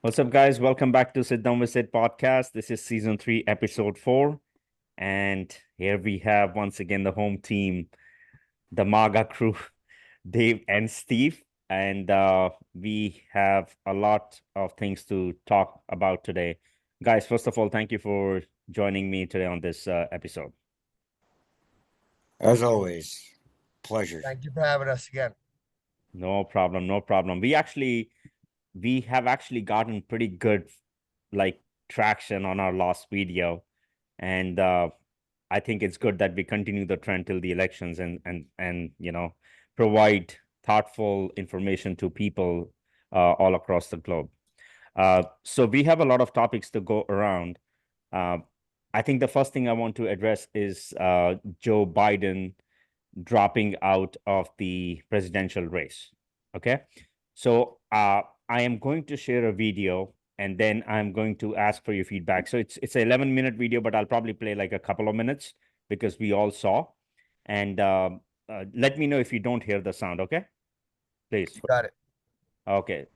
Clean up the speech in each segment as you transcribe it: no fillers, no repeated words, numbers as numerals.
What's up, guys? Welcome back to Sit Down with Sid podcast. This is season 3, episode 4. And here we have once again the home team, the MAGA crew, Dave and Steve. And we have a lot of things to talk about today. Guys, first of all, thank you for joining me today on this episode. As always, pleasure. Thank you for having us again. No problem, no problem. We have actually gotten pretty good traction on our last video, and I think it's good that we continue the trend till the elections and provide thoughtful information to people all across the globe. So we have a lot of topics to go around. I think the first thing I want to address is Joe Biden dropping out of the presidential race. Okay, so I am going to share a video and then I'm going to ask for your feedback. So it's an 11-minute video, but I'll probably play like a couple of minutes because we all saw. And let me know if you don't hear the sound, okay? Please. Got it. Okay.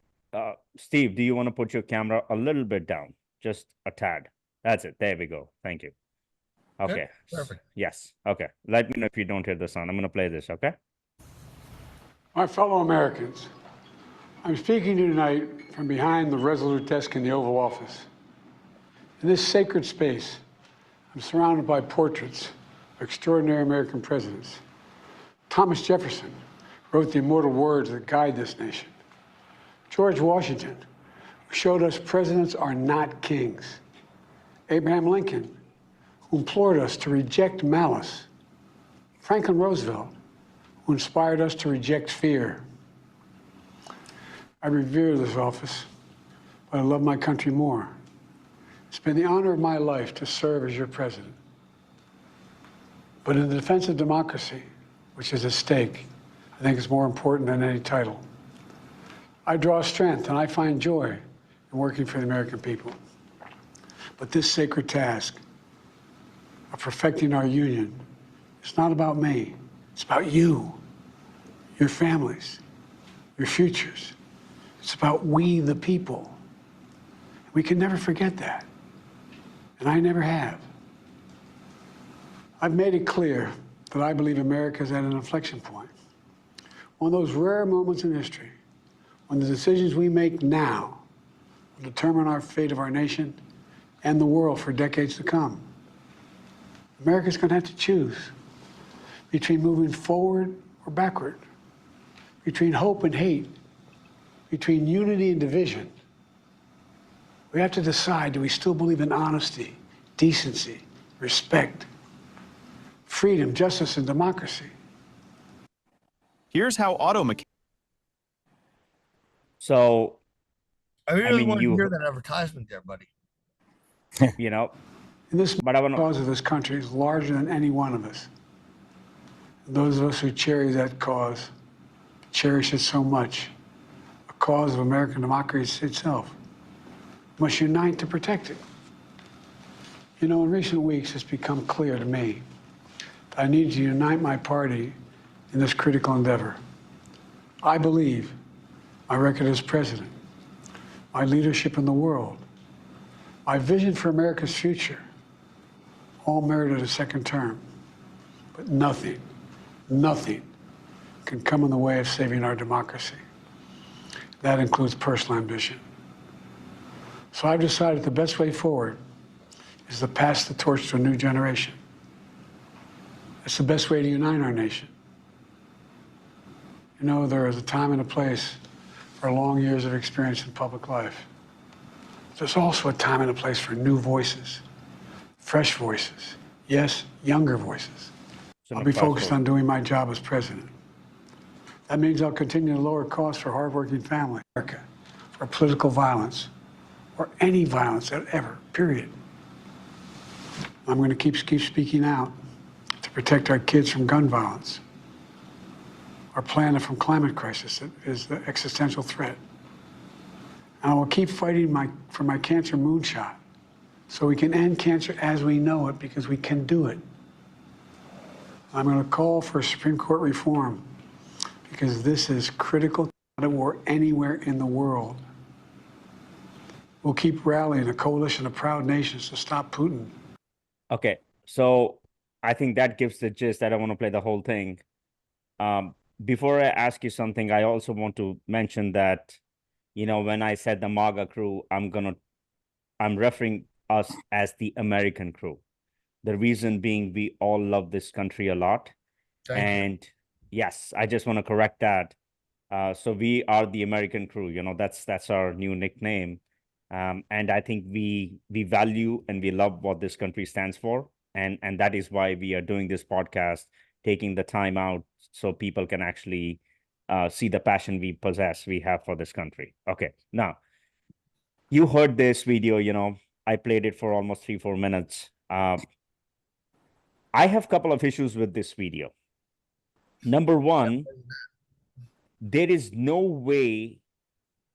Steve, do you want to put your camera a little bit down? Just a tad. That's it. There we go. Thank you. Okay. Good. Perfect. Yes. Okay. Let me know if you don't hear the sound. I'm going to play this, okay? My fellow Americans, I'm speaking to you tonight from behind the resolute desk in the Oval Office. In this sacred space, I'm surrounded by portraits of extraordinary American presidents. Thomas Jefferson wrote the immortal words that guide this nation. George Washington, who showed us presidents are not kings. Abraham Lincoln, who implored us to reject malice. Franklin Roosevelt, who inspired us to reject fear. I revere this office, but I love my country more. It's been the honor of my life to serve as your president. But in the defense of democracy, which is at stake, I think it's more important than any title. I draw strength and I find joy in working for the American people. But this sacred task of perfecting our union is not about me. It's about you, your families, your futures. It's about we, the people. We can never forget that. And I never have. I've made it clear that I believe America is at an inflection point. One of those rare moments in history when the decisions we make now will determine our fate of our nation and the world for decades to come. America's going to have to choose between moving forward or backward, between hope and hate, between unity and division. We have to decide, do we still believe in honesty, decency, respect, freedom, justice, and democracy? Here's how auto mechanics. So, I really mean, want you- to hear that advertisement there, buddy. And this but I want to. cause of this country is larger than any one of us. And those of us who cherish that cause cherish it so much. A cause of American democracy itself must unite to protect it. You know, in recent weeks, it's become clear to me that I need to unite my party in this critical endeavor. I believe my record as president, my leadership in the world, my vision for America's future, all merited a second term. But nothing can come in the way of saving our democracy. That includes personal ambition. So I've decided the best way forward is to pass the torch to a new generation. It's the best way to unite our nation. You know, there is a time and a place for long years of experience in public life. There's also a time and a place for new voices, fresh voices, yes, younger voices. I'll be focused on doing my job as president. That means I'll continue to lower costs for hardworking families, America, for political violence, or any violence ever, period. I'm going to keep speaking out to protect our kids from gun violence, our planet from climate crisis that is the existential threat. And I will keep fighting for my cancer moonshot so we can end cancer as we know it, because we can do it. I'm going to call for Supreme Court reform because this is critical to war anywhere in the world. will keep rallying a coalition of proud nations to stop Putin. Okay, so I think that gives the gist. I don't want to play the whole thing. Before I ask you something, I also want to mention that, when I said the MAGA crew, I'm referring us as the American crew. The reason being, we all love this country a lot. Thank you. Yes, I just want to correct that. So we are the American crew. That's our new nickname. And I think we value and we love what this country stands for. And that is why we are doing this podcast, taking the time out so people can actually see the passion we have for this country. Okay, now you heard this video, I played it for almost 3-4 minutes. I have a couple of issues with this video. Number one, there is no way,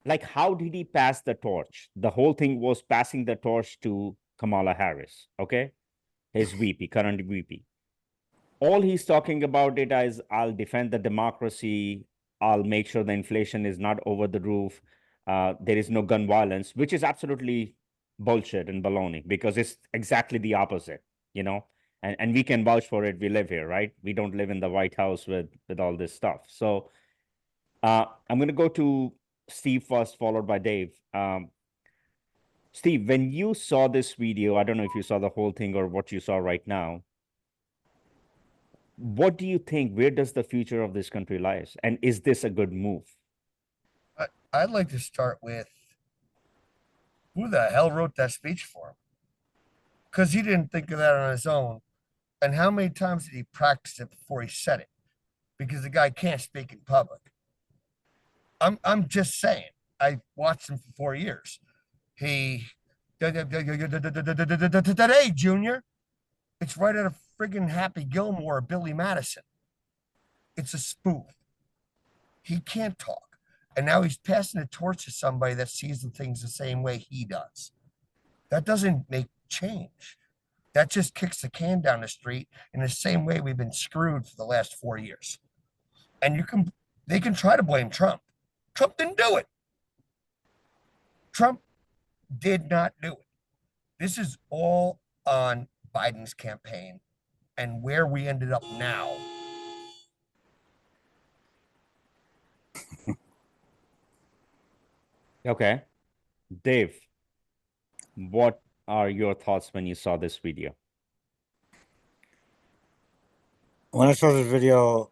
like, how did he pass the torch? The whole thing was passing the torch to Kamala Harris, okay? His VP, current VP. All he's talking about it is, I'll defend the democracy. I'll make sure the inflation is not over the roof. There is no gun violence, which is absolutely bullshit and baloney, because it's exactly the opposite, and we can vouch for it. We live here, right? We don't live in the White House with all this stuff. So I'm going to go to Steve first, followed by Dave. Steve, when you saw this video, I don't know if you saw the whole thing or what you saw right now. What do you think? Where does the future of this country lies? And is this a good move? I'd like to start with who the hell wrote that speech for him? Because he didn't think of that on his own. And how many times did he practice it before he said it? Because the guy can't speak in public. I'm just saying. I watched him for 4 years. He today, Junior. It's right out of friggin' Happy Gilmore or Billy Madison. It's a spoof. He can't talk. And now he's passing the torch to somebody that sees the things the same way he does. That doesn't make change. That just kicks the can down the street in the same way we've been screwed for the last 4 years. And they can try to blame Trump. Trump didn't do it. Trump did not do it. This is all on Biden's campaign and where we ended up now. Okay. Dave, what are your thoughts when you saw this video? When I saw this video,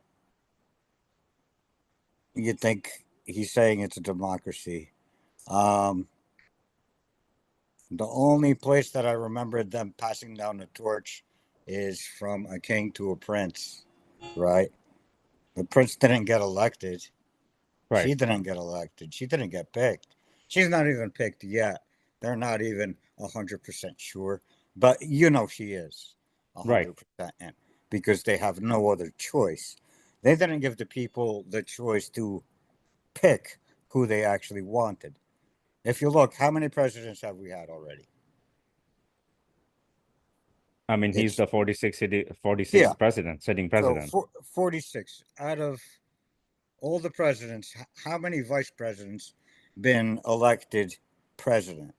you'd think he's saying it's a democracy. The only place that I remember them passing down the torch is from a king to a prince, right? The prince didn't get elected. Right. She didn't get elected. She didn't get picked. She's not even picked yet. They're not even 100% sure, but she is 100% in, because they have no other choice. They didn't give the people the choice to pick who they actually wanted. If you look, how many presidents have we had already? I mean, he's the 46th Yeah. president, sitting president. So 46 out of all the presidents. How many vice presidents been elected president?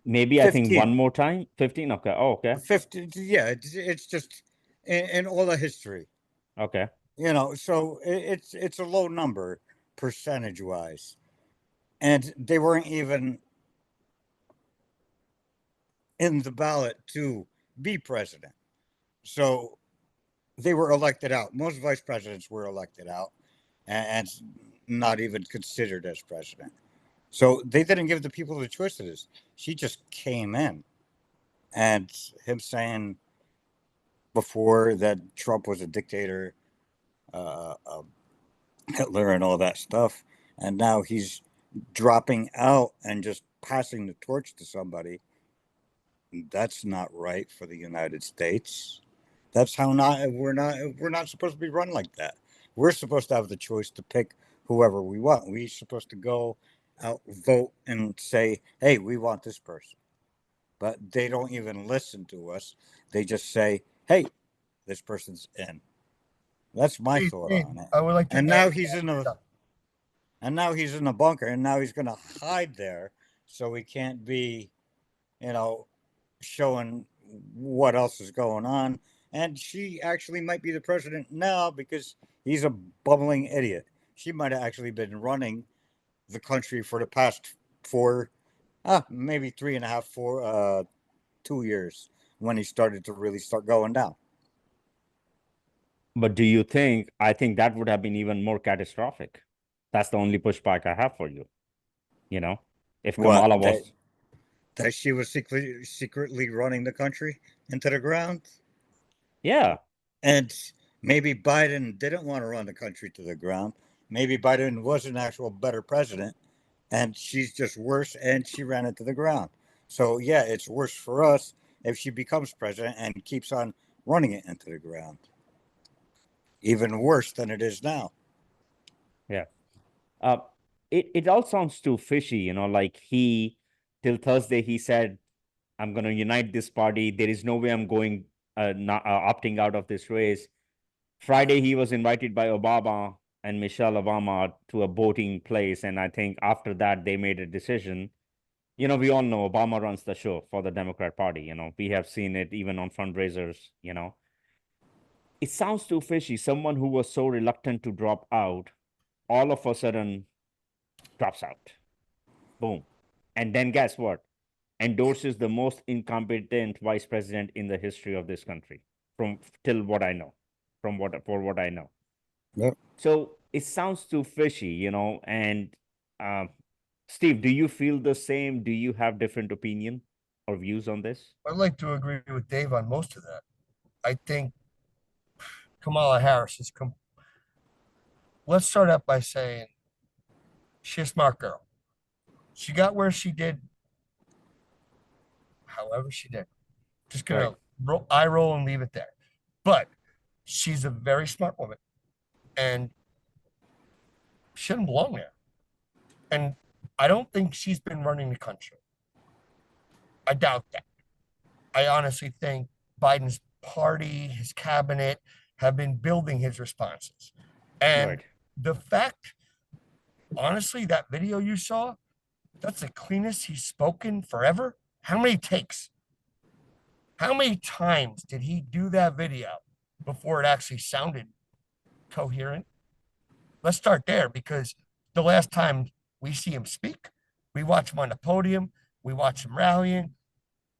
Maybe 15. I think one more time. 15. Okay. Oh, okay. 15. Yeah, it's just in all the history. Okay. So it's a low number percentage wise, and they weren't even in the ballot to be president. So they were elected out. Most vice presidents were elected out and not even considered as president. So they didn't give the people the choice of this. She just came in. And him saying before that Trump was a dictator, Hitler and all that stuff, and now he's dropping out and just passing the torch to somebody. That's not right for the United States. That's how we're not supposed to be run like that. We're supposed to have the choice to pick whoever we want. We're supposed to go out, vote, and say, hey, we want this person. But they don't even listen to us. They just say, hey, this person's in. That's my thought on it. I would like to. And now he's in a bunker, and now he's going to hide there so we can't be, you know, showing what else is going on. And she actually might be the president now because he's a bumbling idiot. She might have actually been running the country for the past maybe 3.5, 2 years when he started to really start going down. But do you think, I think that would have been even more catastrophic. That's the only pushback I have for you. You know, if Kamala What, was, that she was secretly running the country into the ground? yeah, And maybe Biden didn't want to run the country to the ground. Maybe Biden was an actual better president, and she's just worse, and she ran it to the ground. So yeah, it's worse for us if she becomes president and keeps on running it into the ground. Even worse than it is now. yeah. Uh, it all sounds too fishy, you know, like till Thursday, he said, I'm going to unite this party. There is no way I'm going, not opting out of this race. Friday, he was invited by Obama and Michelle Obama to a voting place. And I think after that, they made a decision. You know, we all know Obama runs the show for the Democrat Party. You know, we have seen it even on fundraisers, you know. It sounds too fishy. Someone who was so reluctant to drop out, all of a sudden drops out. Boom. And then guess what? Endorses the most incompetent vice president in the history of this country, from till what I know, for what I know. Yep. So it sounds too fishy, you know. And Steve, do you feel the same? Do you have different opinion or views on this? I'd like to agree with Dave on most of that. I think Kamala Harris is. Let's start out by saying she's a smart girl. She got where she did, however she did. Just gonna eye roll and leave it there. But she's a very smart woman, and she shouldn't belong there. And I don't think she's been running the country. I doubt that. I honestly think Biden's party, his cabinet, have been building his responses. And Right. the fact, honestly, that video you saw, that's the cleanest he's spoken forever. How many takes? How many times did he do that video before it actually sounded coherent? Let's start there, because the last time we see him speak, we watch him on the podium, we watch him rallying.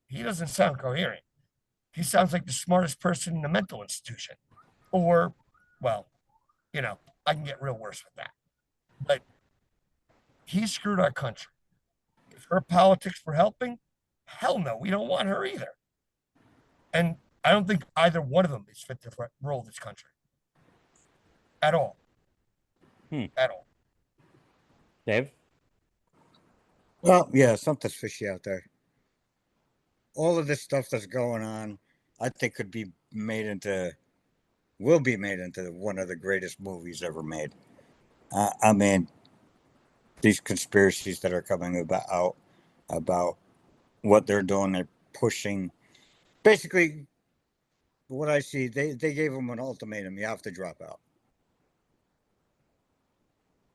He doesn't sound coherent. He sounds like the smartest person in the mental institution. Or, well, you know, I can get real worse with that. But he screwed our country. If her politics were helping, hell no, we don't want her either. And I don't think either one of them is fit to rule this country at all. At all. Dave? Well, yeah, something's fishy out there. All of this stuff that's going on, I think will be made into one of the greatest movies ever made. I mean, these conspiracies that are coming about what they're doing, they're pushing. Basically, what I see, they gave him an ultimatum: you have to drop out,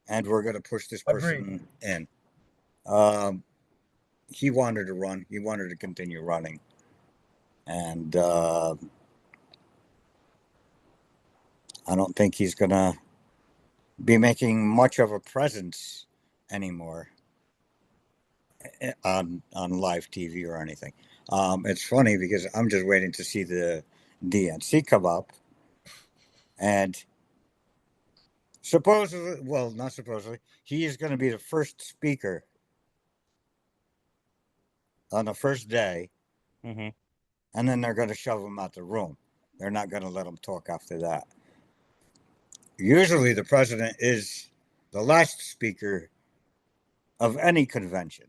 and we're going to push this person in. He wanted to run. He wanted to continue running, and I don't think he's going to be making much of a presence anymore on live TV or anything. It's funny because I'm just waiting to see the DNC come up, and supposedly, well, not supposedly, he is going to be the first speaker on the first day, Mm-hmm. and then they're going to shove him out the room. They're not going to let him talk after that. Usually the president is the last speaker of any convention,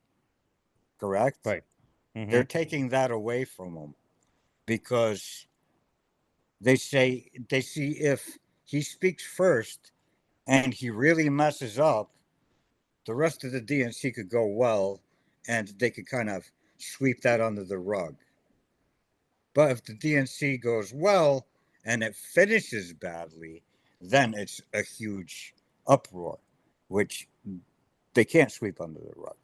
correct? Right. Mm-hmm. They're taking that away from him because they see if he speaks first and he really messes up, the rest of the DNC could go well and they could kind of sweep that under the rug. But if the DNC goes well and it finishes badly, then it's a huge uproar, which they can't sweep under the rug.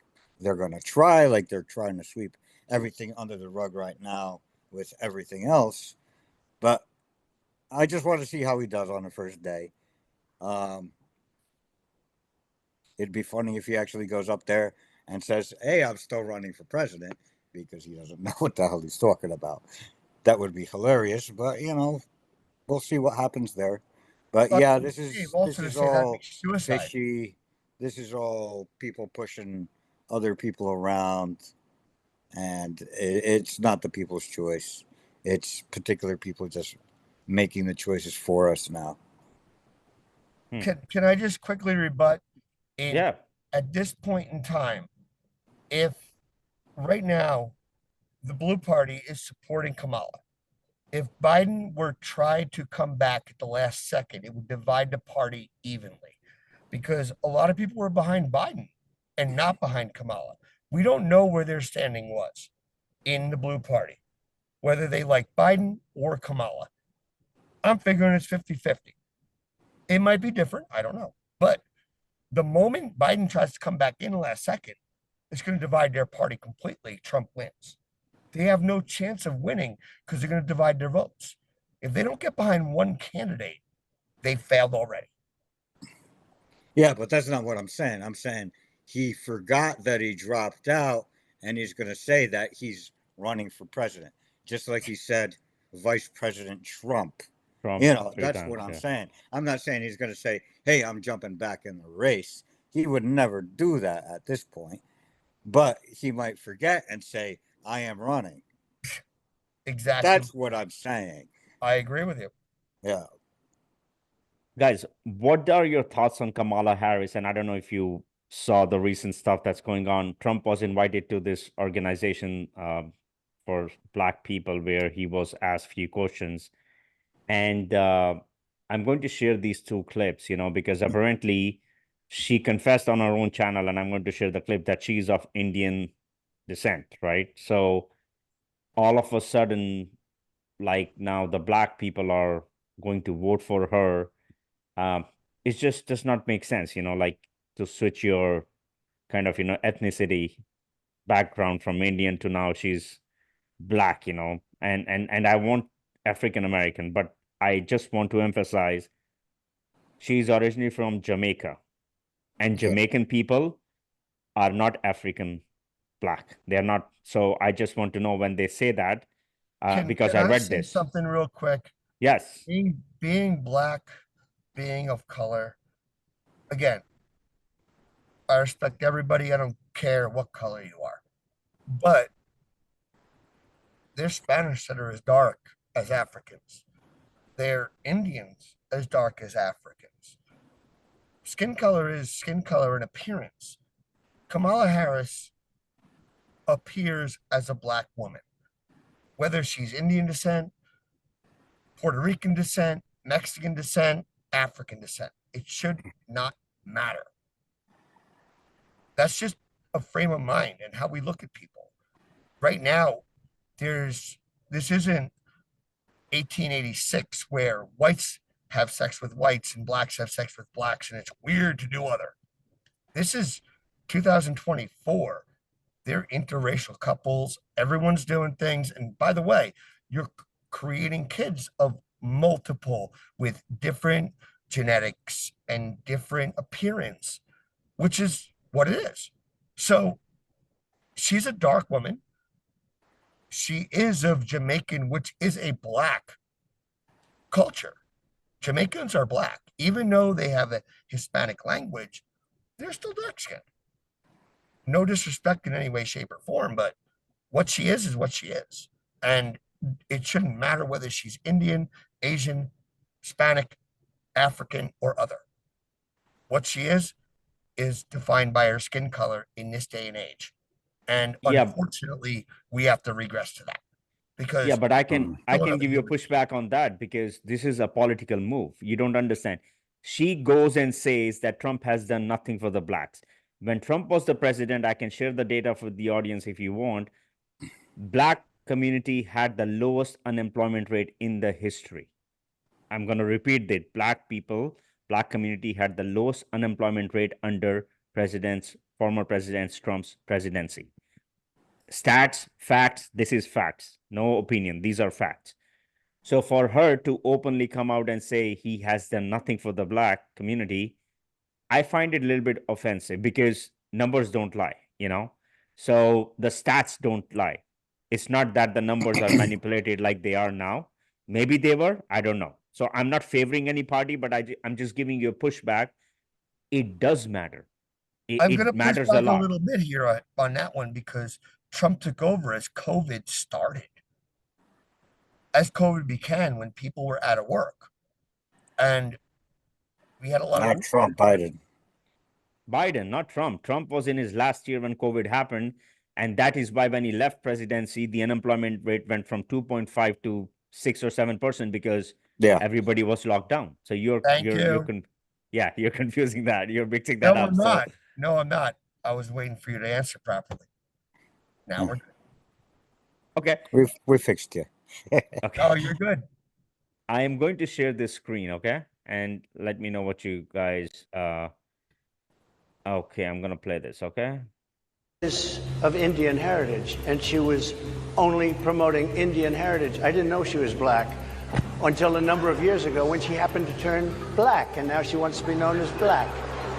they're going to try, like they're trying to sweep everything under the rug right now with everything else. But I just want to see how he does on the first day. It'd be funny if he actually goes up there and says, "Hey, I'm still running for president," because he doesn't know what the hell he's talking about. That would be hilarious, but we'll see what happens there. But yeah, this is that'd all be suicide. fishy. This is all people pushing other people around, and it's not the people's choice. It's particular people just making the choices for us now. Can I just quickly rebut? Yeah. At this point in time, if right now the Blue Party is supporting Kamala, if Biden were tried to come back at the last second, it would divide the party evenly, because a lot of people were behind Biden and not behind Kamala. We don't know where their standing was in the Blue Party, whether they like Biden or Kamala. I'm figuring it's 50-50. It might be different. I don't know. But the moment Biden tries to come back in the last second, it's going to divide their party completely. Trump wins. They have no chance of winning because they're going to divide their votes. If they don't get behind one candidate, they failed already. Yeah, but that's not what I'm saying. I'm saying he forgot that he dropped out, and he's going to say that he's running for president, just like he said Vice President Trump. That's what I'm saying. I'm not saying he's going to say, "Hey, I'm jumping back in the race." He would never do that at this point, but he might forget and say, "I am running." Exactly. That's what I'm saying. I agree with you. Yeah. Guys, what are your thoughts on Kamala Harris? And I don't know if you saw the recent stuff that's going on. Trump was invited to this organization for Black people where he was asked few questions. And I'm going to share these two clips, because apparently she confessed on her own channel, and I'm going to share the clip that she's of Indian descent, right? So all of a sudden, like now the Black people are going to vote for her. It just does not make sense, like to switch your kind of, ethnicity background from Indian to now she's Black, and I want African American, but I just want to emphasize she's originally from Jamaica, and Jamaican people are not African Black. They're not. So I just want to know when they say that, because I read this. Something real quick. Yes. Being Black, being of color, again, I respect everybody. I don't care what color you are, but there's Spanish that are as dark as Africans. They're Indians as dark as Africans. Skin color is skin color and appearance. Kamala Harris appears as a Black woman, whether she's Indian descent, Puerto Rican descent, Mexican descent, African descent. It should not matter. That's just a frame of mind and how we look at people. Right now, this isn't 1886 where whites have sex with whites and blacks have sex with blacks, and it's weird to do other. This is 2024. They're interracial couples. Everyone's doing things. And by the way, you're creating kids of multiple with different genetics and different appearance, which is what it is. So she's a dark woman. She is of Jamaican, which is a Black culture. Jamaicans are Black. Even though they have a Hispanic language, they're still dark skinned. No disrespect in any way, shape, or form, but what she is what she is. And it shouldn't matter whether she's Indian, Asian, Hispanic, African, or other. What she is defined by her skin color in this day and age. And unfortunately, we have to regress to that. Because but I can give you a pushback on that, because this is a political move. You don't understand. She goes and says that Trump has done nothing for the Blacks. When Trump was the president, I can share the data for the audience if you want. Black community had the lowest unemployment rate in the history. I'm going to repeat that. Black community had the lowest unemployment rate under former President Trump's presidency. Stats, facts, this is facts, no opinion. These are facts. So for her to openly come out and say he has done nothing for the Black community, I find it a little bit offensive because numbers don't lie, you know? So the stats don't lie. It's not that the numbers are manipulated like they are now. Maybe they were, I don't know. So I'm not favoring any party, but I'm just giving you a pushback. It does matter. I'm going to It push matters a back a lot. little bit here on that one because Trump took over as COVID started. As COVID began, when people were out of work. And we had a lot Not of Trump, Biden. Biden, not Trump. Trump was in his last year when COVID happened. And that is why when he left presidency, the unemployment rate went from 2.5 to 6 or 7% because everybody was locked down. So you're confusing that. You're mixing that No, up. I'm not. No, I'm not. I was waiting for you to answer properly. Now we're good. Okay. We fixed you. Okay. Oh, you're good. I am going to share this screen, okay? And let me know what you guys okay, I'm gonna play this, okay? Of Indian heritage, and she was only promoting Indian heritage. I didn't know she was Black until a number of years ago when she happened to turn Black, and now she wants to be known as Black.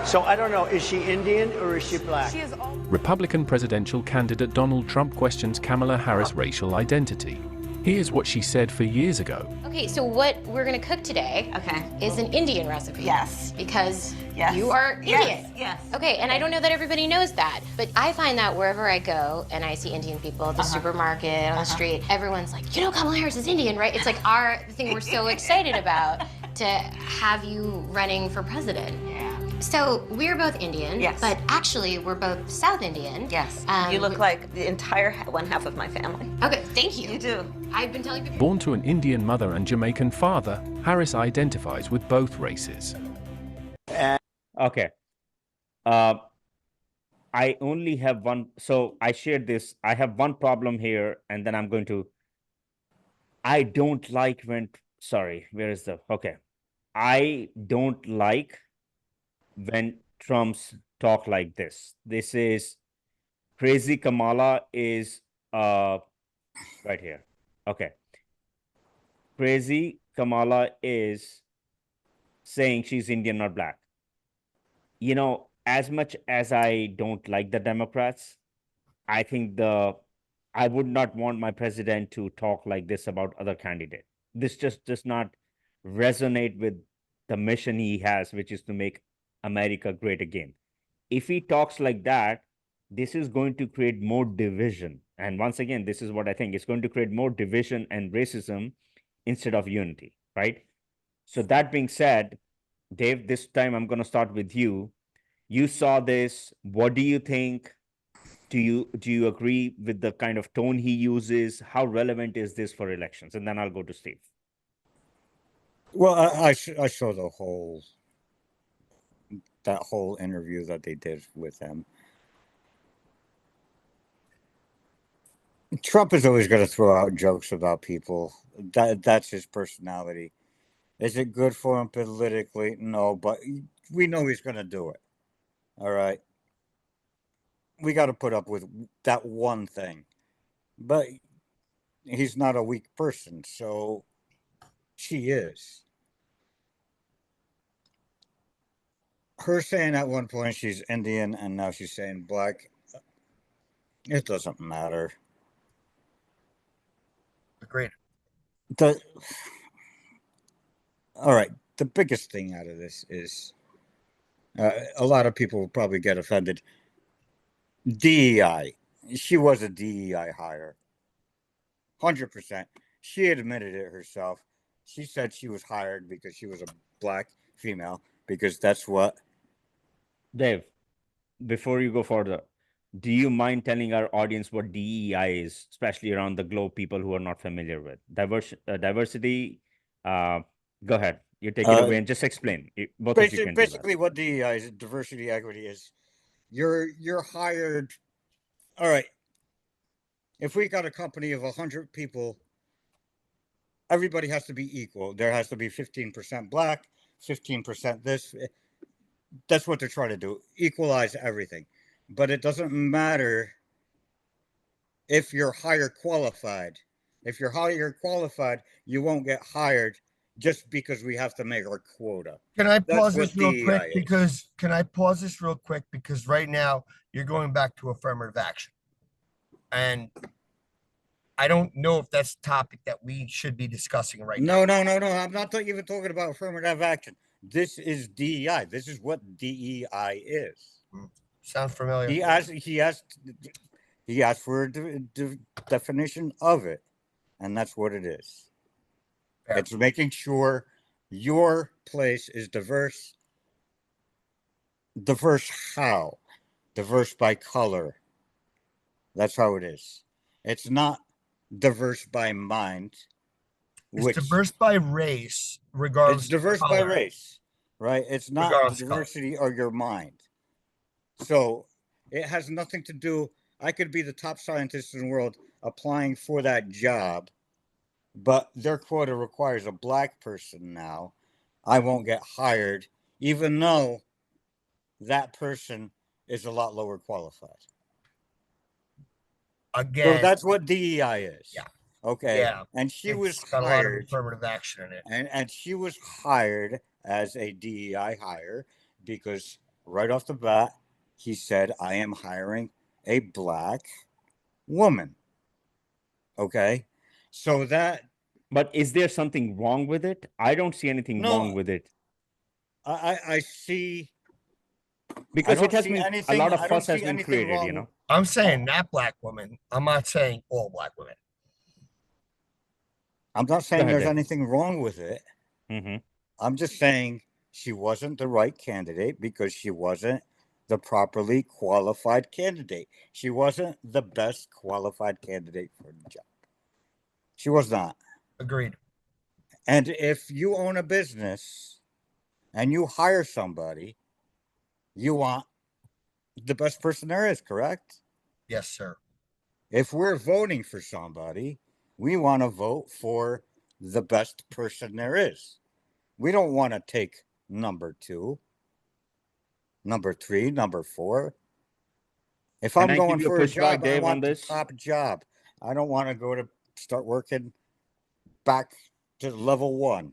So I don't know, is she Indian or is she Black? She is Republican presidential candidate Donald Trump questions Kamala Harris' racial identity. Here's what she said for years ago. Okay, so what we're gonna cook today is an Indian recipe. Yes. Because you are Indian. Yes. Okay, and I don't know that everybody knows that, but I find that wherever I go and I see Indian people at the supermarket, on the street, everyone's like, you know Kamala Harris is Indian, right? It's like the thing we're so excited about to have you running for president. Yeah. So we're both Indian, but actually we're both South Indian. Yes. You look like the entire one half of my family. Okay, thank you. You do. I've been telling people. Born to an Indian mother and Jamaican father, Harris identifies with both races. Okay. I only have one. So I shared this. I have one problem here, and then I'm going to. I don't like when. Sorry, where is the. Okay. I don't like when Trump's talk like this. This is crazy. Kamala is right here. Okay. Crazy Kamala is saying she's Indian, not Black. You know, as much as I don't like the Democrats, I think I would not want my president to talk like this about other candidates. This just does not resonate with the mission he has, which is to make America great again. If he talks like that, this is going to create more division. And once again, this is what I think. It's going to create more division and racism instead of unity, right? So that being said, Dave, this time I'm going to start with you. You saw this. What do you think? Do you agree with the kind of tone he uses? How relevant is this for elections? And then I'll go to Steve. Well, I saw that whole interview that they did with him. Trump is always going to throw out jokes about people. That's his personality. Is it good for him politically? No, but we know he's going to do it. All right. We got to put up with that one thing. But he's not a weak person, so she is. Her saying at one point she's Indian and now she's saying Black, it doesn't matter. Agreed. All right. The biggest thing out of this is a lot of people will probably get offended. DEI. She was a DEI hire. 100%. She admitted it herself. She said she was hired because she was a Black female, because that's what. Dave, before you go further, do you mind telling our audience what DEI is, especially around the globe, people who are not familiar with diversity? Go ahead. You take it away and just explain. Both of you can basically, what DEI is, diversity, equity is. You're hired. All right. If we got a company of 100 people, everybody has to be equal. There has to be 15% Black, 15% this. That's what they're trying to do, equalize everything. But it doesn't matter if you're higher qualified. If you're higher qualified, you won't get hired just because we have to make our quota. Can I That's pause what this real quick? DEI is. Because can I pause this real quick? Because right now you're going back to affirmative action. And I don't know if that's a topic that we should be discussing right now. No. I'm not even talking about affirmative action. This is DEI. This is what DEI is. Sounds familiar. He asked for a definition of it, and that's what it is. Fair. It's making sure your place is diverse. Diverse how? Diverse by color. That's how it is. It's not diverse by mind. It's diverse by race, regardless. It's diverse by race, right? It's not Regardless the of color. diversity of your mind. So it has nothing to do. I could be the top scientist in the world applying for that job, but their quota requires a black person now. I won't get hired, even though that person is a lot lower qualified. Again, So that's what DEI is. Yeah. Okay. Yeah. And she it's was got a lot of hired. affirmative action in it. And she was hired as a DEI hire because right off the bat, he said, I am hiring a black woman. Okay. So that. But is there something wrong with it? I don't see anything wrong with it. I see. Because I it has don't see been, a anything- lot of I don't fuss has see been anything created, you wrong. know? I'm saying that black woman. I'm not saying all black women. I'm not saying ahead, there's Dave. anything wrong with it. Mm-hmm. I'm just saying she wasn't the right candidate because she wasn't the properly qualified candidate. She wasn't the best qualified candidate for the job. She was not. Agreed. And if you own a business and you hire somebody, you want the best person there is, correct? Yes, sir. If we're voting for somebody, we want to vote for the best person there is. We don't want to take number 2, number 3, number 4. If Can I'm I going give you a for a pushback, job, I Dave, on want the this? top job. I don't want to go to start working back to level 1.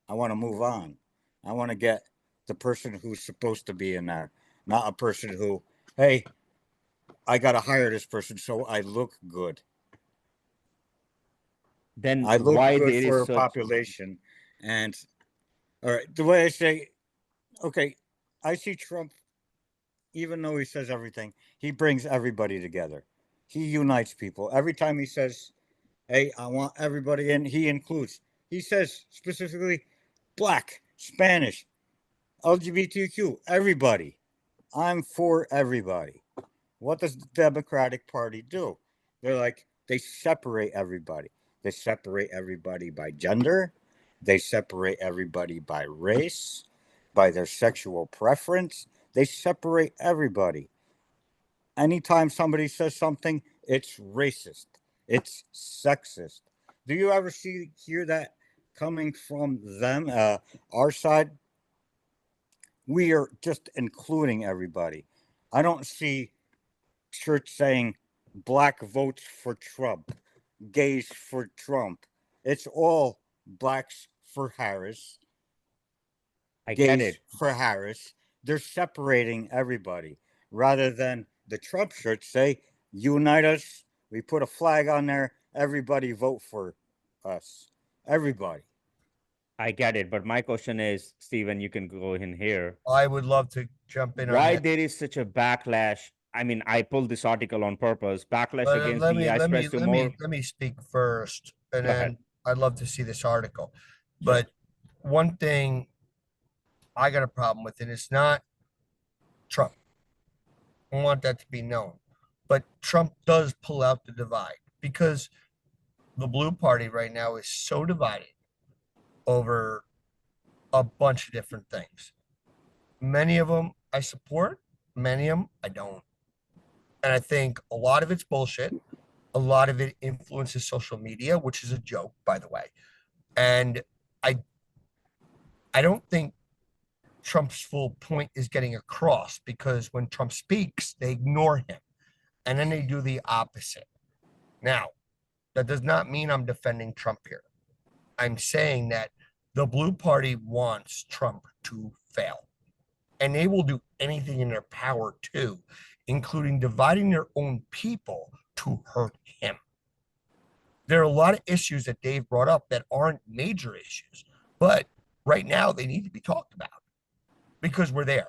I want to move on. I want to get the person who's supposed to be in there, not a person who, hey, I got to hire this person so I look good. Then I look why good there for is a such... population. And all right, the way I say, okay, I see Trump, even though he says everything, he brings everybody together. He unites people. Every time he says, hey, I want everybody in, he includes. He says specifically black, Spanish, LGBTQ, everybody. I'm for everybody. What does the Democratic Party do? They're like, they separate everybody. They separate everybody by gender. They separate everybody by race, by their sexual preference. They separate everybody. Anytime somebody says something, it's racist. It's sexist. Do you ever hear that coming from them? Our side, we are just including everybody. I don't see shirts saying black votes for Trump, gays for Trump. It's all blacks for Harris, I get gays it. for Harris. They're separating everybody rather than the Trump shirts say, unite us. We put a flag on there. Everybody vote for us. Everybody. I get it. But my question is, Stephen, you can go in here. I would love to jump in on Why that. there is such a backlash? I mean, I pulled this article on purpose. Backlash against Let me DEI let me spreads to let more. me let me speak first, and Go ahead. then I'd love to see this article. But one thing I got a problem with, and it's not Trump. I want that to be known. But Trump does pull out the divide because the blue party right now is so divided over a bunch of different things. Many of them I support, many of them I don't. And I think a lot of it's bullshit. A lot of it influences social media, which is a joke, by the way. And I don't think Trump's full point is getting across, because when Trump speaks, they ignore him and then they do the opposite. Now, that does not mean I'm defending Trump here. I'm saying that the Blue Party wants Trump to fail, and they will do anything in their power to, including dividing their own people to hurt him. There are a lot of issues that Dave brought up that aren't major issues, but right now they need to be talked about because we're there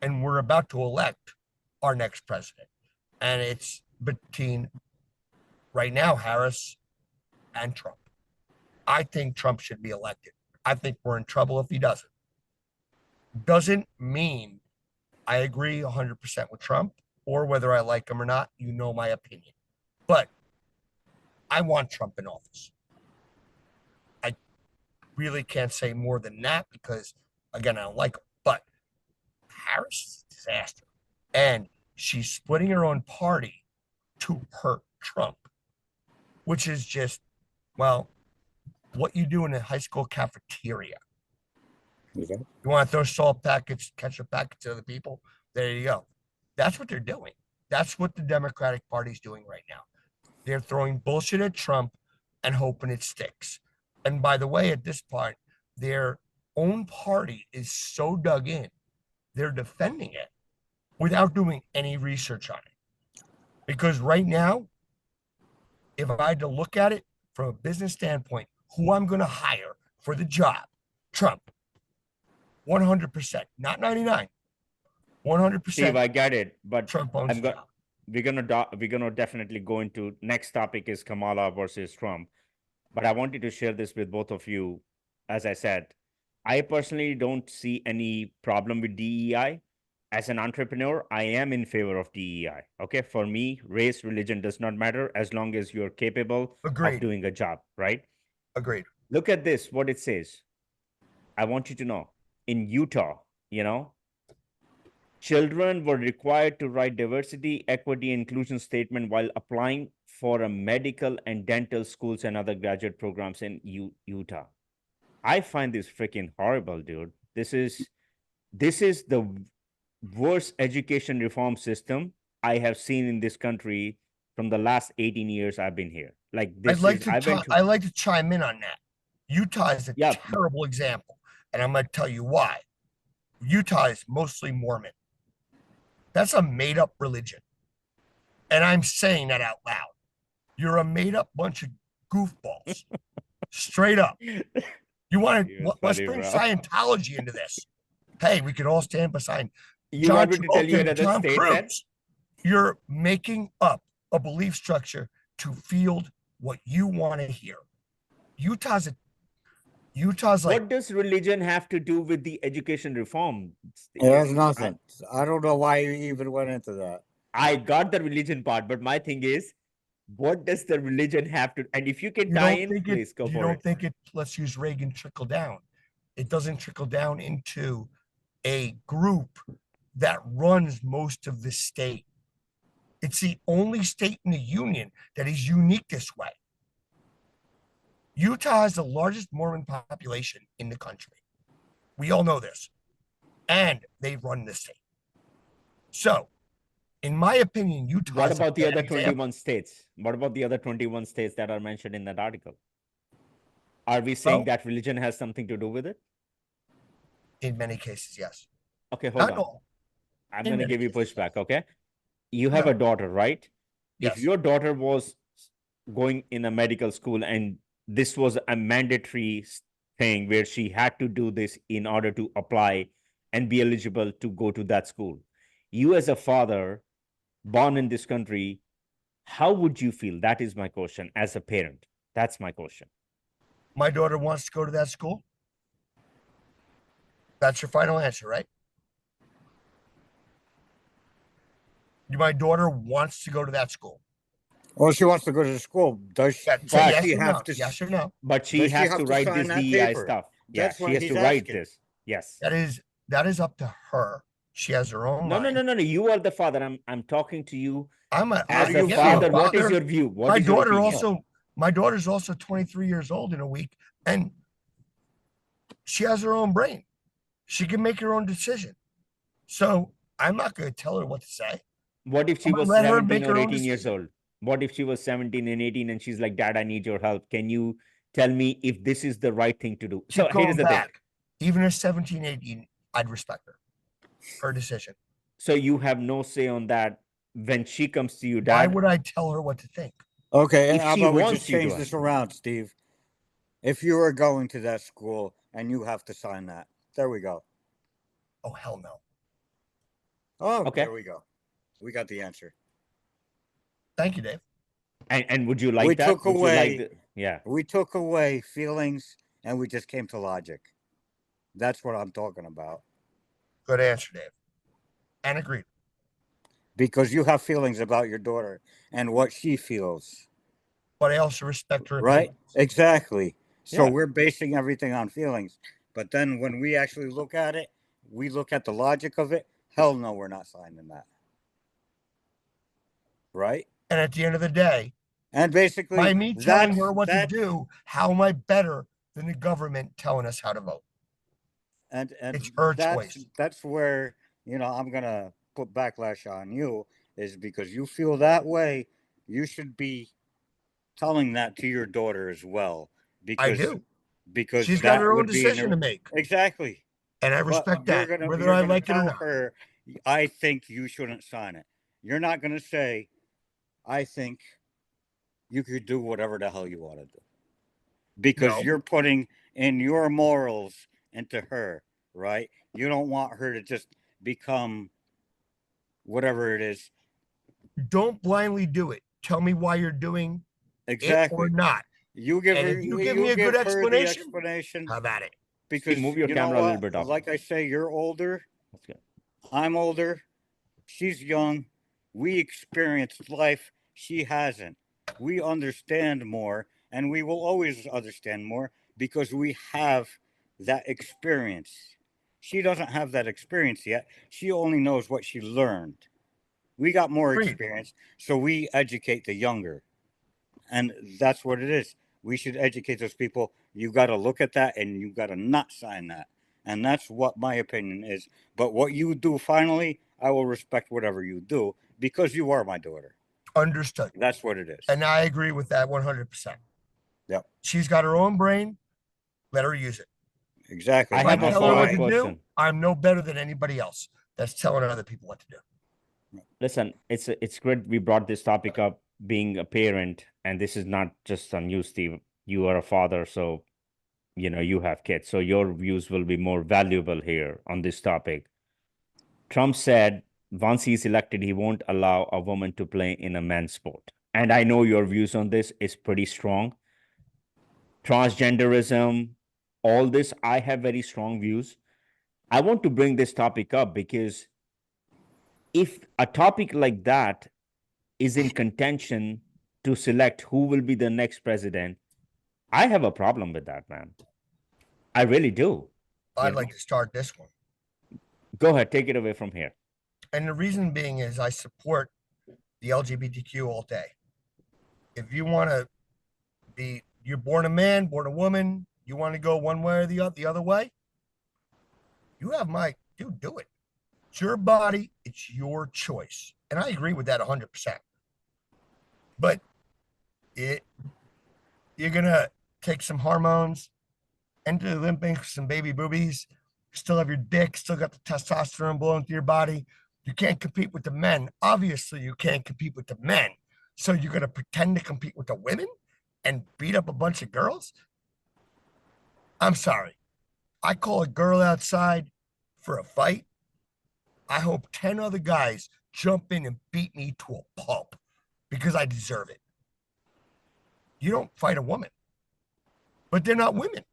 and we're about to elect our next president. And it's between right now Harris and Trump. I think Trump should be elected. I think we're in trouble if he doesn't. Doesn't mean I agree 100% with Trump or whether I like him or not. You know my opinion. But I want Trump in office. I really can't say more than that because, again, I don't like him. But Harris is a disaster. And she's splitting her own party to hurt Trump, which is just, well, what you do in a high school cafeteria. Okay. You want to throw salt packets, ketchup packets to other people? There you go. That's what they're doing. That's what the Democratic Party's doing right now. They're throwing bullshit at Trump and hoping it sticks. And by the way, at this point, their own party is so dug in, they're defending it without doing any research on it. Because right now, if I had to look at it from a business standpoint, who I'm going to hire for the job, Trump, 100%, not 99, 100%. Steve, I get it, but Trump owns the job. we're gonna definitely go into next topic is Kamala versus Trump. But I wanted to share this with both of you. As I said, I personally don't see any problem with DEI. As an entrepreneur, I am in favor of DEI. Okay, for me, race, religion does not matter as long as you're capable of doing a job, right? Agreed. Look at this, what it says. I want you to know, in Utah, children were required to write diversity, equity, inclusion statement while applying for a medical and dental schools and other graduate programs in Utah. I find this freaking horrible, dude. This is the worst education reform system I have seen in this country from the last 18 years I've been here. Like this, I'd like to chime in on that. Utah is a terrible example, and I'm going to tell you why. Utah is mostly Mormon. That's a made-up religion, and I'm saying that out loud. You're a made-up bunch of goofballs, straight up. You want to let's bring Scientology into this. Hey, we could all stand beside John Cruz. You're making up a belief structure to field what you want to hear. Utah's like. What does religion have to do with the education reform? It has nothing. I don't know why you even went into that. I got the religion part, but my thing is, what does the religion have to? And if you can tie in, please go for it. You don't think it? Let's use Reagan trickle down. It doesn't trickle down into a group that runs most of the state. It's the only state in the union that is unique this way. Utah has the largest Mormon population in the country. We all know this. And they run the state. So, in my opinion, Utah. What about the other 21 states? What about the other 21 states that are mentioned in that article? Are we saying that religion has something to do with it? In many cases, yes. Okay, hold on. All. I'm going to give you pushback, okay? You have a daughter, right? Yes. If your daughter was going in a medical school and this was a mandatory thing where she had to do this in order to apply and be eligible to go to that school, you as a father born in this country, how would you feel? That is my question as a parent. That's my question. My daughter wants to go to that school. That's your final answer, right? My daughter wants to go to that school. Well, she wants to go to the school. Does she, yes or no? But she has to write this DEI stuff. Yeah, she has to write this. Yes. That is up to her. She has her own mind. No. You are the father. I'm talking to you as a father. What is your view? My daughter's also 23 years old in a week, and she has her own brain. She can make her own decision. So I'm not going to tell her what to say. What if she I'm gonna was let her 17 make or her own 18 years decision. old? What if she was 17 and 18 and she's like, Dad, I need your help. Can you tell me if this is the right thing to do? Keep So going here's the thing. back. Even at 17, 18, I'd respect her decision. So you have no say on that when she comes to you, Why Dad. would I tell her what to think? Okay, If how she about we wants just you to change ask this her. around, Steve? If you are going to that school and you have to sign that, there we go. Oh, hell no. Oh, Okay. there we go. We got the answer. Thank you, Dave. And would you like We that? took Would you away- like the, yeah. We took away feelings and we just came to logic. That's what I'm talking about. Good answer, Dave. And agreed. Because you have feelings about your daughter and what she feels, But I also respect her right? opinion. Exactly. So Yeah. we're basing everything on feelings. But then when we actually look at it, we look at the logic of it. Hell no, we're not signing that. Right? And at the end of the day, And basically, by me telling that's- her what to that's- do, how am I better than the government telling us how to vote? and It's her that's, choice. That's where, you know, I'm gonna put backlash on you, is because you feel that way. You should be telling that to your daughter as well. Because, I do. Because She's got that her own would be decision to make. Exactly. And I But respect you're that, gonna- whether you're I gonna like it or tell not. her, I think you shouldn't sign it. You're not gonna say, I think you could do whatever the hell you want to do. Because No. you're putting in your morals into her, right? You don't want her to just become whatever it is. Don't blindly do it. Tell me why you're doing it Exactly. or not. You give And her, if you give me a good her the explanation, explanation. How about it? Because Move your you know camera a little what? bit up. Like I say, you're older. That's good. I'm older. She's young. We experienced life. She hasn't. We understand more, and we will always understand more because we have that experience. She doesn't have that experience yet. She only knows what she learned. We got more Agreed. experience, so we educate the younger. And that's what it is. We should educate those people. You got to look at that and you got to not sign that. And that's what my opinion is. But what you do finally, I will respect whatever you do because you are my daughter. Understood. That's what it is. And I agree with that 100%. Yep. She's got her own brain. Let her use it. Exactly. I If I have a tell her what follow-up to do, question. I'm no better than anybody else that's telling other people what to do. Listen, it's great we brought this topic up, being a parent, and this is not just on you, Steve. You are a father, so you know you have kids, so your views will be more valuable here on this topic. Trump said once he's elected, he won't allow a woman to play in a men's sport. And I know your views on this is pretty strong. Transgenderism, all this, I have very strong views. I want to bring this topic up because if a topic like that is in contention to select who will be the next president, I have a problem with that, man. I really do. I'd know? like to start this one. Go ahead, take it away from here. And the reason being is I support the LGBTQ all day. If you want to be, you're born a man, born a woman, you want to go one way or the other way, you have my, dude, do it. It's your body, it's your choice. And I agree with that 100%. But you're going to take some hormones, enter the Olympics, some baby boobies, still have your dick, still got the testosterone blowing through your body. You can't compete with the men. Obviously, you can't compete with the men. So you're going to pretend to compete with the women and beat up a bunch of girls? I'm sorry. I call a girl outside for a fight. I hope 10 other guys jump in and beat me to a pulp because I deserve it. You don't fight a woman, but they're not women.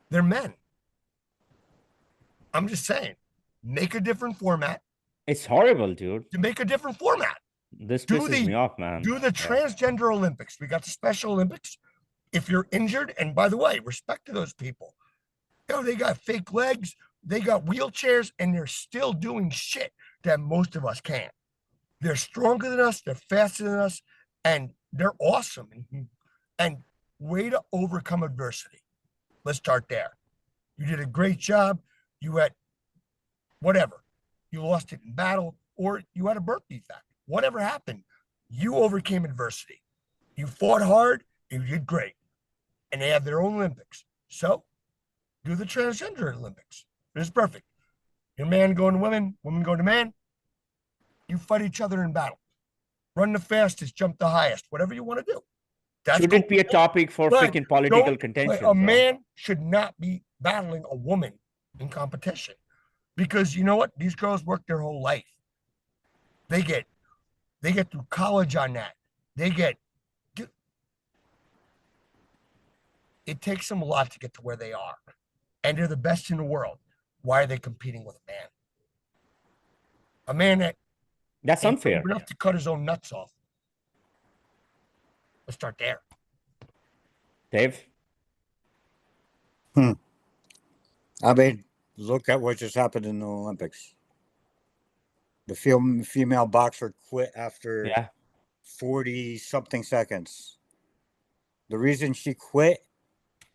They're men. I'm just saying, make a different format. It's horrible, dude. To make a different format. This Do pisses the- me off, man. Do the transgender Olympics. We got the Special Olympics. If you're injured, and by the way, respect to those people. You know, they got fake legs, they got wheelchairs, and they're still doing shit that most of us can't. They're stronger than us, they're faster than us, and they're awesome. And way to overcome adversity. Let's start there. You did a great job. you had whatever, you lost it in battle, or you had a birth defect. Whatever happened, you overcame adversity. You fought hard, and you did great. And they have their own Olympics. So do the transgender Olympics. It's perfect. Your man going to women, women going to man. You fight each other in battle. Run the fastest, jump the highest, whatever you want to do. That's Should it be a topic for But freaking political don't- contention? A man should not be battling a woman in competition, because you know what? These girls work their whole life. They get through college on that. It takes them a lot to get to where they are, and they're the best in the world. Why are they competing with a man? A man That's ain't unfair. enough to cut his own nuts off. Let's start there. Dave? I mean, look at what just happened in the Olympics. The female boxer quit after 40-something seconds. The reason she quit,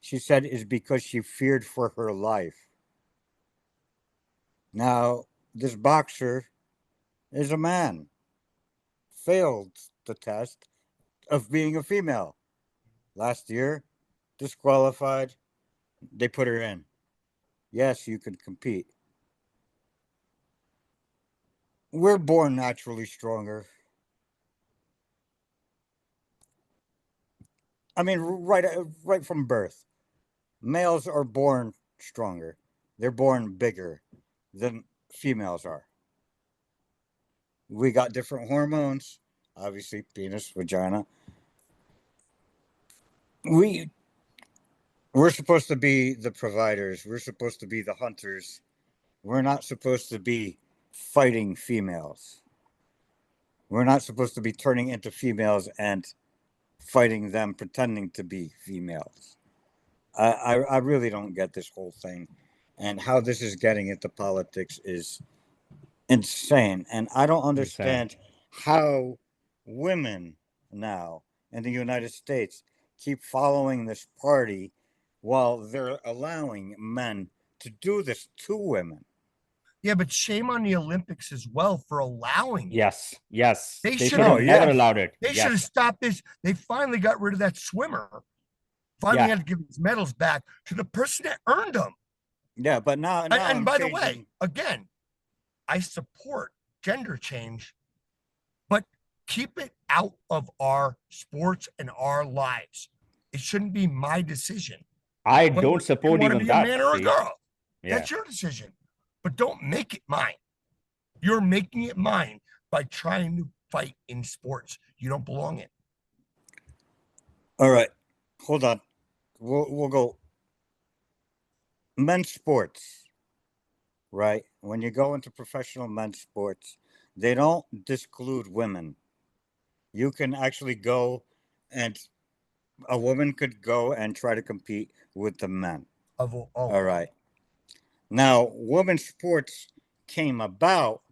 she said, is because she feared for her life. Now, this boxer is a man. Failed the test of being a female. Last year, disqualified. They put her in. Yes, you can compete. We're born naturally stronger. I mean, right from birth. Males are born stronger. They're born bigger than females are. We got different hormones, obviously, penis, vagina. We're supposed to be the providers. We're supposed to be the hunters. We're not supposed to be fighting females. We're not supposed to be turning into females and fighting them, pretending to be females. I really don't get this whole thing, and how this is getting into politics is insane. And I don't understand how women now in the United States keep following this party while they're allowing men to do this to women. Yeah, but shame on the Olympics as well for allowing it. Yes. They should should have have never allowed it. They should have stopped this. They finally got rid of that swimmer. Finally had to give his medals back to the person that earned them. Yeah, but now And by the way, again, I support gender change, but keep it out of our sports and our lives. It shouldn't be my decision. I don't support you want to even be that. a man or a see? girl. Yeah. That's your decision. But don't make it mine. You're making it mine by trying to fight in sports you don't belong in. All right, hold on. We'll go men's sports, right? When you go into professional men's sports, they don't disclude women. You can actually go, and a woman could go and try to compete with the men. All right. Now, women's sports came about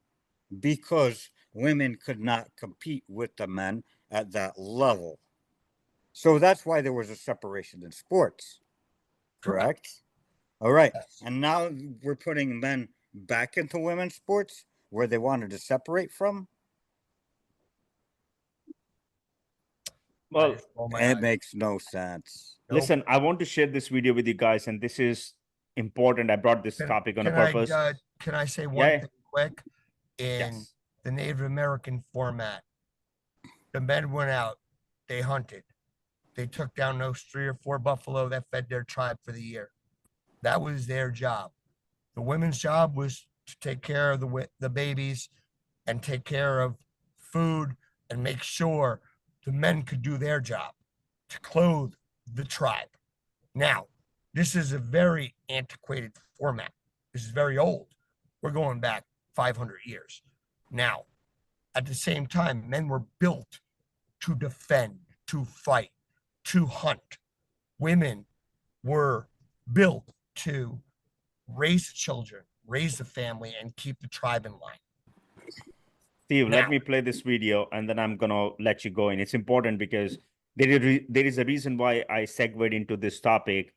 because women could not compete with the men at that level. So that's why there was a separation in sports. Correct? All right. Yes. And now we're putting men back into women's sports where they wanted to separate from. Well, It makes no sense. listen, I want to share this video with you guys, and this is important. I brought this topic on a purpose. Can I say one thing quick? In Yes. the Native American format, the men went out, they hunted, they took down those 3 or 4 buffalo that fed their tribe for the year. That was their job. The women's job was to take care of the babies and take care of food and make sure the men could do their job to clothe the tribe. Now, this is a very antiquated format. This is very old. We're going back 500 years. Now, at the same time, men were built to defend, to fight, to hunt. Women were built to raise children, raise the family, and keep the tribe in line. Steve, let me play this video, and then I'm gonna let you go. And it's important because there is a reason why I segued into this topic,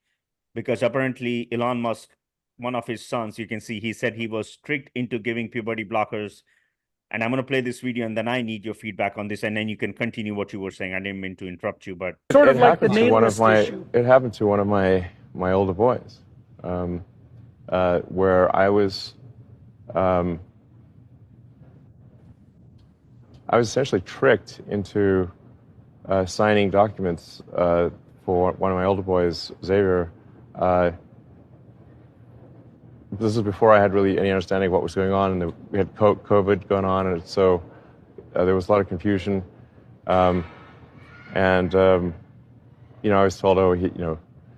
because apparently Elon Musk one of his sons, you can see he said he was tricked into giving puberty blockers. And I'm going to play this video, and then I need your feedback on this, and then you can continue what you were saying. I didn't mean to interrupt you, but sort of like the nameless issue. It happened to one of my older boys, where I was essentially tricked into signing documents for one of my older boys, Xavier. This is before I had really any understanding of what was going on, and we had COVID going on, and so there was a lot of confusion. I was told, oh,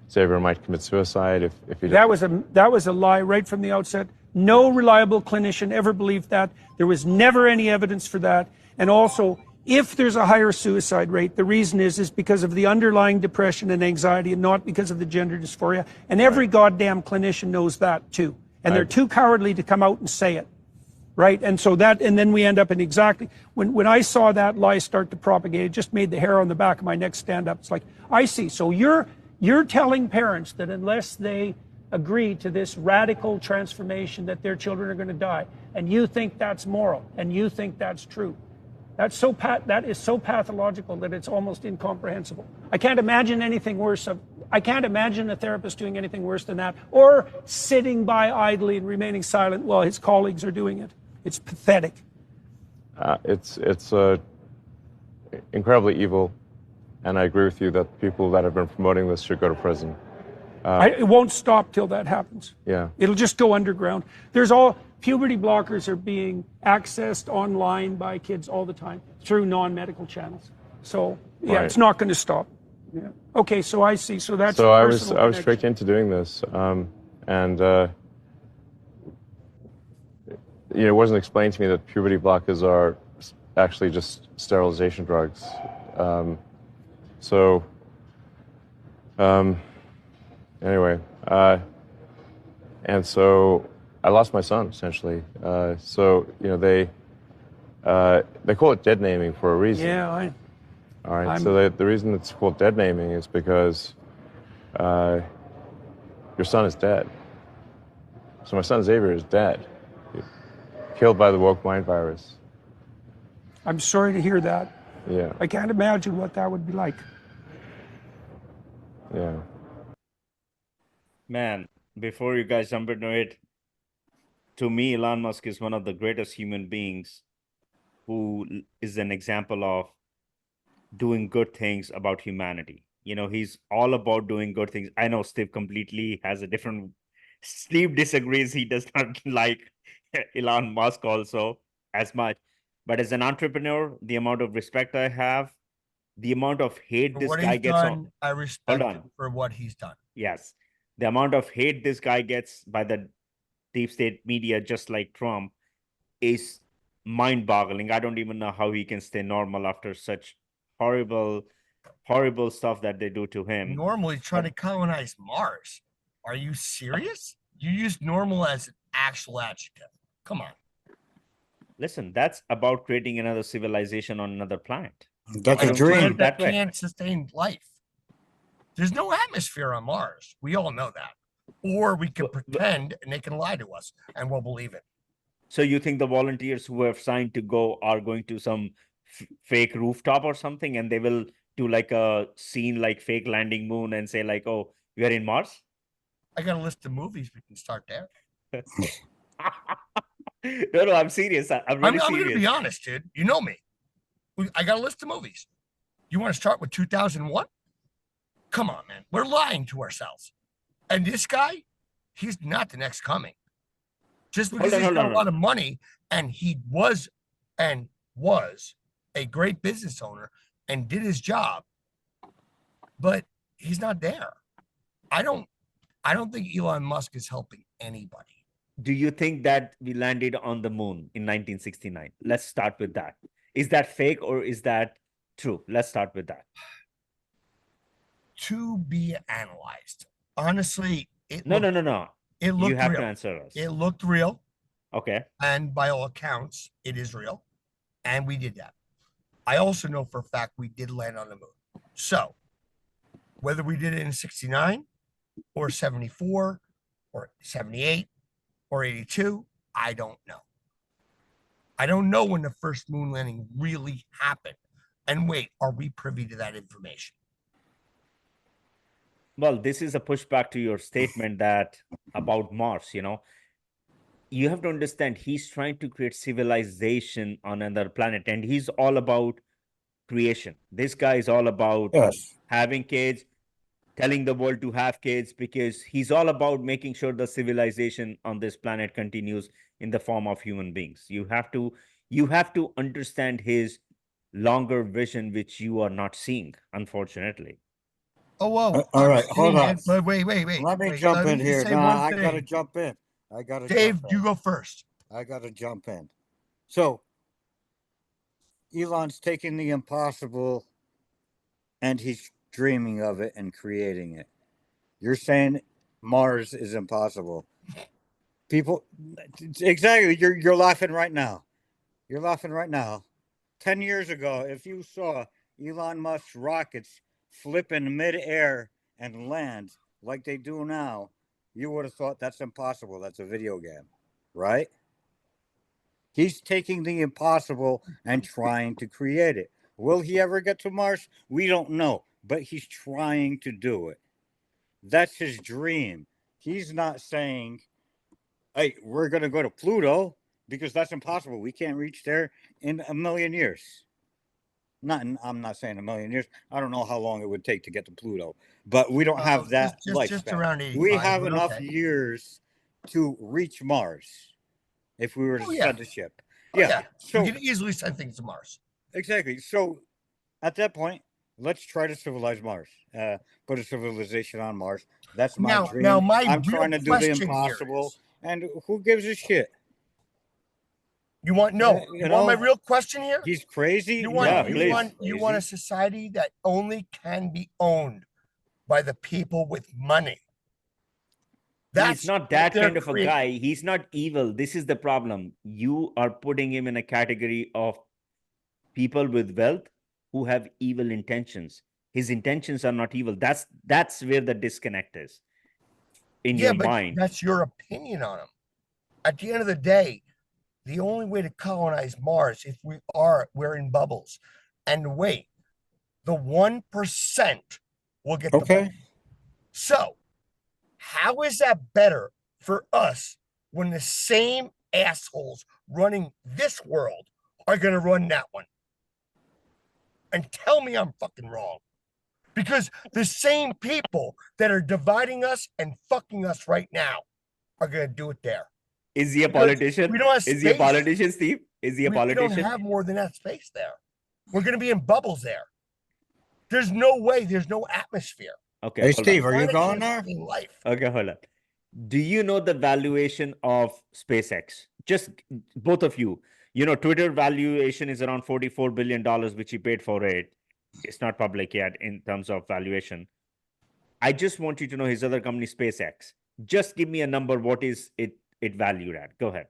Xavier might commit suicide if he. That was a lie right from the outset. No reliable clinician ever believed that. There was never any evidence for that. And also, if there's a higher suicide rate, the reason is because of the underlying depression and anxiety, and not because of the gender dysphoria. And every goddamn clinician knows that too. And they're too cowardly to come out and say it, right? And so and then we end up in exactly, when I saw that lie start to propagate, it just made the hair on the back of my neck stand up. It's like, I see. So you're telling parents that unless they agree to this radical transformation, that their children are going to die, and you think that's moral, and you think that's true. That is so pathological that it's almost incomprehensible. I can't imagine anything worse. I can't imagine a therapist doing anything worse than that, or sitting by idly and remaining silent while his colleagues are doing it. It's pathetic. It's incredibly evil, and I agree with you that people that have been promoting this should go to prison. It won't stop till that happens. Yeah. It'll just go underground. Puberty blockers are being accessed online by kids all the time through non-medical channels. So yeah, It's not going to stop. Yeah. Okay, so I see. So that's. So I was tricked into doing this, it wasn't explained to me that puberty blockers are actually just sterilization drugs. Anyway, and so I lost my son essentially. They call it dead naming for a reason. Yeah. All right. So the reason it's called dead naming is because your son is dead. So my son Xavier is dead, killed by the woke mind virus. I'm sorry to hear that. Yeah. I can't imagine what that would be like. Yeah. Man, before you guys jump into it, to me, Elon Musk is one of the greatest human beings who is an example of doing good things about humanity. He's all about doing good things. I know Steve completely has a different... Steve disagrees. He does not like Elon Musk also as much. But as an entrepreneur, the amount of respect I have, the amount of hate this guy gets on... I respect him for what he's done. Yes. The amount of hate this guy gets by the deep state media, just like Trump, is mind-boggling. I don't even know how he can stay normal after such horrible stuff that they do to him. Normally trying to colonize Mars. Are you serious? You use normal as an actual adjective. Come on. Listen, that's about creating another civilization on another planet. That's a dream. That can't sustain life. There's no atmosphere on Mars. We all know that. Or we can pretend and they can lie to us and we'll believe it. So you think the volunteers who have signed to go are going to some fake rooftop or something, and they will do like a scene like fake landing moon and say like, oh, we are in Mars? I got a list of movies. We can start there. No, I'm serious. I'm really serious. I'm going to be honest, dude. You know me. I got a list of movies. You want to start with 2001? Come on, man. We're lying to ourselves. And this guy, he's not the next coming. Just because he's got a lot of money, and he was a great business owner and did his job, but he's not there. I don't think Elon Musk is helping anybody. Do you think that we landed on the moon in 1969? Let's start with that. Is that fake or is that true? Let's start with that. To be analyzed. Honestly, No. It looked You have real. to answer us. It looked real. Okay. And by all accounts, it is real. And we did that. I also know for a fact we did land on the moon. So whether we did it in 69 or 74 or 78 or 82. I don't know. I don't know when the first moon landing really happened. And wait, are we privy to that information? Well, this is a pushback to your statement that about Mars, you have to understand he's trying to create civilization on another planet, and he's all about creation. This guy is all about having kids, telling the world to have kids, because he's all about making sure the civilization on this planet continues in the form of human beings. You have to understand his longer vision, which you are not seeing, unfortunately. Oh, whoa. All right, hold on. But wait. Let me jump in here. No, I got to jump in. Dave, you go first. I got to jump in. So, Elon's taking the impossible and he's dreaming of it and creating it. You're saying Mars is impossible. People, exactly. You're laughing right now. You're laughing right now. 10 years ago, if you saw Elon Musk's rockets flip in midair and land like they do now, you would have thought that's impossible. That's a video game, right? He's taking the impossible and trying to create it. Will he ever get to Mars? We don't know, but he's trying to do it. That's his dream. He's not saying, hey, we're going to go to Pluto, because that's impossible. We can't reach there in a million years. I'm not saying a million years. I don't know how long it would take to get to Pluto, but we don't have that lifespan. Just around 85. We have enough years to reach Mars if we were to send a ship. So we could easily send things to Mars. Exactly. So at that point, let's try to civilize Mars. Put a civilization on Mars. That's my dream. Now, I'm trying to do the impossible, and who gives a shit? You want my real question here? He's crazy. You want a society that only can be owned by the people with money. He's not that kind of a guy. He's not evil. This is the problem. You are putting him in a category of people with wealth who have evil intentions. His intentions are not evil. That's where the disconnect is in your mind. That's your opinion on him. At the end of the day, the only way to colonize Mars, if we're in bubbles. And wait, the 1% will get the bubble. So, how is that better for us when the same assholes running this world are going to run that one? And tell me I'm fucking wrong. Because the same people that are dividing us and fucking us right now are going to do it there. Is he a politician? Is he a politician, Steve? Is he a politician? We don't have more than that space there. We're going to be in bubbles there. There's no way. There's no atmosphere. Okay. Hey, Steve, are you going there? Okay, hold on. Do you know the valuation of SpaceX? Just both of you. Twitter valuation is around $44 billion, which he paid for it. It's not public yet in terms of valuation. I just want you to know his other company, SpaceX. Just give me a number. What is it valued at? Go ahead.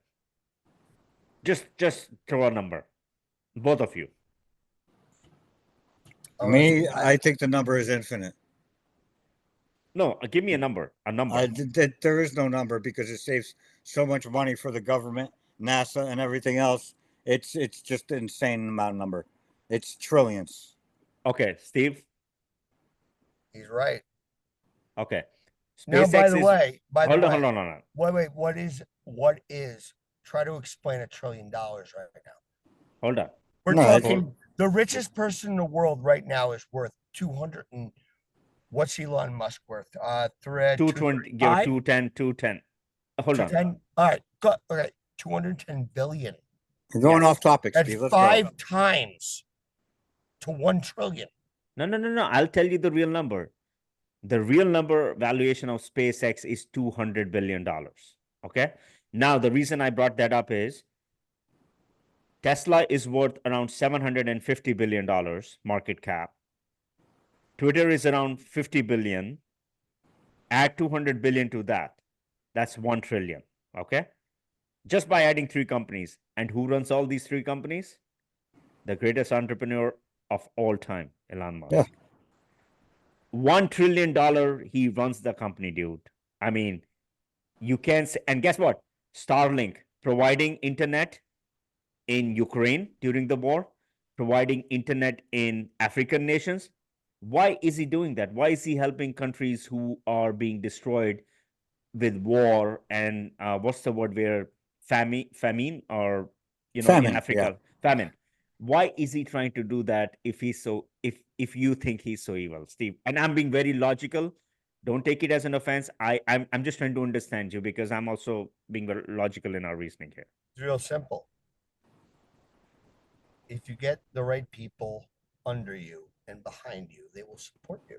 Just throw a number. Both of you. Me, I think the number is infinite. No, give me a number. There is no number because it saves so much money for the government, NASA, and everything else. It's just an insane amount of number. It's trillions. Okay, Steve. He's right. Okay. SpaceX now, hold on. Wait. What is? Try to explain $1 trillion right now. Hold on. We're talking. The richest person in the world right now is worth 200 and. What's Elon Musk worth? 220. 210. Hold on. All right. Okay. 210 billion. We're going off topic. That's Steve. 5 times to 1 trillion. No. I'll tell you the real number. The real number valuation of SpaceX is $200 billion. Okay. Now, the reason I brought that up is Tesla is worth around $750 billion market cap. Twitter is around 50 billion. Add 200 billion to that. That's 1 trillion. Okay. Just by adding 3 companies. And who runs all these 3 companies? The greatest entrepreneur of all time, Elon Musk. Yeah. $1 trillion, he runs the company, dude. I mean, You can say, and guess what? Starlink providing internet in Ukraine during the war, providing internet in African nations. Why is he doing that? Why is he helping countries who are being destroyed with war and what's the word where famine or in Famine, Africa, famine? Why is he trying to do that if he's so if you think he's so evil, Steve? And I'm being very logical. Don't take it as an offense. I'm just trying to understand you because I'm also being very logical in our reasoning here. It's real simple. If you get the right people under you and behind you, they will support you.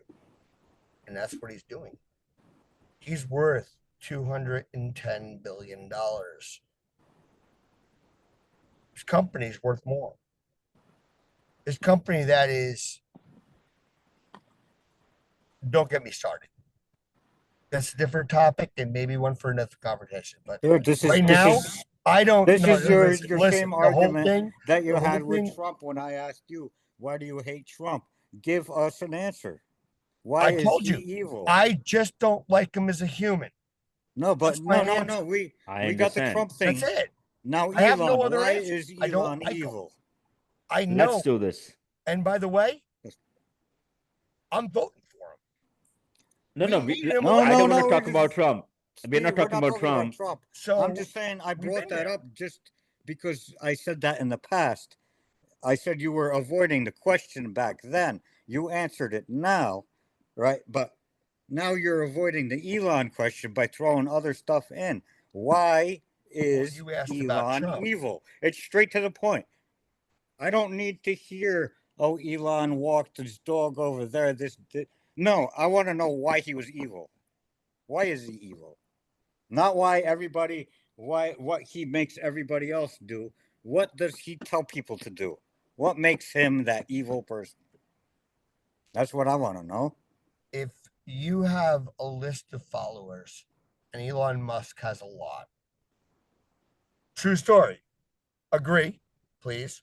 And that's what he's doing. He's worth $210 billion. His company's worth more. His company that is, don't get me started. That's a different topic and maybe one for another conversation. But right now, I don't. This no, is your listen, same the whole argument thing, that you the whole had with thing- Trump when I asked you, why do you hate Trump? Give us an answer. Why I is told he you, evil? I just don't like him as a human. No, but That's my no. answer. We I got the understand. Trump thing. That's it. Now, I have no Elon, other why answer. is I don't Elon like him. evil? I know. Let's do this. And by the way, I'm voting for him. No, We no, need we, him no, I don't no, want to talk we about just- Trump. We're not Steve, talking about Trump. So I'm just saying I we've brought been that there. up just because I said that in the past. I said you were avoiding the question back then. You answered it now, right? But now you're avoiding the Elon question by throwing other stuff in. Why is you asked about Elon Trump. evil? It's straight to the point. I don't need to hear, oh, Elon walked his dog over there. No, I want to know why he was evil. Why is he evil? Not why what he makes everybody else do. What does he tell people to do? What makes him that evil person? That's what I want to know. If you have a list of followers, and Elon Musk has a lot. True story. Agree, please.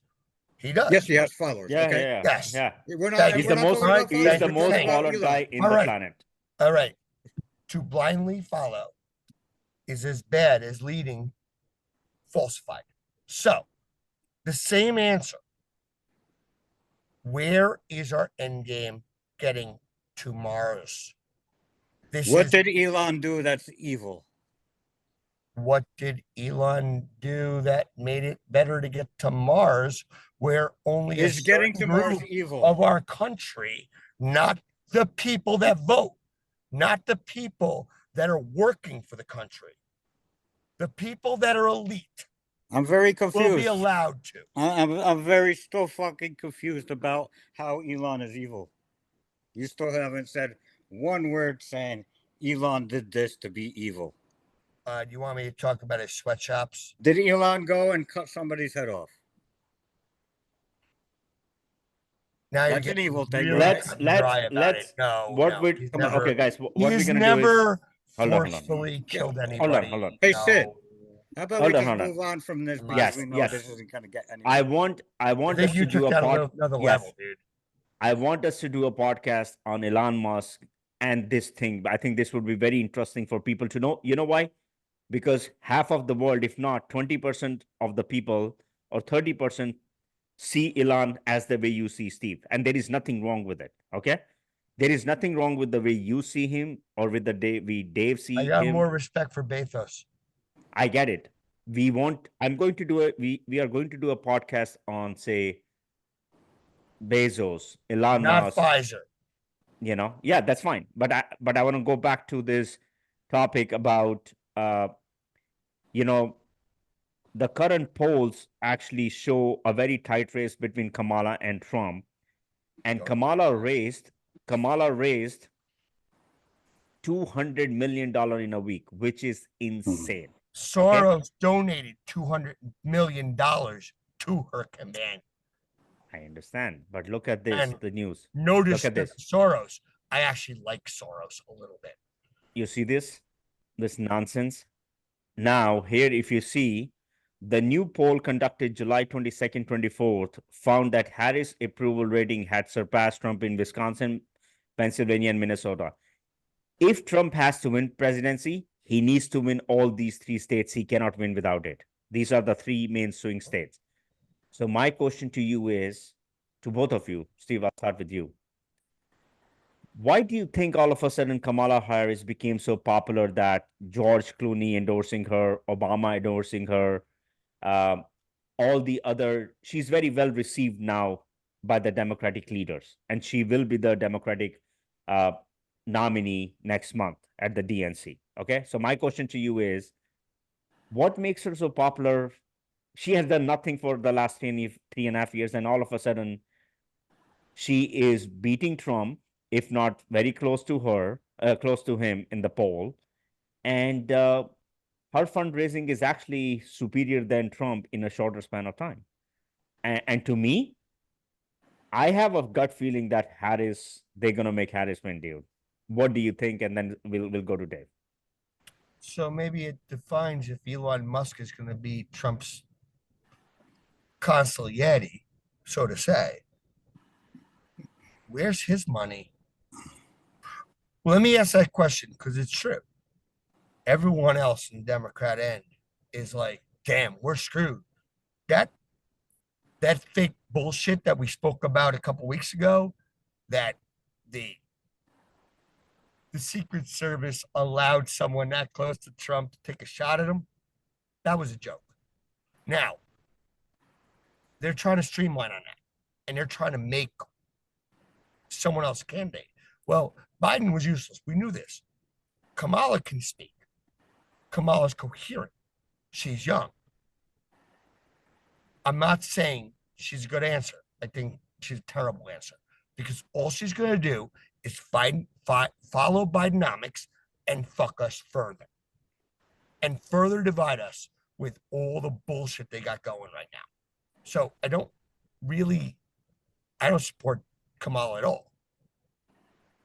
He does. Yes, he has followers. Yeah, okay. yeah, Yes. yeah. We're not, Thank He's you. the most Alright, he's thank the you. most Thank you. followed guy in the Alright. planet. All right. To blindly follow is as bad as leading falsified. So, the same answer. Where is our end game getting to Mars? What did Elon do that's evil? What did Elon do that made it better to get to Mars, where only Is getting to certain Mars group evil? of our country, not the people that vote, not the people that are working for the country, the people that are elite I'm very confused. will be allowed to. I'm very still fucking confused about how Elon is evil. You still haven't said one word saying Elon did this to be evil. Do you want me to talk about his sweatshops? Did Elon go and cut somebody's head off? Now That's an evil thing. really Right? cut and dry about it. No, what no, would he's come on, never- okay, guys, what we're he's gonna do is never hold on. forcefully killed Hold anybody. on. Hey, No. Sid, how about Hold we on, just hold on. move on from this because Yes, we know yes. this isn't going to get anywhere. I want I us think to you do took a that pod. another Yes. level, dude. I want us to do a podcast on Elon Musk and this thing. I think this would be very interesting for people to know. You know why? Because half of the world, if not 20% of the people or 30%, see Elon as the way you see Steve. And there is nothing wrong with it. Okay. There is nothing wrong with the way you see him or with the way Dave see I got him. more respect for Bezos. I get it. I'm going to do we are going to do a podcast on, say, Bezos, Elon Not Musk. Pfizer. Yeah, that's fine. But I want to go back to this topic about the current polls actually show a very tight race between Kamala and Trump. And Kamala raised $200 million in a week, which is insane. Soros donated $200 million to her campaign. I understand, but look at this, And the news. Notice Look at that this. Soros. I actually like Soros a little bit. You see this nonsense? Now, here, if you see, the new poll conducted July 22nd, 24th found that Harris' approval rating had surpassed Trump in Wisconsin, Pennsylvania, and Minnesota. If Trump has to win presidency, He needs to win all these 3 states. He cannot win without it. These are the 3 main swing states. So my question to you is, to both of you, Steve, I'll start with you. Why do you think all of a sudden Kamala Harris became so popular that George Clooney endorsing her, Obama endorsing her, all the other, she's very well received now by the Democratic leaders, and she will be the Democratic nominee next month at the DNC. Okay, so my question to you is, what makes her so popular? She has done nothing for the last 3.5 years, and all of a sudden she is beating Trump, if not very close to him in the poll. And her fundraising is actually superior than Trump in a shorter span of time. And to me, I have a gut feeling that they're going to make Harris win, dude. What do you think? And then we'll go to Dave. So maybe it defines if Elon Musk is going to be Trump's consigliere, so to say. Where's his money? Well, let me ask that question because it's true. Everyone else in the Democrat end is like, damn, we're screwed. That fake bullshit that we spoke about a couple weeks ago, that the Secret Service allowed someone that close to Trump to take a shot at him, that was a joke. Now, they're trying to streamline on that, and they're trying to make someone else a candidate. Well, Biden was useless. We knew this. Kamala can speak. Kamala's coherent. She's young. I'm not saying she's a good answer. I think she's a terrible answer because all she's going to do is follow Bidenomics and fuck us further and further divide us with all the bullshit they got going right now. So I don't support Kamala at all.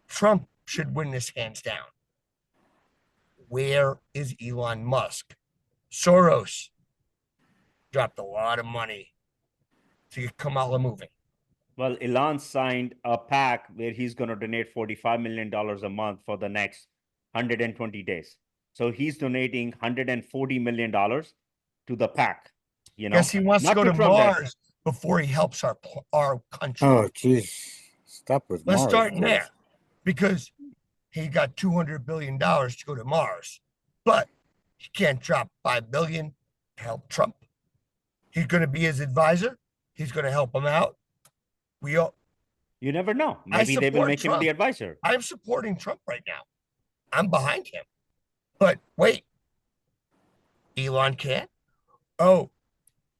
Trump should win this hands down. Where is Elon Musk? Soros dropped a lot of money to get Kamala moving. Well, Elon signed a pact where he's going to donate $45 million a month for the next 120 days. So he's donating $140 million to the pact. Yes, he wants to go to Mars before he helps our country. Oh, geez. Stop with Let's Mars, start please. there because he got $200 billion to go to Mars, but he can't drop $5 billion to help Trump. He's going to be his advisor. He's going to help him out. You never know. Maybe they will make him the advisor. I'm supporting Trump right now. I'm behind him. But wait, Elon can't? Oh,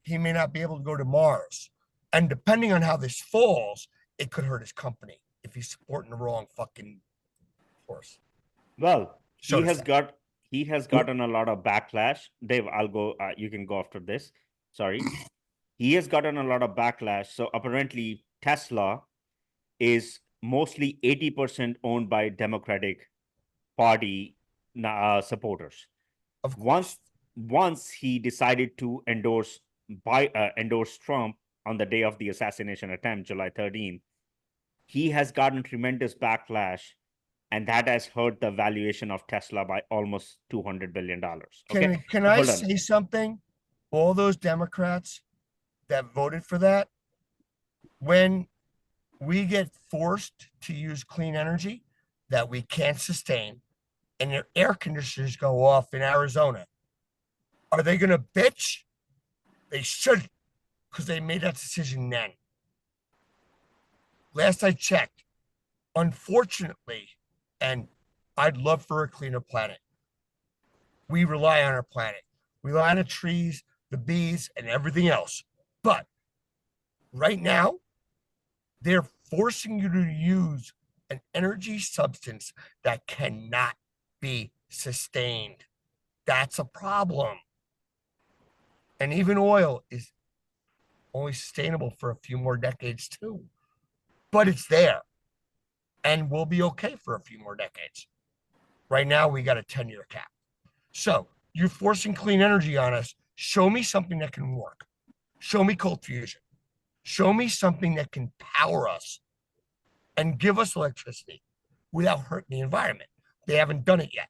he may not be able to go to Mars. And depending on how this falls, it could hurt his company if he's supporting the wrong fucking horse. Well, he has gotten a lot of backlash. Dave, I'll go. You can go after this. Sorry. He has gotten a lot of backlash. So apparently Tesla is mostly 80% owned by Democratic Party supporters. Once he decided to endorse Trump on the day of the assassination attempt, July 13th, he has gotten tremendous backlash, and that has hurt the valuation of Tesla by almost $200 billion. Okay? Can I say something? All those Democrats that voted for that, when we get forced to use clean energy that we can't sustain and their air conditioners go off in Arizona, are they going to bitch? They should, because they made that decision then. Last I checked, unfortunately, and I'd love for a cleaner planet, we rely on our planet. We rely on the trees, the bees, and everything else. But right now, they're forcing you to use an energy substance that cannot be sustained. That's a problem. And even oil is only sustainable for a few more decades too. But it's there. And we'll be okay for a few more decades. Right now, we got a 10-year cap. So you're forcing clean energy on us. Show me something that can work. Show me cold fusion. Show me something that can power us and give us electricity without hurting the environment. They haven't done it yet.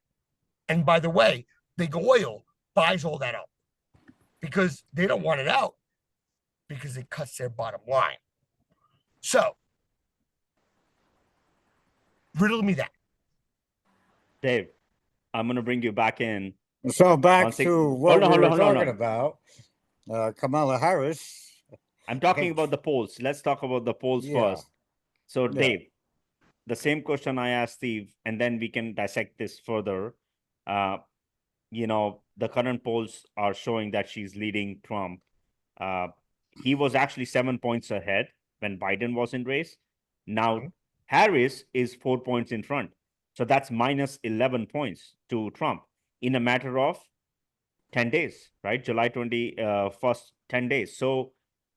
And by the way, big oil buys all that up because they don't want it out because it cuts their bottom line. So, riddle me that. Dave, I'm going to bring you back in. So back One sec- to what Hold on, we hold were on, hold on, talking hold on. about. Kamala Harris. I'm talking about the polls. Let's talk about the polls Yeah. first. So, Yeah. Dave, the same question I asked Steve, and then we can dissect this further. You know, the current polls are showing that she's leading Trump. He was actually 7 points ahead when Biden was in race. Now, Harris is 4 points in front. So that's minus 11 points to Trump in a matter of 10 days, right? July 21st, 10 days. So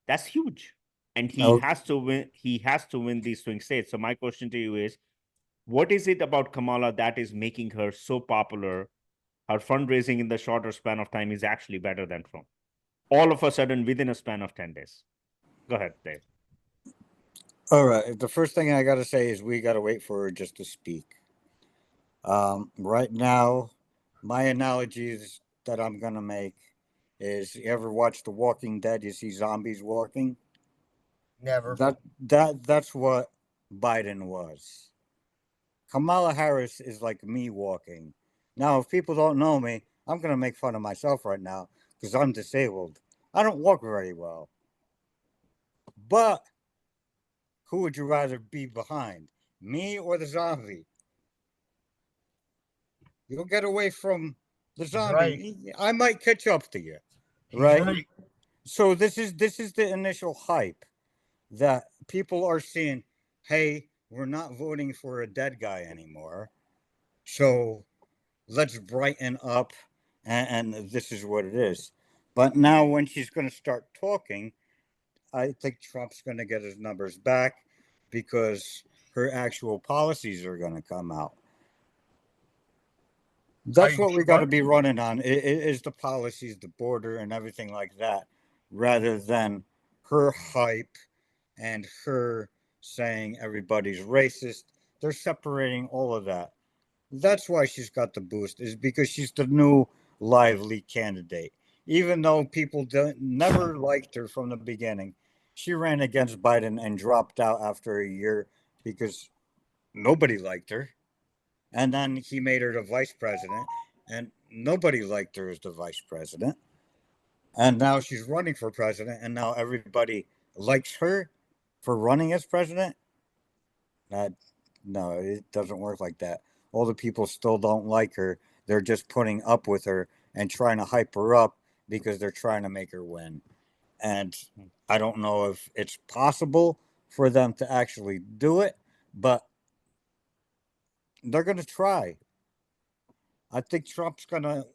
that's huge. And he Okay. has to win. He has to win these swing states. So my question to you is, what is it about Kamala that is making her so popular? Her fundraising in the shorter span of time is actually better than Trump. All of a sudden, within a span of 10 days. Go ahead, Dave. All right. The first thing I got to say is we got to wait for her just to speak. Right now, my analogies that I'm going to make is, you ever watch The Walking Dead? You see zombies walking? Never. That's what Biden was. Kamala Harris is like me walking. Now, if people don't know me, I'm going to make fun of myself right now because I'm disabled. I don't walk very well. But who would you rather be behind, me or the zombie? You'll get away from the zombie. Right. I might catch up to you. He's Right? right. So this is the initial hype that people are seeing. Hey, we're not voting for a dead guy anymore. So let's brighten up, and this is what it is. But now when she's going to start talking, I think Trump's going to get his numbers back because her actual policies are going to come out. That's what we got to be running on, is the policies, the border, and everything like that, rather than her hype and her saying everybody's racist. They're separating all of that. That's why she's got the boost, is because she's the new lively candidate. Even though people never liked her from the beginning, she ran against Biden and dropped out after a year because nobody liked her. And then he made her the vice president, and nobody liked her as the vice president. And now she's running for president, and now everybody likes her for running as president. No, it doesn't work like that. All the people still don't like her. They're just putting up with her and trying to hype her up because they're trying to make her win. And I don't know if it's possible for them to actually do it, but they're going to try. I think Trump's going to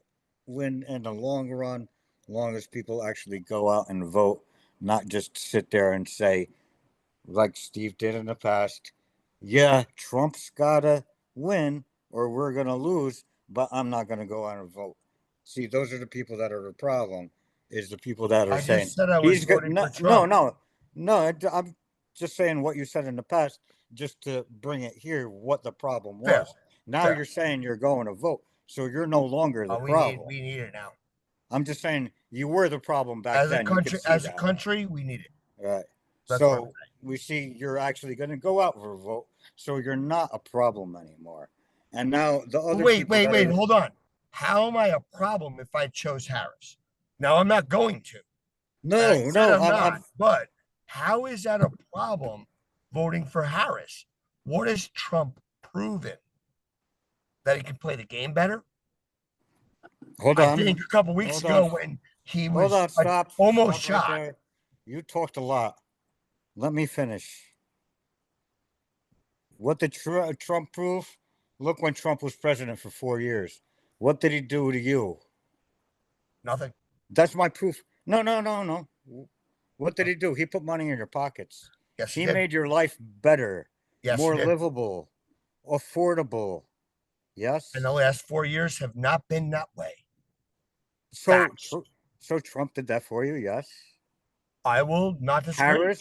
win in the long run, as long as people actually go out and vote, not just sit there and say, like Steve did in the past, yeah, Trump's got to win or we're going to lose, but I'm not going to go out and vote. See, those are the people that are the problem, is the people that are saying, just said I was voting for Trump. No, I'm just saying what you said in the past, just to bring it here, what the problem was. Fair. Now Fair. you're saying you're going to vote, so you're no longer the problem. We need it now. I'm just saying you were the problem back As then. a country, we need it. Right. That's what I'm So we see you're actually going to go out for a vote, so you're not a problem anymore. And now the other Wait, hold on. How am I a problem if I chose Harris? Now I'm not going to. I'm not. But how is that a problem voting for Harris? What has Trump proven? That he can play the game better? Hold on. I think a couple weeks ago when he was almost shot. Right, you talked a lot. Let me finish. What did Trump prove? Look, when Trump was president for 4 years, what did he do to you? Nothing. That's my proof. No. What did he do? He put money in your pockets. Yes, he made your life better, yes, more livable, affordable. Yes. And the last 4 years have not been that way. So Trump did that for you, yes? I will not disagree.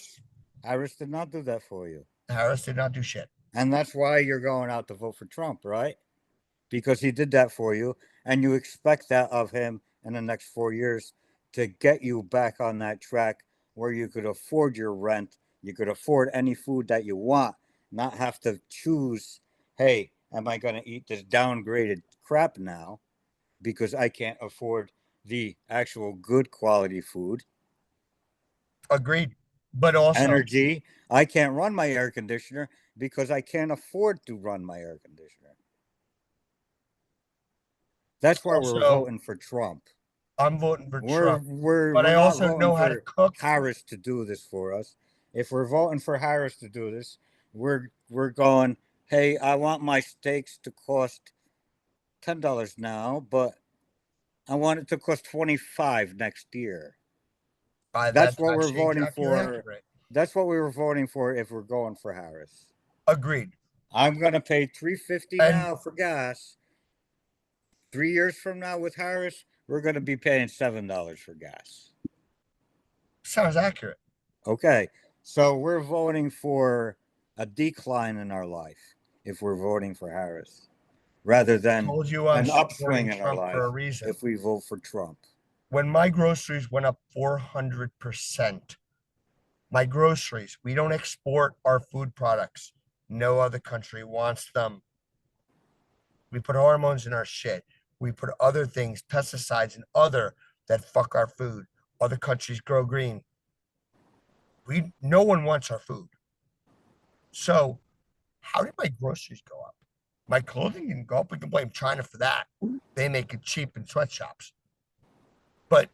Harris did not do that for you. Harris did not do shit. And that's why you're going out to vote for Trump, right? because he did that for you, and you expect that of him in the next 4 years to get you back on that track where you could afford your rent, you could afford any food that you want, not have to choose, hey, am I going to eat this downgraded crap now because I can't afford the actual good quality food? Agreed. But also, Energy, I can't run my air conditioner because I can't afford to run my air conditioner. That's why we're Also, voting for Trump. I'm voting for We're Trump. we're But we're I not also voting know how to for cook. Harris to do this for us. If we're voting for Harris to do this, we're going, hey, I want my steaks to cost $10 now, but I want it to cost 25 next year. That's That's what we're actually voting exactly for. accurate. That's what we were voting for if we're going for Harris. Agreed. I'm gonna pay $3.50 And now for gas. 3 years from now with Harris, we're gonna be paying $7 for gas. sounds accurate. Okay, so we're voting for a decline in our life if we're voting for Harris, rather than Told you I'm an upswing supporting in our Trump life for a reason. if we vote for Trump. When my groceries went up 400%, my groceries, we don't export our food products. No other country wants them. We put hormones in our shit. We put other things, pesticides and other that fuck our food. Other countries grow green. No one wants our food. So how did my groceries go up? My clothing didn't go up. We can blame China for that. They make it cheap in sweatshops. But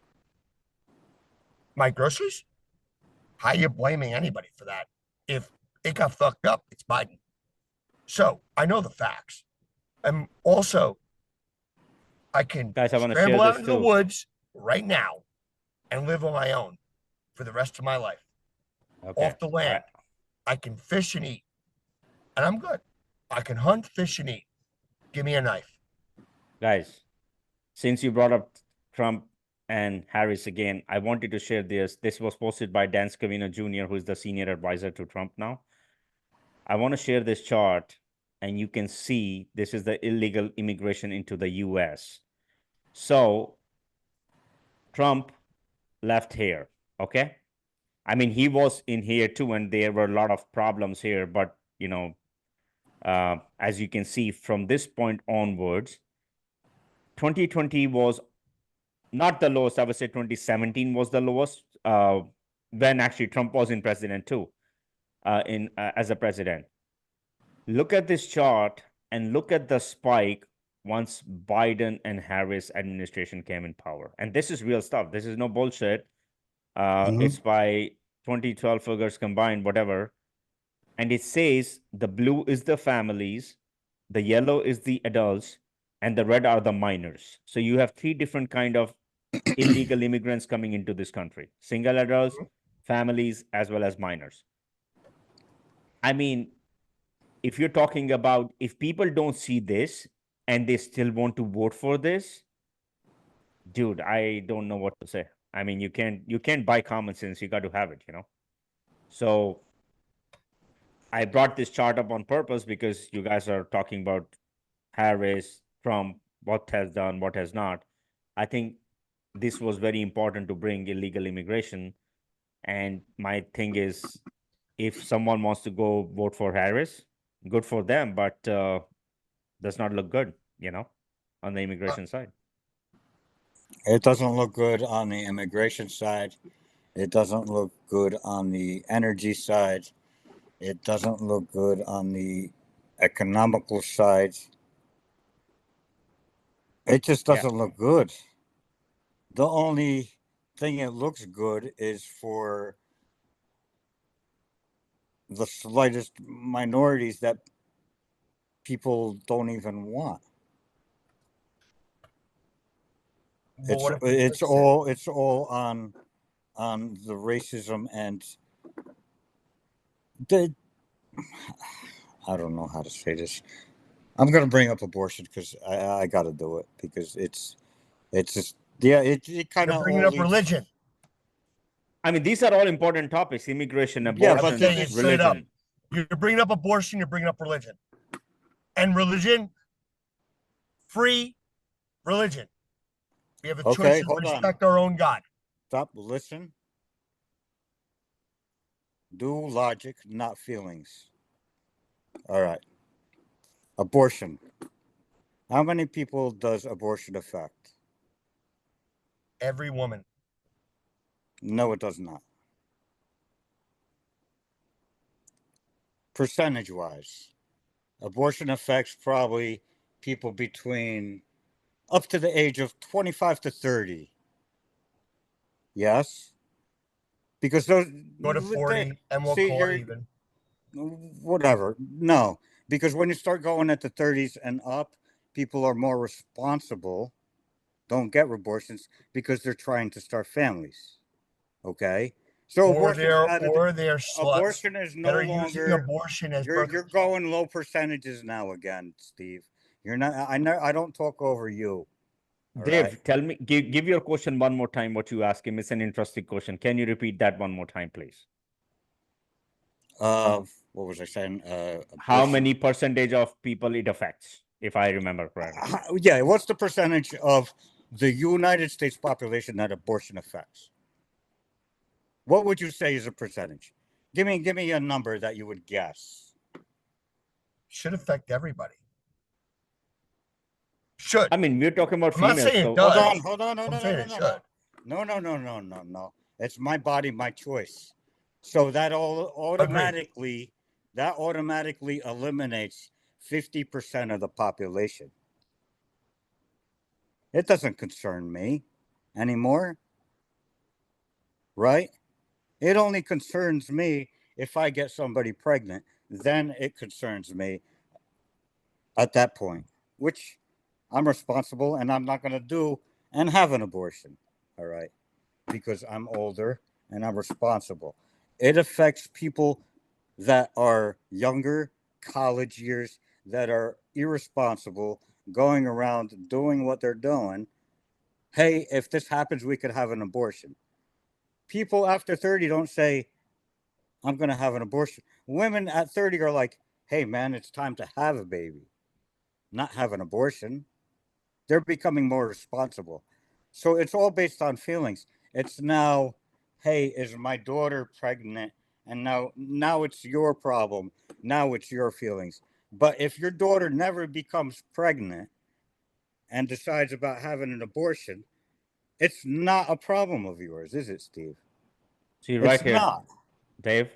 my groceries? How are you blaming anybody for that? If it got fucked up, it's Biden. So I know the facts. And also, I can Guys, I want to share scramble out this into the too. woods right now and live on my own for the rest of my life. Okay. Off the land. I can fish and eat. And I'm good. I can hunt, fish, and eat. Give me a knife. Guys, since you brought up Trump and Harris again, I wanted to share this. This was posted by Dan Scavino Jr., who is the senior advisor to Trump now. I want to share this chart, and you can see this is the illegal immigration into the US. So Trump left here, okay? I mean, he was in here too, and there were a lot of problems here, but, you know, as you can see from this point onwards, 2020 was not the lowest. I would say 2017 was the lowest, when actually Trump was in president too, as a president. Look at this chart and look at the spike once Biden and Harris administration came in power. And this is real stuff. This is no bullshit. It's by 2012 figures combined, whatever. And it says the blue is the families, the yellow is the adults, and the red are the minors. So you have three different kind of illegal immigrants coming into this country: single adults, families, as well as minors. I mean, if you're talking about, if people don't see this and they still want to vote for this, dude, I don't know what to say. I mean, you can't buy common sense. You got to have it, you know? So I brought this chart up on purpose because you guys are talking about Harris, Trump, what has done, what has not. I think this was very important to bring illegal immigration. And my thing is, if someone wants to go vote for Harris, good for them, but does not look good, you know, on the immigration side. It doesn't look good on the immigration side. It doesn't look good on the energy side. It doesn't look good on the economical side. It just doesn't look good. The only thing it looks good is for the slightest minorities that people don't even want. It's all on the racism and I don't know how to say this. I'm gonna bring up abortion because I got to do it because it's just it kind of bringing up religion. I mean, these are all important topics: immigration, Yeah, abortion, but straight up, religion. you're bringing up abortion, you're bringing up religion, and religion free religion. We have a Okay, choice to hold on. respect our own God. Stop, listen. Do logic, not feelings. All right. Abortion. How many people does abortion affect? Every woman. No, it does not. Percentage-wise, abortion affects probably people between up to the age of 25 to 30. Yes? Because those Go to 40 and we'll see, call you're it even. whatever. No, because when you start going at the 30s and up, people are more responsible, don't get abortions because they're trying to start families. Okay? So Or they're sluts abortion is no that are using longer abortion as birth you're control. going low percentages now again, Steve. You're not I know I don't talk over you. All Dave, right? tell me, give your question one more time, what you ask him. It's an interesting question. Can you repeat that one more time, please? What was I saying? How Abortion. many percentage of people it affects, if I remember correctly? Yeah, what's the percentage of the United States population that abortion affects? What would you say is a percentage? Give me a number that you would guess. Should affect everybody. Should. I mean, we're talking about I'm not females. saying it So does. Hold on. I'm saying it should. No. It's my body, my choice. So that automatically eliminates 50% of the population. It doesn't concern me anymore. Right? It only concerns me if I get somebody pregnant. Then it concerns me at that point, which I'm responsible and I'm not going to do and have an abortion. All right. Because I'm older and I'm responsible. It affects people that are younger, college years, that are irresponsible, going around doing what they're doing. Hey, if this happens, we could have an abortion. People after 30 don't say, I'm going to have an abortion. Women at 30 are like, hey, man, it's time to have a baby, not have an abortion. They're becoming more responsible. So it's all based on feelings. It's now, hey, is my daughter pregnant? And now it's your problem. Now it's your feelings. But if your daughter never becomes pregnant and decides about having an abortion, it's not a problem of yours, is it, Steve? see right It's here, not. Dave,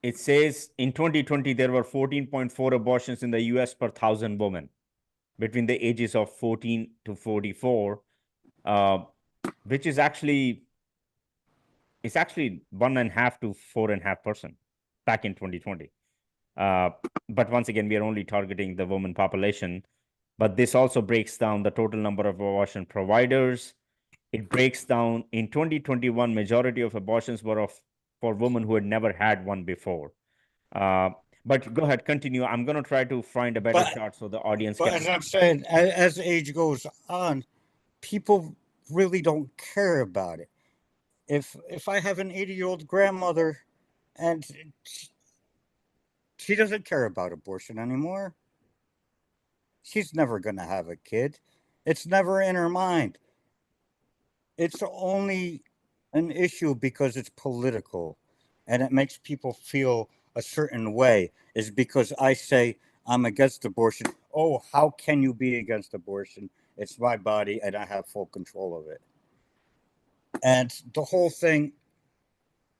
it says in 2020, there were 14.4 abortions in the US per 1,000 women between the ages of 14 to 44, which is actually, it's actually 1.5 to 4.5% back in 2020. But once again, we are only targeting the woman population. But this also breaks down the total number of abortion providers. It breaks down in 2021, majority of abortions were for women who had never had one before. But go ahead, continue. I'm going to try to find a better chart so the audience But can. as I'm saying, as age goes on, people really don't care about it. If I have an 80-year-old grandmother and she doesn't care about abortion anymore, she's never going to have a kid. It's never in her mind. It's only an issue because it's political and it makes people feel a certain way, is because I say I'm against abortion. Oh, how can you be against abortion? It's my body and I have full control of it. And the whole thing,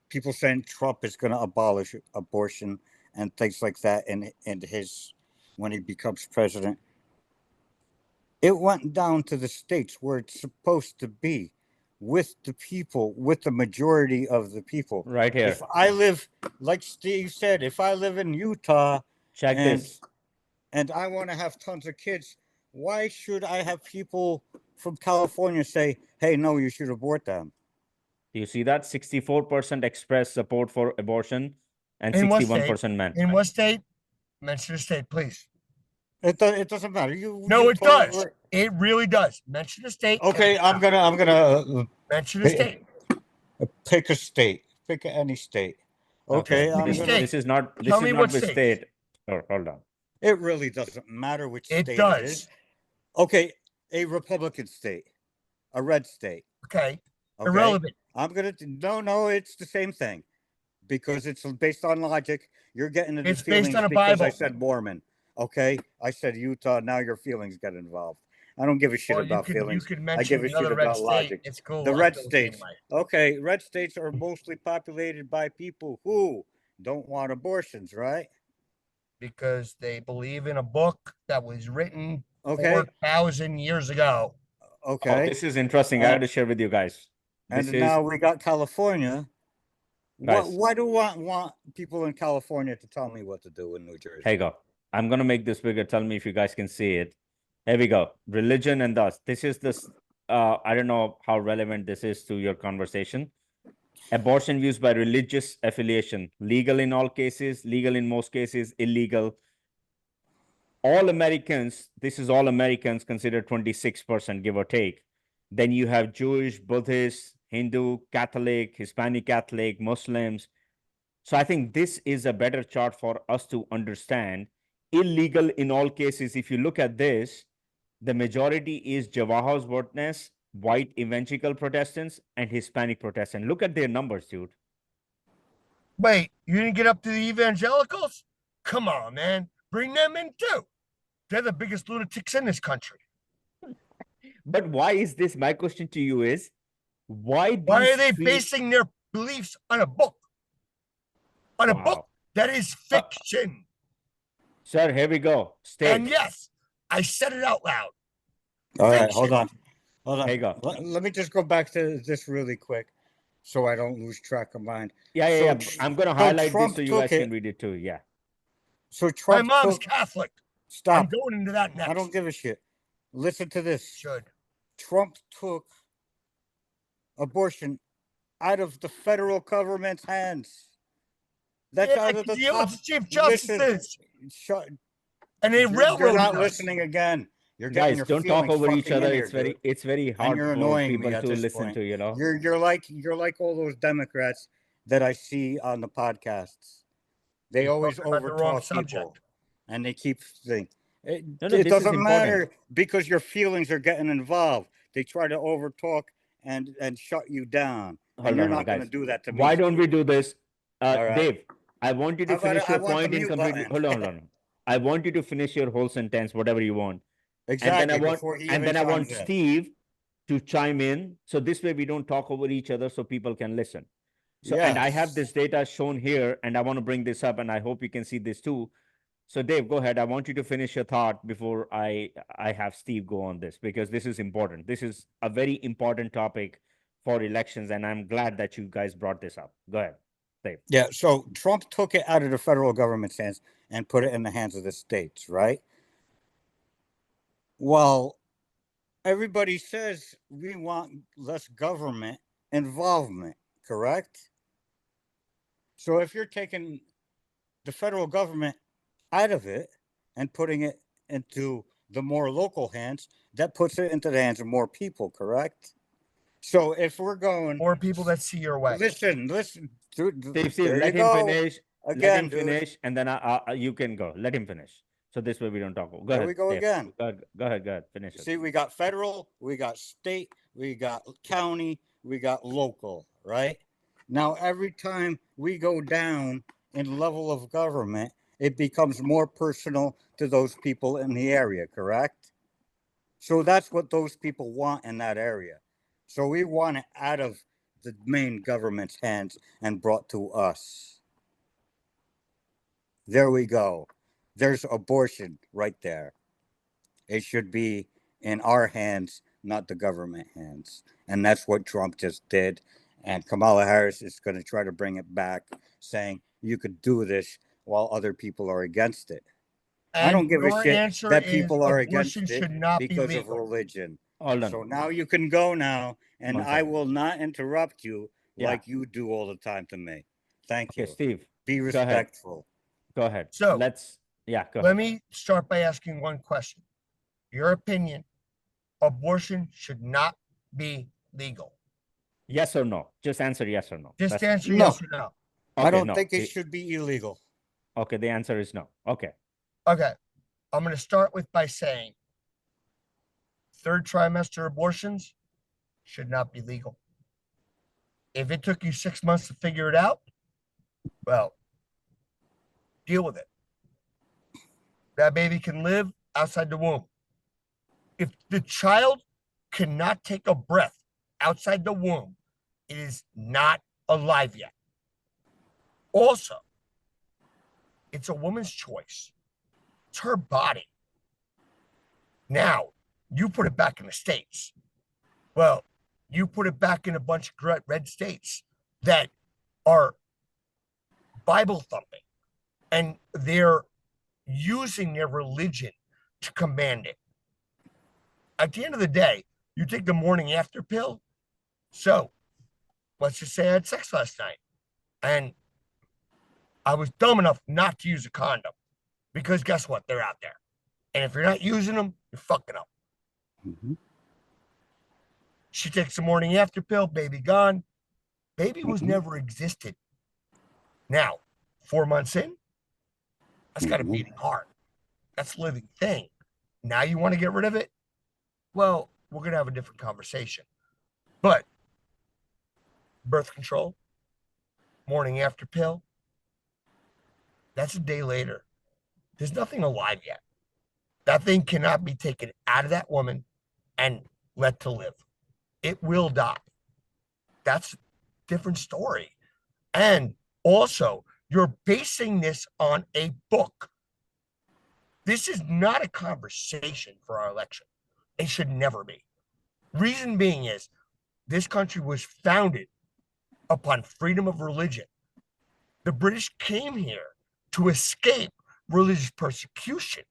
people saying Trump is going to abolish abortion and things like that in his, when he becomes president. It went down to the states where it's supposed to be, with the people, with the majority of the people. Right here. If I live, like Steve said, if I live in Utah, Check this. And I want to have tons of kids, why should I have people from California say, hey, no, you should abort them? Do you see that? 64% express support for abortion and In what 61% state? men. In what state? Mention the state, please. It doesn't matter. No, it does. It really does. Mention the state. Okay, I'm gonna mention the state. Pick a state. Pick any state. Okay, This is not. This Tell is me not what the state. state. Oh, hold on. It really doesn't matter which It state does. it is. Okay, a Republican state, a red state. Okay. Okay? Irrelevant. I'm gonna no, it's the same thing because it's based on logic. You're getting into It's feelings based on a because I Bible. said Mormon. Okay, I said Utah. Now your feelings get involved. I don't give a shit Well, about you feelings. could I mention give a shit another red about state. logic. It's cool. The I red feel the same states. way. Okay, red states are mostly populated by people who don't want abortions, right? Because they believe in a book that was written Okay. 4,000 years ago. Okay. Oh, this is interesting. I got to share with you guys. This And now we got California. Guys. Why do I want people in California to tell me what to do in New Jersey? Here you go. I'm going to make this bigger. Tell me if you guys can see it. Here we go. Religion and thus. This is this. I don't know how relevant this is to your conversation. Abortion views by religious affiliation. Legal in all cases, legal in most cases, illegal. All Americans, this is all Americans, consider 26%, give or take. Then you have Jewish, Buddhist, Hindu, Catholic, Hispanic Catholic, Muslims. So I think this is a better chart for us to understand. Illegal in all cases. If you look at this, the majority is Jehovah's Witness, white evangelical Protestants, and Hispanic Protestants. Look at their numbers, dude. Wait, you didn't get up to the evangelicals? Come on, man. Bring them in too. They're the biggest lunatics in this country. But why is this? My question to you is, why are they basing their beliefs on a book? On a book that is fiction. Sir, here we go. And yes, I said it out loud. All right, hold on. Here you go. Let me just go back to this really quick so I don't lose track of mine. Yeah. I'm going to highlight this so you guys can read it too. Yeah. So Trump My mom's Catholic. Stop. I'm going into that next. I don't give a shit. Listen to this. Should. Trump took abortion out of the federal government's hands. That's out of the top. Chief Justices. And they You're not listening again. You're getting guys, don't talk over each other. It's very hard you're for annoying people me at to this listen point. to, you know. You're like all those Democrats that I see on the podcasts. They always overtalk people, and they keep saying it doesn't matter because your feelings are getting involved. They try to overtalk and shut you down. And you're not going to do that to me. Why don't we do this, right. Dave? I want you to finish your point in completely. Hold on. I want you to finish your whole sentence, whatever you want. Exactly. And then I want Steve to chime in. So this way we don't talk over each other so people can listen. So, and I have this data shown here, and I want to bring this up, and I hope you can see this too. So Dave, go ahead. I want you to finish your thought before I have Steve go on this, because this is important. This is a very important topic for elections, and I'm glad that you guys brought this up. Go ahead, Dave. Yeah, so Trump took it out of the federal government's hands and put it in the hands of the states, right? Well, everybody says we want less government involvement, correct? So if you're taking the federal government out of it and putting it into the more local hands, that puts it into the hands of more people, correct? So if we're going more people that see your way. Listen, Steve, let him finish. Again, let him finish, and then you can go. Let him finish. So this way we don't talk. Go ahead. Here we go again. Go ahead. Finish it. See, we got federal, we got state, we got county, we got local, right? Now, every time we go down in level of government, it becomes more personal to those people in the area, correct? So that's what those people want in that area. So we want it out of the main government's hands and brought to us. There we go. There's abortion right there. It should be in our hands, not the government hands. And that's what Trump just did. And Kamala Harris is going to try to bring it back, saying you could do this while other people are against it. And I don't give a shit that people are against it because of religion. So now you can go now, and I will not interrupt you like you do all the time to me. Thank you. Steve. Be respectful. Go ahead. So go let ahead. me start by asking one question. Your opinion, abortion should not be legal. Yes or no? Just answer yes or no. Just answer yes or no. I don't think it should be illegal. Okay, the answer is no. Okay. Okay. I'm going to start with by saying third trimester abortions should not be legal. If it took you 6 months to figure it out, well, deal with it. That baby can live outside the womb. If the child cannot take a breath outside the womb, it is not alive yet. Also, it's a woman's choice. It's her body. Now, you put it back in the States. Well, you put it back in a bunch of red states that are Bible thumping, and they're using their religion to command it. At the end of the day, you take the morning after pill. So let's just say I had sex last night and I was dumb enough not to use a condom, because guess what? They're out there. And if you're not using them, you're fucking up. Mm-hmm. She takes the morning after pill, baby gone. Baby was never existed. Now, 4 months in, that's got a beating heart. That's a living thing. Now you want to get rid of it? Well, we're going to have a different conversation. But birth control, morning after pill, that's a day later. There's nothing alive yet. That thing cannot be taken out of that woman and let to live. It will die. That's a different story. And also, you're basing this on a book. This is not a conversation for our election. It should never be. Reason being is this country was founded upon freedom of religion. The British came here to escape religious persecution,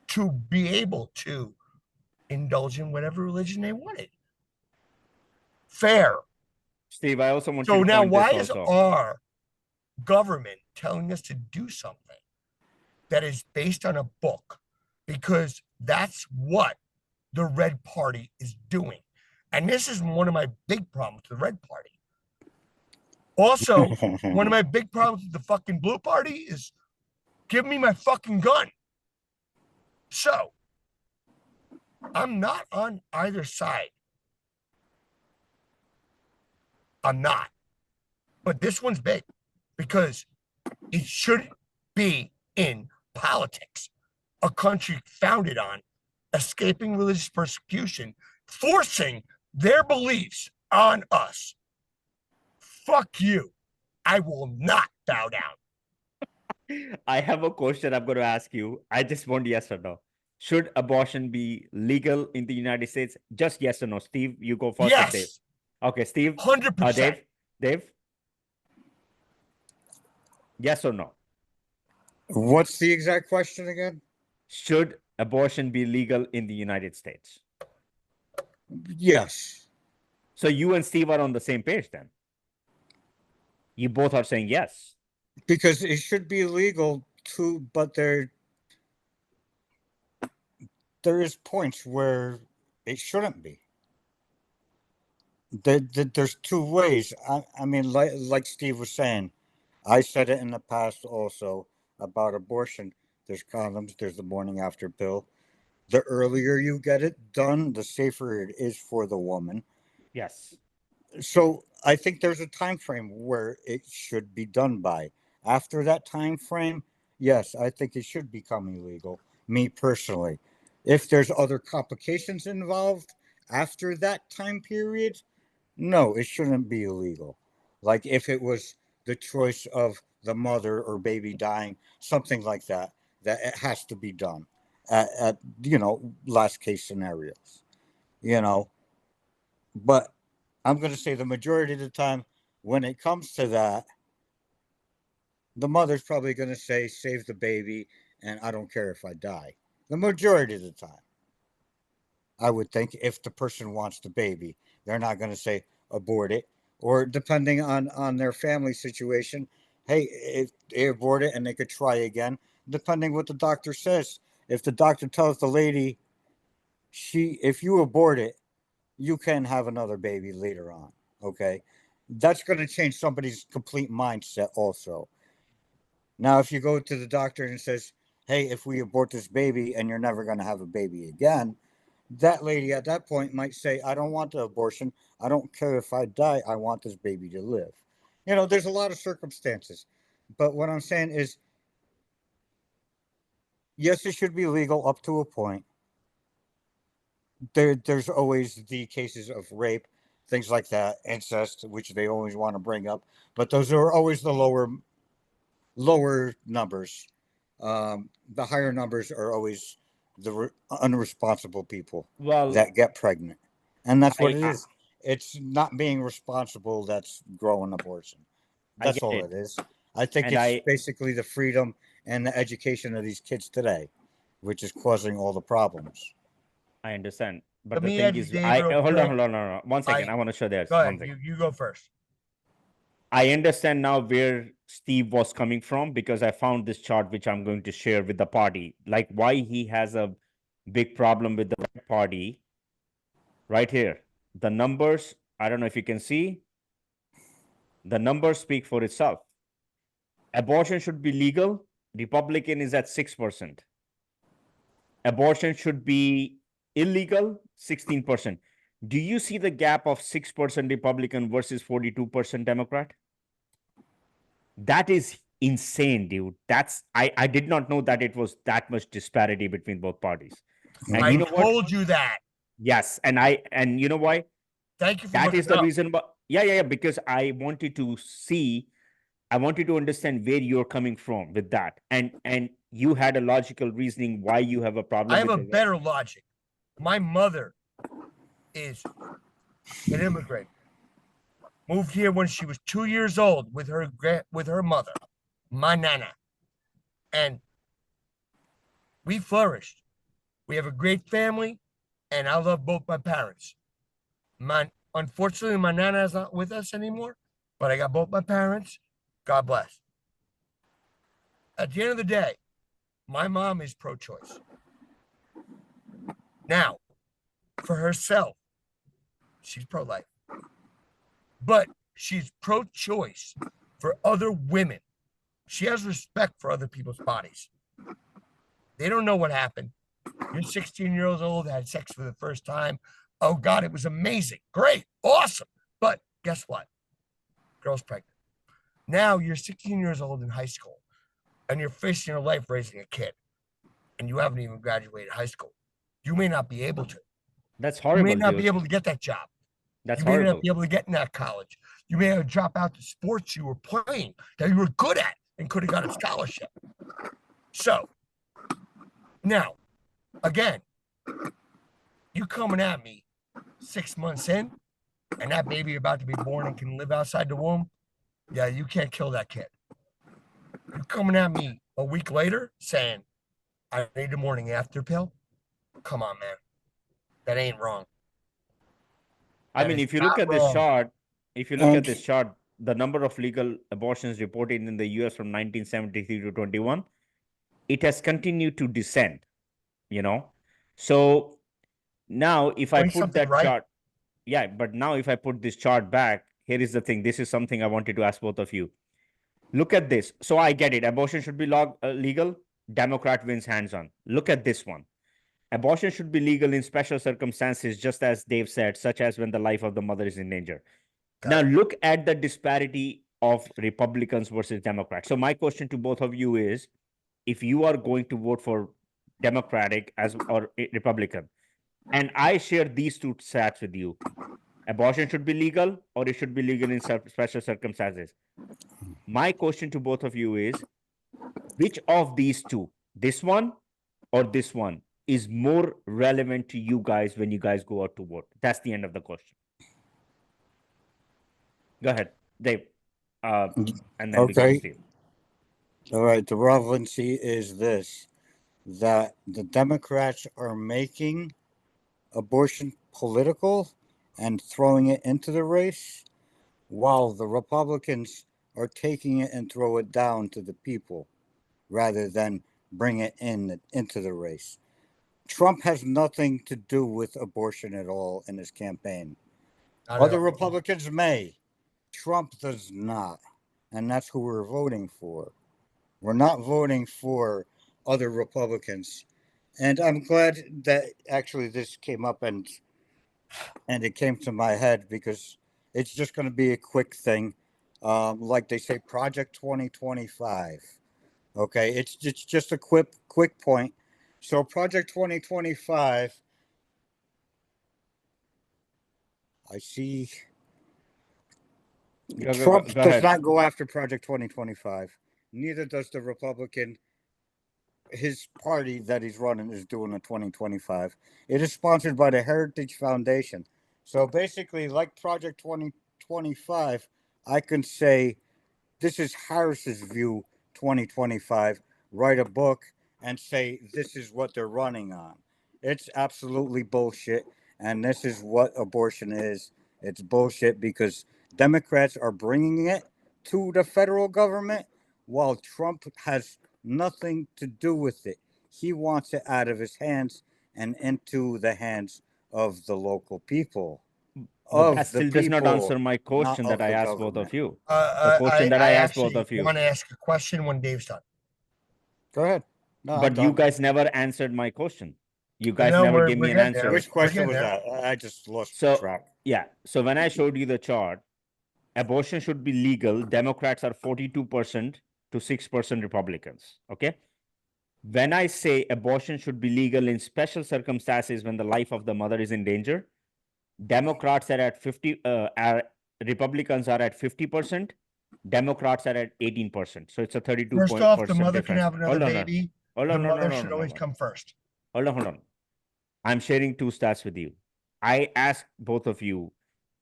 to be able to indulge in whatever religion they wanted. Fair. Steve, I also want So you to now, point why this is also. our government telling us to do something that is based on a book? Because that's what the Red Party is doing. And this is one of my big problems with the Red Party. Also, one of my big problems with the fucking Blue Party is give me my fucking gun. So, I'm not on either side. I'm not. But this one's big because it shouldn't be in politics. A country founded on escaping religious persecution, forcing their beliefs on us. Fuck you. I will not bow down. I have a question I'm going to ask you. I just want yes or no. Should abortion be legal in the United States? Just yes or no. Steve, you go first. Yes. Dave. Okay, Steve. 100%. Dave. Yes or no? What's the exact question again? Should abortion be legal in the United States? Yes. So you and Steve are on the same page then. You both are saying yes. Because it should be legal too, but there is points where it shouldn't be. There's two ways. I mean, like Steve was saying, I said it in the past also about abortion. There's condoms, there's the morning after pill. The earlier you get it done, the safer it is for the woman. Yes. So I think there's a time frame where it should be done by. After that time frame, yes, I think it should become illegal, me personally. If there's other complications involved after that time period, no, it shouldn't be illegal. Like if it was the choice of the mother or baby dying, something like that, that it has to be done at last case scenarios, But I'm going to say the majority of the time when it comes to that, the mother's probably going to say, save the baby, and I don't care if I die. The majority of the time. I would think if the person wants the baby, they're not going to say abort it. Or depending on their family situation, hey, if they abort it and they could try again, depending what the doctor says. If the doctor tells the lady, if you abort it, you can have another baby later on. Okay. That's going to change somebody's complete mindset also. Now, if you go to the doctor and says, hey, if we abort this baby and you're never going to have a baby again, that lady at that point might say, I don't want the abortion. I don't care if I die. I want this baby to live. You know, there's a lot of circumstances. But what I'm saying is, yes, it should be legal up to a point. There's always the cases of rape, things like that, incest, which they always want to bring up. But those are always the lower numbers. The higher numbers are always the unresponsible people Well, that get pregnant, and that's what I it is. It's not being responsible that's growing abortion. I That's get all it, it is. I think and it's basically the freedom and the education of these kids today, which is causing all the problems. I understand. But Let the me thing add you, is, Dave, real hold quick. on, no. 1 second. I I want to show this go one ahead. thing. You go first. I understand now where Steve was coming from because I found this chart which I'm going to share with the party, like why he has a big problem with the Red Party. Right here, the numbers. I don't know if you can see. The numbers speak for itself. Abortion should be legal. Republican is at 6%. Abortion should be illegal, 16%. Do you see the gap of 6% Republican versus 42% Democrat? That is insane, dude. I did not know that it was that much disparity between both parties. And I you know what? told you that. Yes, and you know why? Thank you for That looking is the up. reason. But yeah, because I wanted to understand where you're coming from with that, and you had a logical reasoning why you have a problem. I have with a the better logic. My mother is an immigrant. Moved here when she was 2 years old with her mother, my nana, and we flourished. We have a great family, and I love both my parents. Unfortunately, my nana is not with us anymore, but I got both my parents. God bless. At the end of the day, my mom is pro-choice. Now, for herself, she's pro-life, but she's pro-choice for other women. She has respect for other people's bodies. They don't know what happened. You're 16 years old, had sex for the first time. Oh God, it was amazing. Great. Awesome. But guess what? Girl's pregnant. Now you're 16 years old in high school and you're facing your life raising a kid and you haven't even graduated high school. You may not be able to. That's You horrible, may not dude. be able to get that job. That's You may horrible. not be able to get in that college. You may have to drop out the sports you were playing that you were good at and could have got a scholarship. So now, again, you coming at me 6 months in, and that baby about to be born and can live outside the womb, yeah, you can't kill that kid. You coming at me a week later saying, I need a morning after pill? Come on, man. That ain't wrong. I That mean, is if you look not at this wrong. chart, the number of legal abortions reported in the US from 1973 to 21, it has continued to descend, you know? So now if I Doing put something that right. chart, yeah, but now if I put this chart back, here is the thing. This is something I wanted to ask both of you. Look at this. So I get it. Abortion should be legal. Democrat wins hands on. Look at this one. Abortion should be legal in special circumstances, just as Dave said, such as when the life of the mother is in danger. Now, look at the disparity of Republicans versus Democrats. So my question to both of you is, if you are going to vote for Democratic or Republican, and I share these two stats with you, abortion should be legal or it should be legal in special circumstances. My question to both of you is, which of these two, this one or this one, is more relevant to you guys when you guys go out to vote? That's the end of the question. Go ahead, Dave. And then we go to Steve. All right. The relevancy is this, that the Democrats are making abortion political and throwing it into the race, while the Republicans are taking it and throw it down to the people rather than bring it into the race. Trump has nothing to do with abortion at all in his campaign. Other Republicans may. Trump does not. And that's who we're voting for. We're not voting for other Republicans. And I'm glad that actually this came up and it came to my head, because it's just going to be a quick thing. Like they say, Project 2025. Okay, it's just a quick point. So Project 2025, I see Trump Go does ahead. not go after Project 2025. Neither does the Republican. His party that he's running is doing a 2025. It is sponsored by the Heritage Foundation. So basically, like Project 2025, I can say this is Harris's view 2025. Write a book and say this is what they're running on. It's absolutely bullshit. And this is what abortion is. It's bullshit because Democrats are bringing it to the federal government while Trump has nothing to do with it. He wants it out of his hands and into the hands of the local people. But that still does not answer my question that I asked both of you. The question that I asked both of you. I want to ask a question when Dave's done. Go ahead. No, but you guys never answered my question. You guys No, never we're- gave me we're an getting answer. there. Which question was there. that? I just lost So track. yeah. So when I showed you the chart, abortion should be legal. Democrats are 42% to 6% Republicans. Okay. When I say abortion should be legal in special circumstances when the life of the mother is in danger, Democrats are at 50, Republicans are at 50%, Democrats are at 18%. So it's a 32% First off, the mother difference. can have another baby. Hold The on, mother should always come first. Hold on. I'm sharing two stats with you. I asked both of you,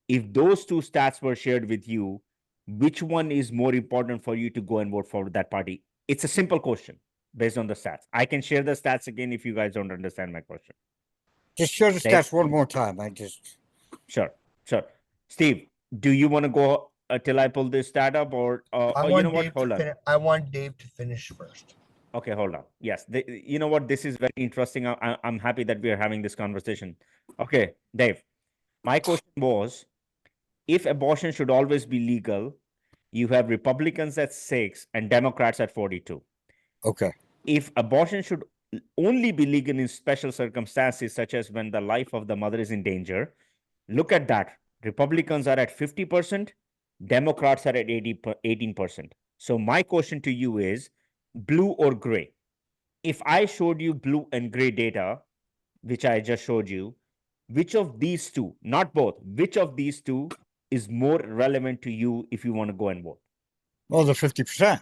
if those two stats were shared with you, which one is more important for you to go and vote for that party? It's a simple question based on the stats. I can share the stats again if you guys don't understand my question. Just share the stats one more time. Sure. Steve, do you want to go till I pull this stat up, or you know what? Hold on. I want Dave to finish first. Okay, hold on. Yes, you know what? This is very interesting. I'm happy that we are having this conversation. Okay, Dave, my question was, if abortion should always be legal, you have Republicans at 6 and Democrats at 42. Okay. If abortion should only be legal in special circumstances, such as when the life of the mother is in danger, look at that. Republicans are at 50%, Democrats are at 18%. So my question to you is, blue or gray? If I showed you blue and gray data, which I just showed you, which of these two, not both, which of these two is more relevant to you if you want to go and vote? Well, the 50%.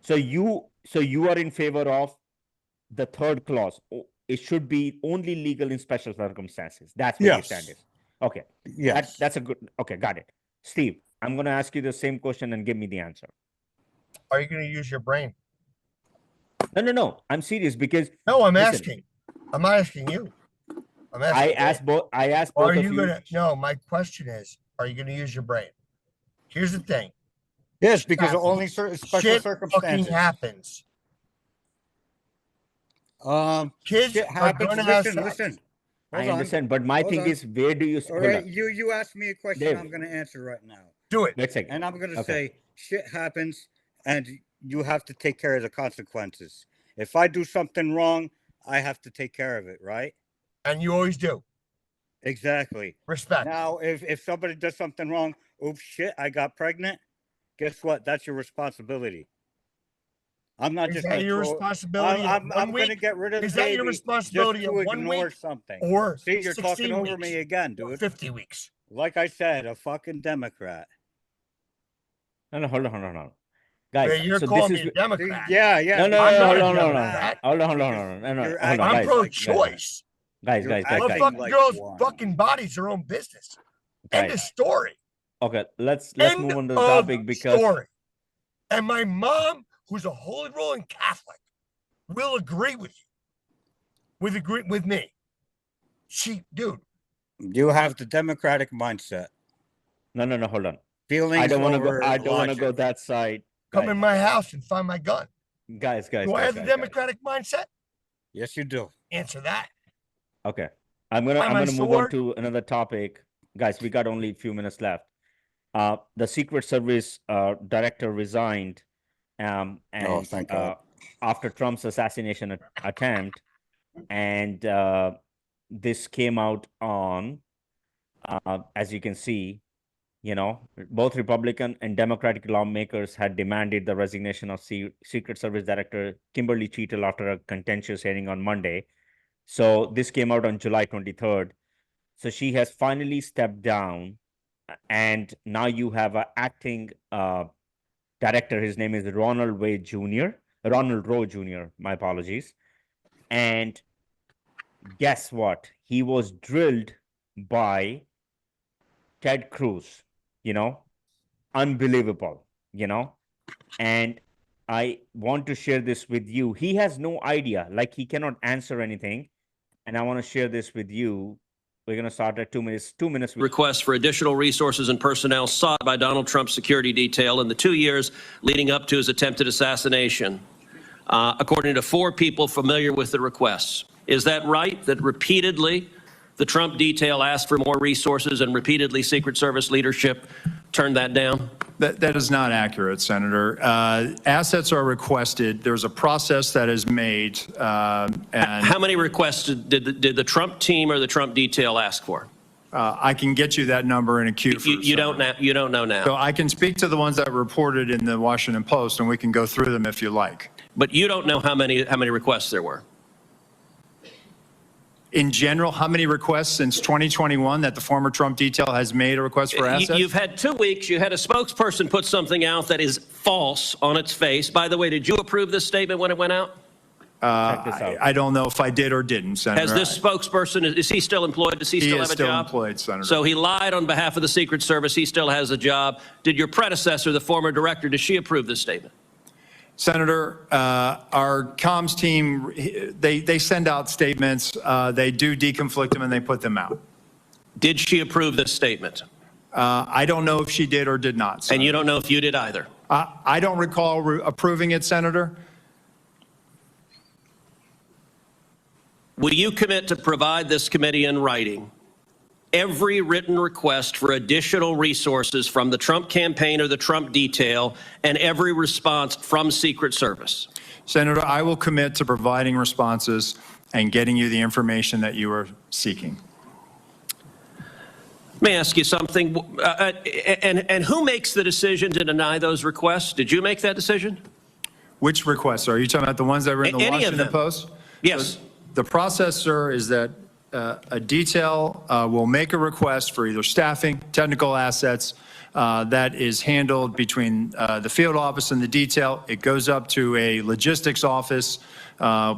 So you are in favor of the third clause. It should be only legal in special circumstances. That's what your stand is. Okay. Yes. That's a good. Okay, got it. Steve, I'm going to ask you the same question and give me the answer. Are you going to use your brain? No. I'm serious because. No, I'm asking. I'm not asking you. I'm asking. I asked both are of you you. Gonna? No, my question is: are you going to use your brain? Here's the thing. Yes, because only certain special circumstances. Fucking happens. Kids shit happens. are going to Listen. I understand, but my thing is, where do you? All right, you asked me a question. Dave. I'm going to answer right now. Do it. Let's And I'm going to say, shit happens, and you have to take care of the consequences. If I do something wrong, I have to take care of it, right? And you always do. Exactly. Respect. Now, if somebody does something wrong, oops, shit, I got pregnant. Guess what? That's your responsibility. I'm not just going to your responsibility. I'm going to get rid of. Is that your responsibility of 1 week? Something. Or see, you're talking over weeks, me again, dude. 50 weeks. Like I said, a fucking Democrat. No, hold on. Guys, you're so calling this me is a Democrat. Yeah. No, hold on. Hold on. I'm pro-choice. Guys. Fucking girls' fucking bodies their own business. End of story. Okay, let's move on to the topic because. Story. And my mom, who's a holy rolling Catholic, will agree with you. With me. Dude. You have the Democratic mindset. No, hold on. Feelings. I don't want to go that side. Come in my house and find my gun. Guys. Do I have the Democratic mindset? Yes, you do. Answer that. Okay. I'm gonna move on to another topic. Guys, we got only a few minutes left. The Secret Service director resigned. And thank God. after Trump's assassination attempt, and this came out on, as you can see, both Republican and Democratic lawmakers had demanded the resignation of Secret Service Director Kimberly Cheatle after a contentious hearing on Monday. So this came out on July 23rd. So she has finally stepped down, and now you have an acting director. His name is Ronald Rowe Jr. My apologies. And guess what? He was drilled by Ted Cruz, unbelievable, and I want to share this with you. He has no idea, like he cannot answer anything. And I want to share this with you. We're going to start at 2 minutes. Requests for additional resources and personnel sought by Donald Trump's security detail in the 2 years leading up to his attempted assassination, according to 4 people familiar with the requests. Is that right, that repeatedly the Trump detail asked for more resources and repeatedly Secret Service leadership turned that down? That is not accurate, Senator. Assets are requested. There's a process that is made. And how many requests did the Trump team or the Trump detail ask for? I can get you that number in a queue. You don't know now. So I can speak to the ones that were reported in the Washington Post, and we can go through them if you like. But you don't know how many requests there were. In general, how many requests since 2021 that the former Trump detail has made a request for assets? You've had 2 weeks. You had a spokesperson put something out that is false on its face. By the way, did you approve this statement when it went out? Check this out. I don't know if I did or didn't, Senator. Has this spokesperson, is he still employed? Does he still have a job? He is still employed, Senator. So he lied on behalf of the Secret Service. He still has a job. Did your predecessor, the former director, does she approve this statement? Senator, our comms team, they send out statements. They do deconflict them and they put them out. Did she approve this statement? I don't know if she did or did not, Senator. And you don't know if you did either? I don't recall approving it, Senator. Will you commit to provide this committee in writing every written request for additional resources from the Trump campaign or the Trump detail and every response from Secret Service? Senator, I will commit to providing responses and getting you the information that you are seeking. Let me ask you something. And who makes the decision to deny those requests? Did you make that decision? Which requests? Are you talking about the ones that were in the Washington Post? Yes. So the process, sir, is that a detail will make a request for either staffing, technical assets, that is handled between the field office and the detail. It goes up to a logistics office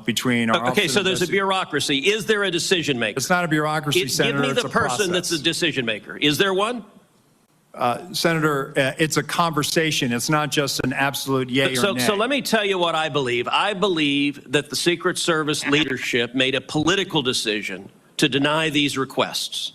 between our Okay, so there's a bureaucracy. Is there a decision maker? It's not a bureaucracy, Senator. Give me the person that's a decision maker. Is there one? Senator, it's a conversation. It's not just an absolute yay or nay. So let me tell you what I believe. I believe that the Secret Service leadership made a political decision to deny these requests.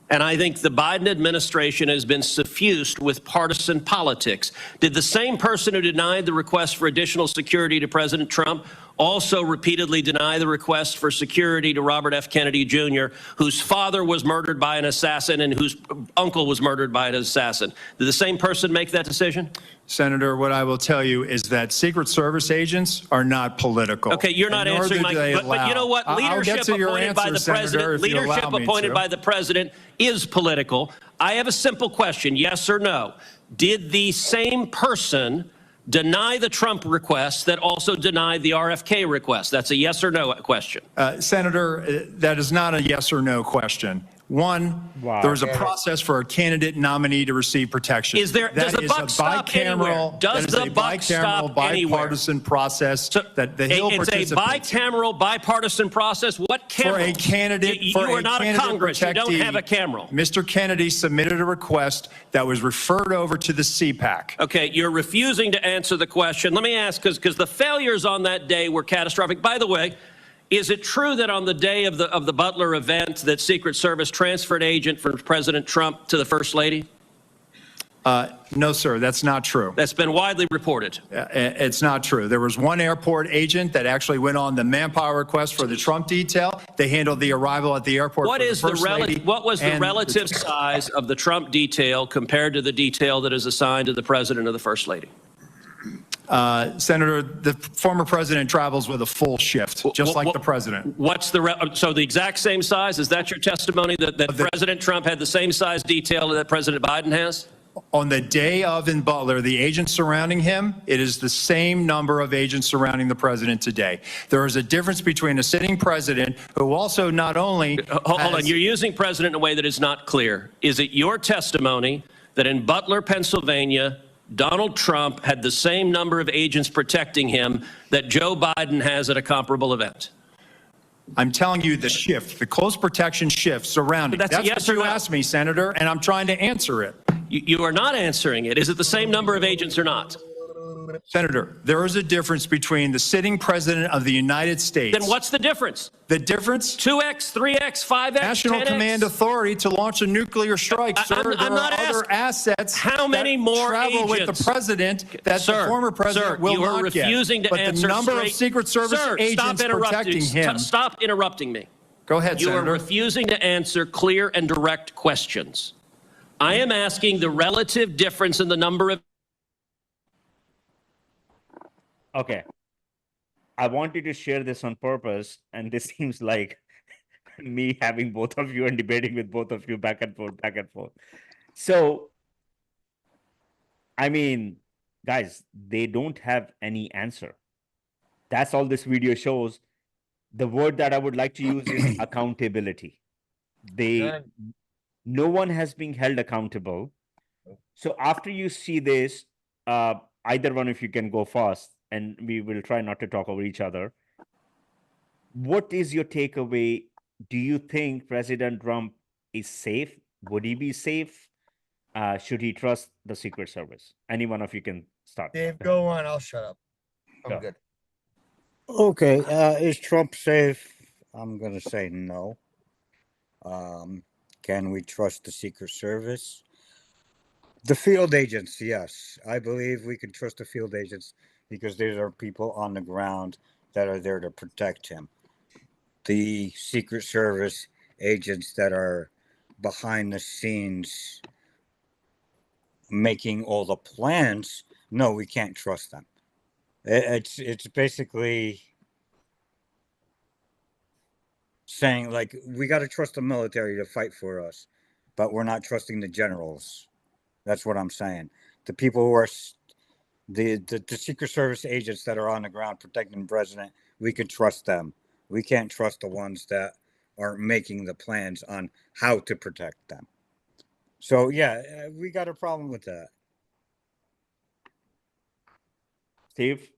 And I think the Biden administration has been suffused with partisan politics. Did the same person who denied the request for additional security to President Trump also repeatedly deny the request for security to Robert F. Kennedy Jr., whose father was murdered by an assassin and whose uncle was murdered by an assassin? Did the same person make that decision? Senator, what I will tell you is that Secret Service agents are not political. Okay, you're not answering my question. But you know what? Leadership appointed by the president, leadership appointed by the president is political. I have a simple question, yes or no. Did the same person deny the Trump request that also denied the RFK request? That's a yes or no question. Senator, that is not a yes or no question. One, there's a process for a candidate nominee to receive protection. Does the buck stop anywhere? Does the buck stop anywhere? Bipartisan process that the Hill It's a bicameral, bipartisan process. What camera? For a candidate, you are not a Congress. You don't have a camera. Mr. Kennedy submitted a request that was referred over to the CPAC. Okay, you're refusing to answer the question. Let me ask, because the failures on that day were catastrophic. By the way, is it true that on the day of the Butler event that Secret Service transferred agent from President Trump to the First Lady? No, sir, that's not true. That's been widely reported. It's not true. There was one airport agent that actually went on the manpower request for the Trump detail. They handled the arrival at the airport. What was the relative size of the Trump detail compared to the detail that is assigned to the President or the First Lady? Senator, the former president travels with a full shift, just like the president. What's so the exact same size? Is that your testimony that President Trump had the same size detail that President Biden has? On the day of in Butler, the agents surrounding him, it is the same number of agents surrounding the president today. There is a difference between a sitting president who also not only Hold on, you're using president in a way that is not clear. Is it your testimony that in Butler, Pennsylvania, Donald Trump had the same number of agents protecting him that Joe Biden has at a comparable event? I'm telling you the shift, the close protection shift surrounding. That's a yes what or you no? asked me, Senator, and I'm trying to answer it. You are not answering it. Is it the same number of agents or not? Senator, there is a difference between the sitting president of the United States. Then what's the difference? The difference? 2x, 3x, 5x, National 10x? command authority to launch a nuclear strike, sir. I'm not there are other asking assets how many that more travel agents with the president that Sir, the former president sir, will you are not refusing get. to But answer the number straight. of Secret Service Sir, agents protecting him. Stop interrupting me. Go ahead, You Senator. are refusing to answer clear and direct questions. I am asking the relative difference in the number of. Okay. I wanted to share this on purpose, and this seems like me having both of you and debating with both of you back and forth, back and forth. So, I mean, guys, they don't have any answer. That's all this video shows. The word that I would like to use is accountability. No one has been held accountable. So after you see this, either one of you can go first, and we will try not to talk over each other. What is your takeaway? Do you think President Trump is safe? Would he be safe? Should he trust the Secret Service? Any one of you can start. Dave, go on. I'll shut up. I'm Go. good. Okay, is Trump safe? I'm going to say no. Can we trust the Secret Service? The field agents, yes. I believe we can trust the field agents because these are people on the ground that are there to protect him. The Secret Service agents that are behind the scenes making all the plans, no, we can't trust them. It's basically saying, like, we got to trust the military to fight for us, but we're not trusting the generals. That's what I'm saying. The people who are the Secret Service agents that are on the ground protecting the president, we can trust them. We can't trust the ones that are making the plans on how to protect them. So, yeah, we got a problem with that. Steve?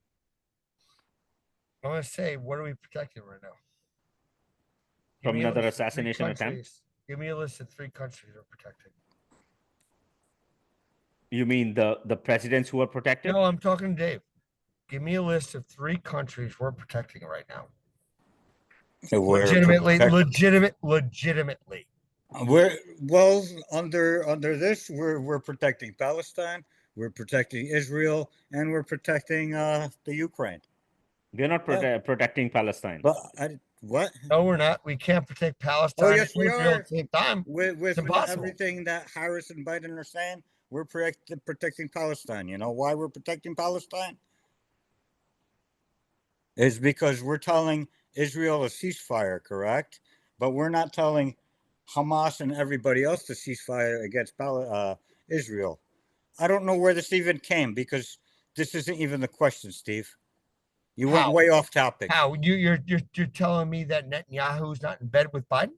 I want to say, what are we protecting right now? From Give me a another list of 3 assassination attempt? countries. Give me a list of 3 countries we're protecting. You mean the presidents who are protected? No, I'm talking to Dave. Give me a list of 3 countries we're protecting right now. Legitimately. Well, under this, we're protecting Palestine, we're protecting Israel, and we're protecting the Ukraine. We're not protecting Palestine. But what? No, we're not. We can't protect Palestine. Oh, yes, we Israel are. at the same time. With impossible. everything that Harris and Biden are saying, we're protecting Palestine. You know why we're protecting Palestine? Is because we're telling Israel a ceasefire, correct? But we're not telling Hamas and everybody else to ceasefire against Israel. I don't know where this even came because this isn't even the question, Steve. You went way off topic. How? You're telling me that Netanyahu's not in bed with Biden?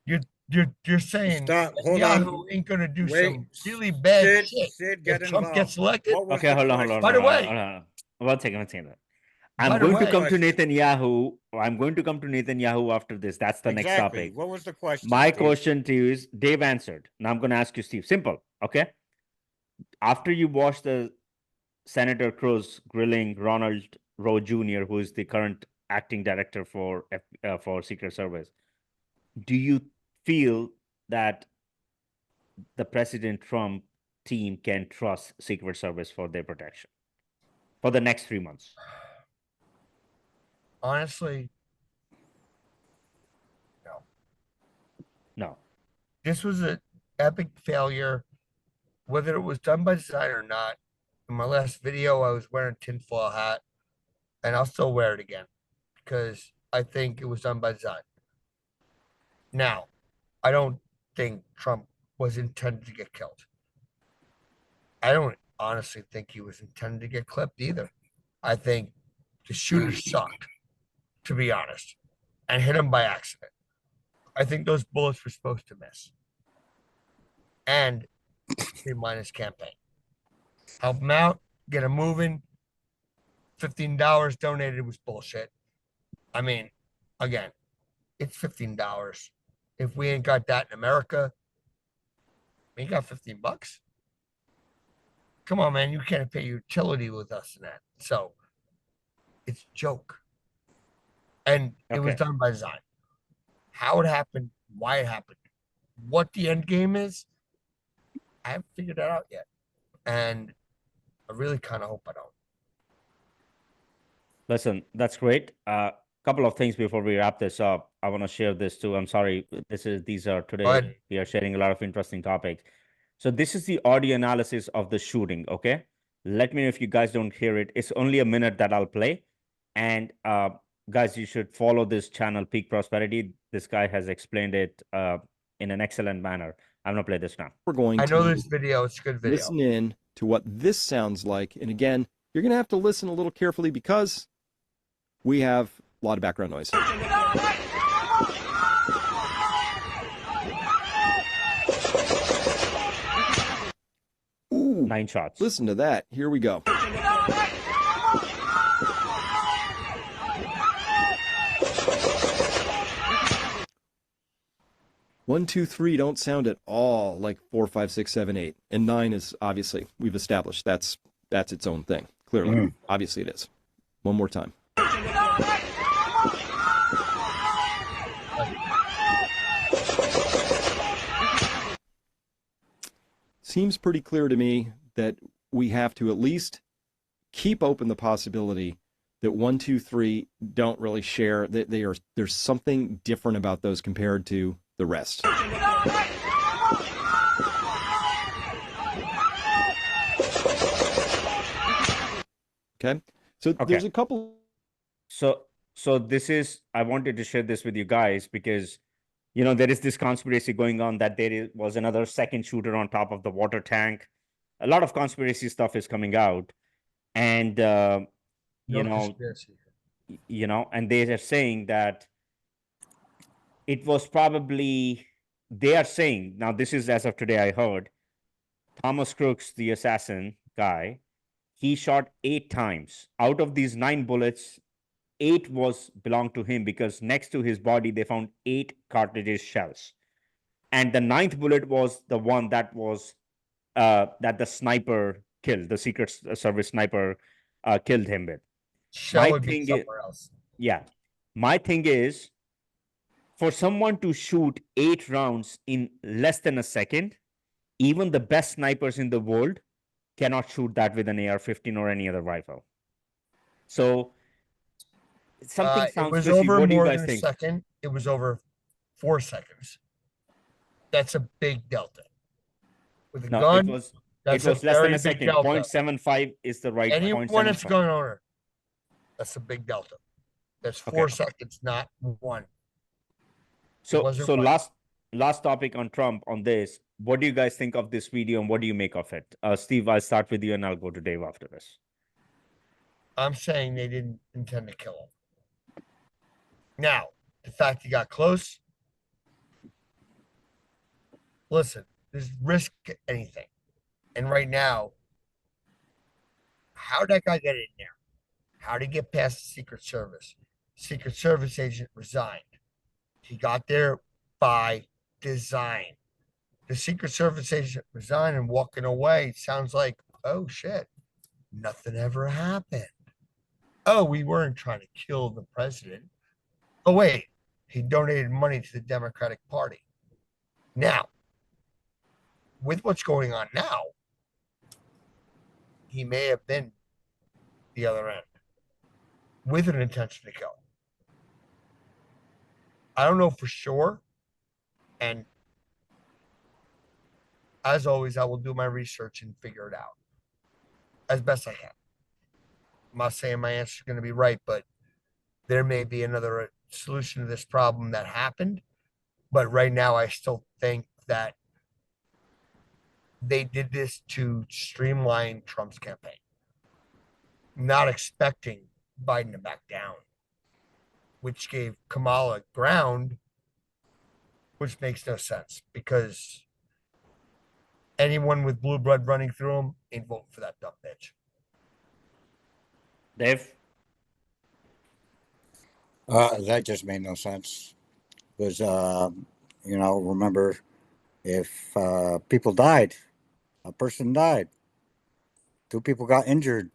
You're saying Netanyahu ain't gonna do some really bad shit if Trump gets elected? Okay, hold on. By the way, hold on. One second. I'm going to come to Netanyahu. I'm going to come to Netanyahu after this. That's the next topic. What was the question? My Steve? question to you is, Dave answered. Now I'm going to ask you, Steve. Simple, okay? After you watch the Senator Cruz grilling Ronald Rowe Jr., who is the current acting director for Secret Service, do you feel that the President Trump team can trust Secret Service for their protection for the next 3 months? Honestly, No. This was an epic failure, whether it was done by design or not. In my last video, I was wearing a tinfoil hat, and I'll still wear it again because I think it was done by design. Now, I don't think Trump was intended to get killed. I don't honestly think he was intended to get clipped either. I think the shooter sucked, to be honest, and hit him by accident. I think those bullets were supposed to miss and streamline his campaign. Help him out, get him moving. $15 donated was bullshit. I mean, again, it's $15. If we ain't got that in America, we ain't got $15. Come on, man, you can't pay utility with us in that. So it's a joke. And it was done by design. How it happened, why it happened, what the end game is, I haven't figured that out yet. And I really kind of hope I don't. Listen, that's great. Couple of things before we wrap this up. I want to share this too. I'm sorry. These are today. We are sharing a lot of interesting topics. So this is the audio analysis of the shooting. Okay. Let me know if you guys don't hear it. It's only a minute that I'll play. And guys, you should follow this channel, Peak Prosperity. This guy has explained it in an excellent manner. I'm gonna play this now. We're going I to know this video, it's a good video. listen in to what this sounds like. And again, you're gonna have to listen a little carefully because we have a lot of background noise. Ooh, 9 shots. Listen to that. Here we go. One, two, three don't sound at all like 4, 5, 6, 7, 8. And 9 is obviously, we've established that's its own thing. Clearly. Obviously it is. One more time. Seems pretty clear to me that we have to at least keep open the possibility that 1, 2, 3 don't really share, that there's something different about those compared to the rest. Okay. So there's a couple. So this is, I wanted to share this with you guys because, you know, there is this conspiracy going on that was another second shooter on top of the water tank. A lot of conspiracy stuff is coming out. And, you know, and they are saying that it was probably, they are saying, now this is as of today, I heard, Thomas Crooks, the assassin guy, he shot 8 times. Out of these 9 bullets, 8 belonged to him because next to his body, they found 8 cartridges shells. And the 9th bullet was the one that was, that the sniper killed, the Secret Service sniper killed him with. Shell would be somewhere else. Yeah. My thing is, for someone to shoot 8 rounds in less than a second, even the best snipers in the world cannot shoot that with an AR-15 or any other rifle. So something sounds it was fishy. over What do you more guys than think? a second. It was over 4 seconds. That's a big delta. With a gun, it was that's less a very than a big second. delta. 0.75 is the right. Anyone that's a 0.75. gun owner, that's a big delta. That's 4 seconds, not 1. So last topic on Trump on this. What do you guys think of this video and what do you make of it? Steve, I'll start with you and I'll go to Dave after this. I'm saying they didn't intend to kill him. Now, the fact he got close, listen, there's risk anything. And right now, how did that guy get in there? How did he get past the Secret Service? Secret Service agent resigned. He got there by design. The Secret Service agent resigned and walking away sounds like, oh shit, nothing ever happened. Oh, we weren't trying to kill the president. Oh, wait, he donated money to the Democratic Party. Now, with what's going on now, he may have been the other end with an intention to kill. I don't know for sure. And as always, I will do my research and figure it out. as best I can. I'm not saying my answer is going to be right, but there may be another solution to this problem that happened. But right now, I still think that they did this to streamline Trump's campaign, not expecting Biden to back down, which gave Kamala ground, which makes no sense because anyone with blue blood running through them ain't voting for that dumb bitch. Dave? That just made no sense. Because, remember, if people died, a person died, 2 people got injured.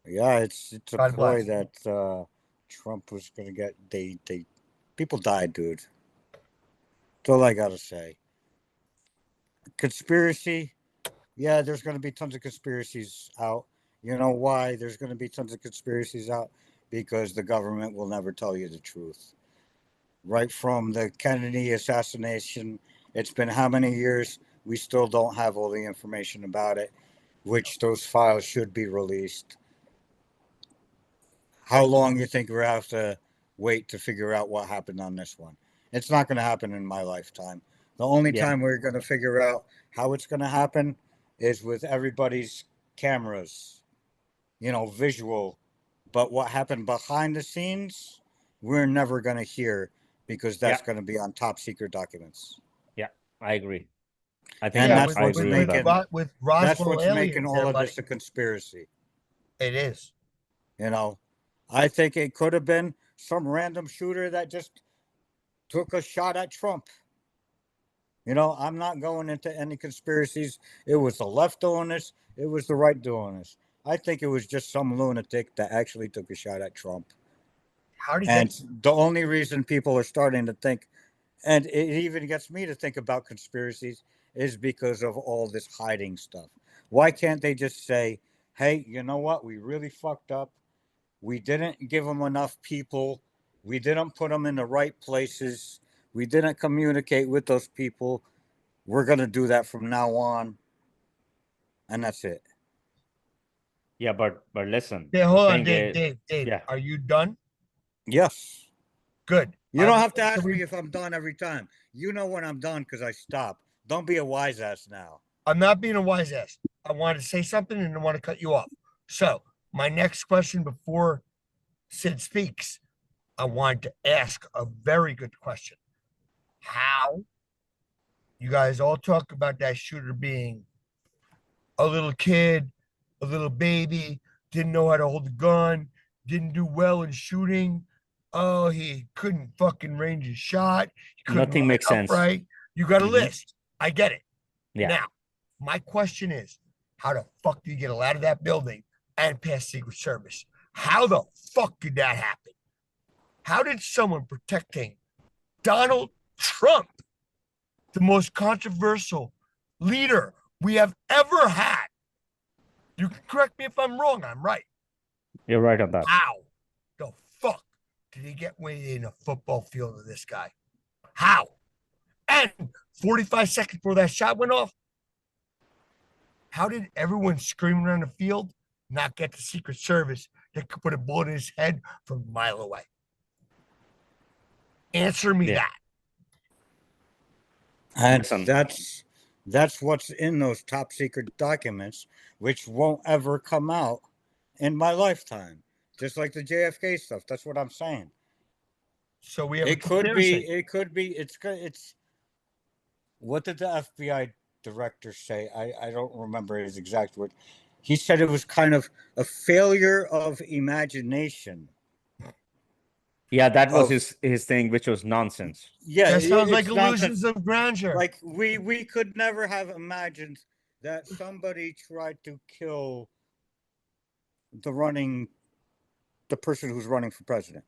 Yeah, it's a God ploy bless. that Trump was going to get. People died, dude. That's all I got to say. Conspiracy. Yeah, there's going to be tons of conspiracies out. You know why there's going to be tons of conspiracies out? Because the government will never tell you the truth. Right from the Kennedy assassination, it's been how many years? We still don't have all the information about it, which those files should be released. How long you think we have to wait to figure out what happened on this one? It's not going to happen in my lifetime. The only time we're going to figure out how it's going to happen is with everybody's cameras, visual. But what happened behind the scenes, we're never going to hear because that's going to be on top secret documents. Yeah, I agree. I think that's I what's agree making, with Roswell that's what's making aliens, all of this a conspiracy. It is. I think it could have been some random shooter that just took a shot at Trump. I'm not going into any conspiracies. It was the left doing this. It was the right doing this. I think it was just some lunatic that actually took a shot at Trump. The only reason people are starting to think, and it even gets me to think about conspiracies, is because of all this hiding stuff. Why can't they just say, hey, you know what? We really fucked up. We didn't give them enough people. We didn't put them in the right places. We didn't communicate with those people. We're going to do that from now on. And that's it. Yeah, but listen. Yeah, hold on, Dave. Yeah. Are you done? Yes. Good. You don't have to ask me if I'm done every time. You know when I'm done because I stop. Don't be a wise ass now. I'm not being a wise ass. I wanted to say something and I want to cut you off. So my next question before Sid speaks, I wanted to ask a very good question. How you guys all talk about that shooter being a little kid, a little baby, didn't know how to hold a gun, didn't do well in shooting. Oh, he couldn't fucking range his shot. Nothing makes sense. Right? You got a list. I get it. Yeah. Now, my question is, how the fuck do you get out of that building and pass Secret Service? How the fuck did that happen? How did someone protecting Donald Trump, the most controversial leader we have ever had? You can correct me if I'm wrong. I'm right. You're right on that. How the fuck did he get within a football field of this guy? How? And 45 seconds before that shot went off, how did everyone screaming around the field not get the Secret Service that could put a bullet in his head from a mile away? Answer me that. And that's what's in those top secret documents, which won't ever come out in my lifetime. Just like the JFK stuff. That's what I'm saying. So we have it could be. It's. What did the FBI director say? I don't remember his exact word. He said it was kind of a failure of imagination. Yeah, that was his thing, which was nonsense. Yeah, that sounds like illusions of grandeur. Like we could never have imagined that somebody tried to kill the person who's running for president.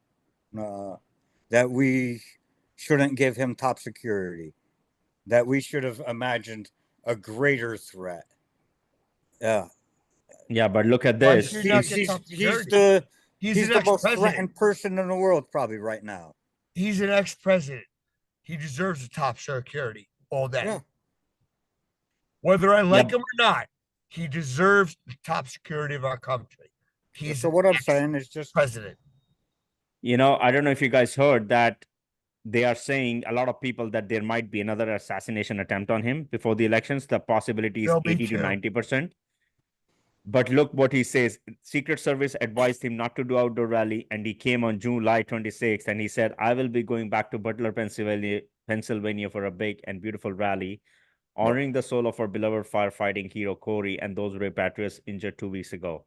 That we shouldn't give him top security. That we should have imagined a greater threat. Yeah. Yeah, but look at this. He's the most threatened person in the world probably right now. He's an ex-president. He deserves the top security all day. Yeah. Whether I like him or not, He deserves the top security of our country. He's So what I'm saying is just president. You know, I don't know if you guys heard that they are saying, a lot of people, that there might be another assassination attempt on him before the elections. The possibility is There'll be 80 to two. 90%. But look what he says. Secret Service advised him not to do outdoor rally, and he came on July 26th, and he said, I will be going back to Butler, Pennsylvania for a big and beautiful rally, honoring the soul of our beloved firefighting hero Corey and those repatriates injured 2 weeks ago.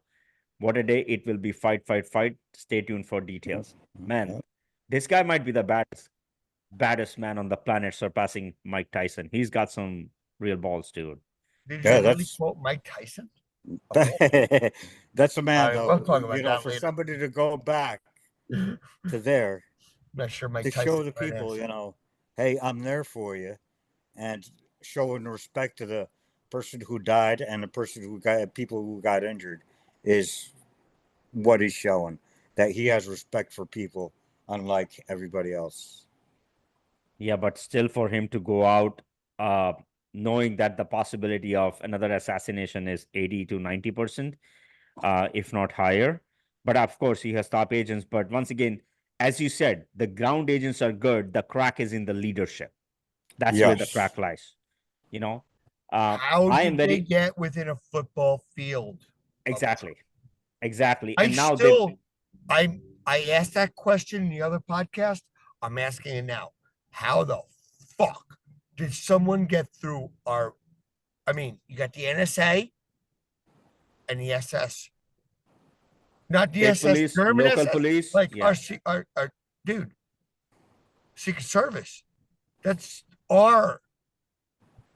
What a day it will be. Fight, fight, fight. Stay tuned for details. Man, this guy might be the baddest man on the planet, surpassing Mike Tyson. He's got some real balls, dude. Did you really quote Mike Tyson? That's a man, All right, though. we'll talk about You know, that for later. somebody to go back to there, I'm not sure Mike to Tyson show the right people, answer. you know, hey, I'm there for you, and showing respect to the person who died and the person who got people who got injured is what he's showing, that he has respect for people, unlike everybody else. Yeah, but still, for him to go out, knowing that the possibility of another assassination is 80 to 90%, if not higher. But of course, he has top agents. But once again, as you said, the ground agents are good. The crack is in the leadership. That's where the Yes. crack lies. You know, How I did am they very get within a football field? exactly. And I now still, I asked that question in the other podcast. I'm asking it now. How the fuck did someone get through our? I mean, you got the NSA and the SS, not the State SS, police, German local SS, police, like yeah. our dude, Secret Service. That's our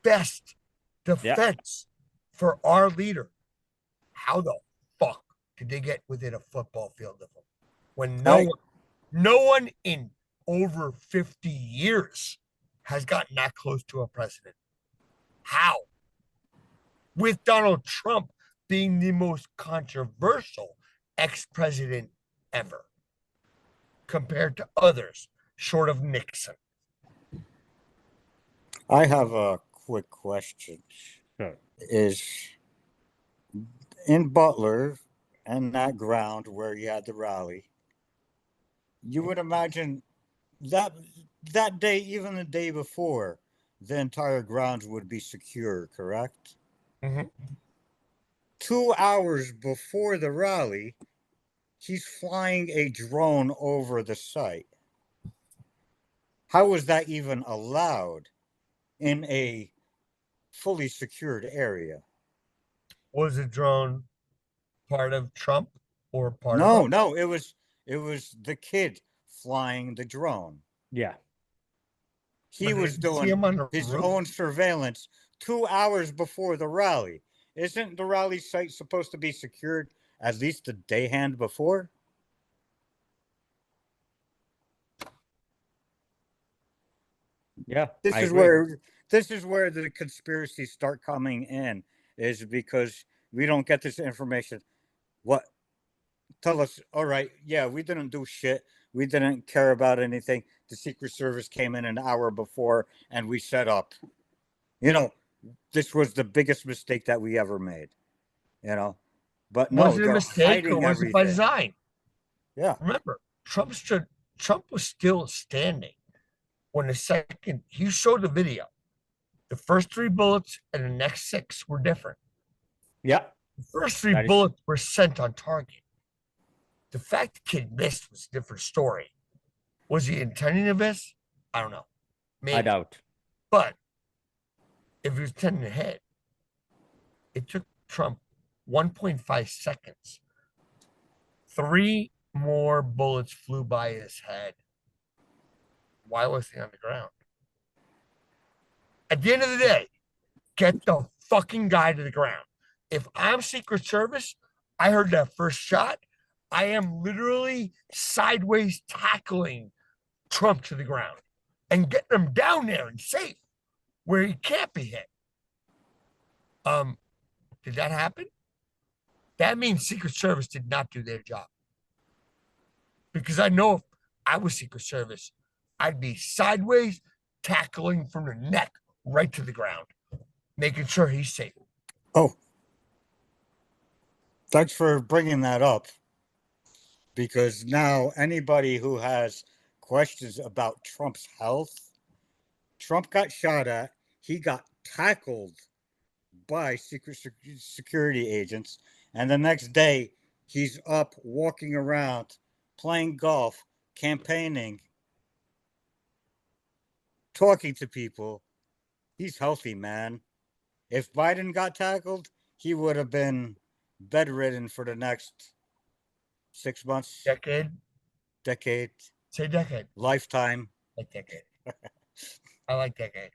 best defense for our leader. How the fuck did they get within a football field of him when no one in over 50 years has gotten that close to a president? How? With Donald Trump being the most controversial ex-president ever compared to others short of Nixon. I have a quick question. Sure. Is in Butler and that ground where you had the rally, you would imagine that day, even the day before, the entire grounds would be secure, correct? Mm-hmm. 2 hours before the rally, he's flying a drone over the site. How was that even allowed in a fully secured area? Was the drone part of Trump or part of? No, it was the kid flying the drone. Yeah. He was doing his own surveillance 2 hours before the rally. Isn't the rally site supposed to be secured at least a day hand before? Yeah. This is where the conspiracies start coming in, is because we don't get this information. What? Tell us, all right, yeah, we didn't do shit. We didn't care about anything. The Secret Service came in an hour before and we set up. You know, this was the biggest mistake that we ever made. You know, but no, Was it a mistake or was it by design? Yeah. Remember, Trump was still standing when the second he showed the video. The first 3 bullets and the next 6 were different. Yeah. The first 3 bullets were sent on target. The fact the kid missed was a different story. Was he intending to miss? I don't know. Maybe. I doubt. But if he was intending to hit, it took Trump 1.5 seconds. 3 more bullets flew by his head. Why was he on the ground? At the end of the day, get the fucking guy to the ground. If I'm Secret Service, I heard that first shot. I am literally sideways tackling Trump to the ground and getting him down there and safe where he can't be hit. Did that happen? That means Secret Service did not do their job. Because I know if I was Secret Service, I'd be sideways tackling from the neck right to the ground, making sure he's safe. Oh, Thanks for bringing that up, because now anybody who has questions about Trump's health, Trump got shot at, he got tackled by secret security agents, and the next day he's up walking around, playing golf, campaigning, talking to people. He's healthy, man. If Biden got tackled, he would have been bedridden for the next 6 months, decade, say decade, lifetime. Like decade. I like decade.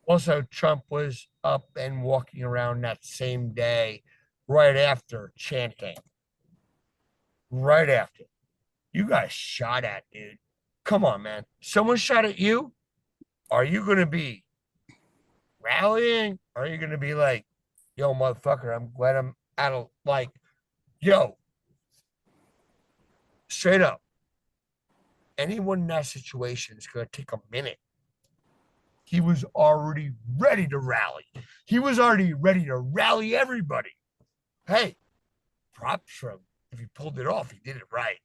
Also, Trump was up and walking around that same day, right after chanting. Right after. You got shot at, dude. Come on, man. Someone shot at you? Are you going to be rallying? Or are you going to be like, yo, motherfucker, I'm glad I'm out of, like, yo, straight up. Anyone in that situation is going to take a minute. He was already ready to rally. He was already ready to rally everybody. Hey, props for him. If he pulled it off, he did it right.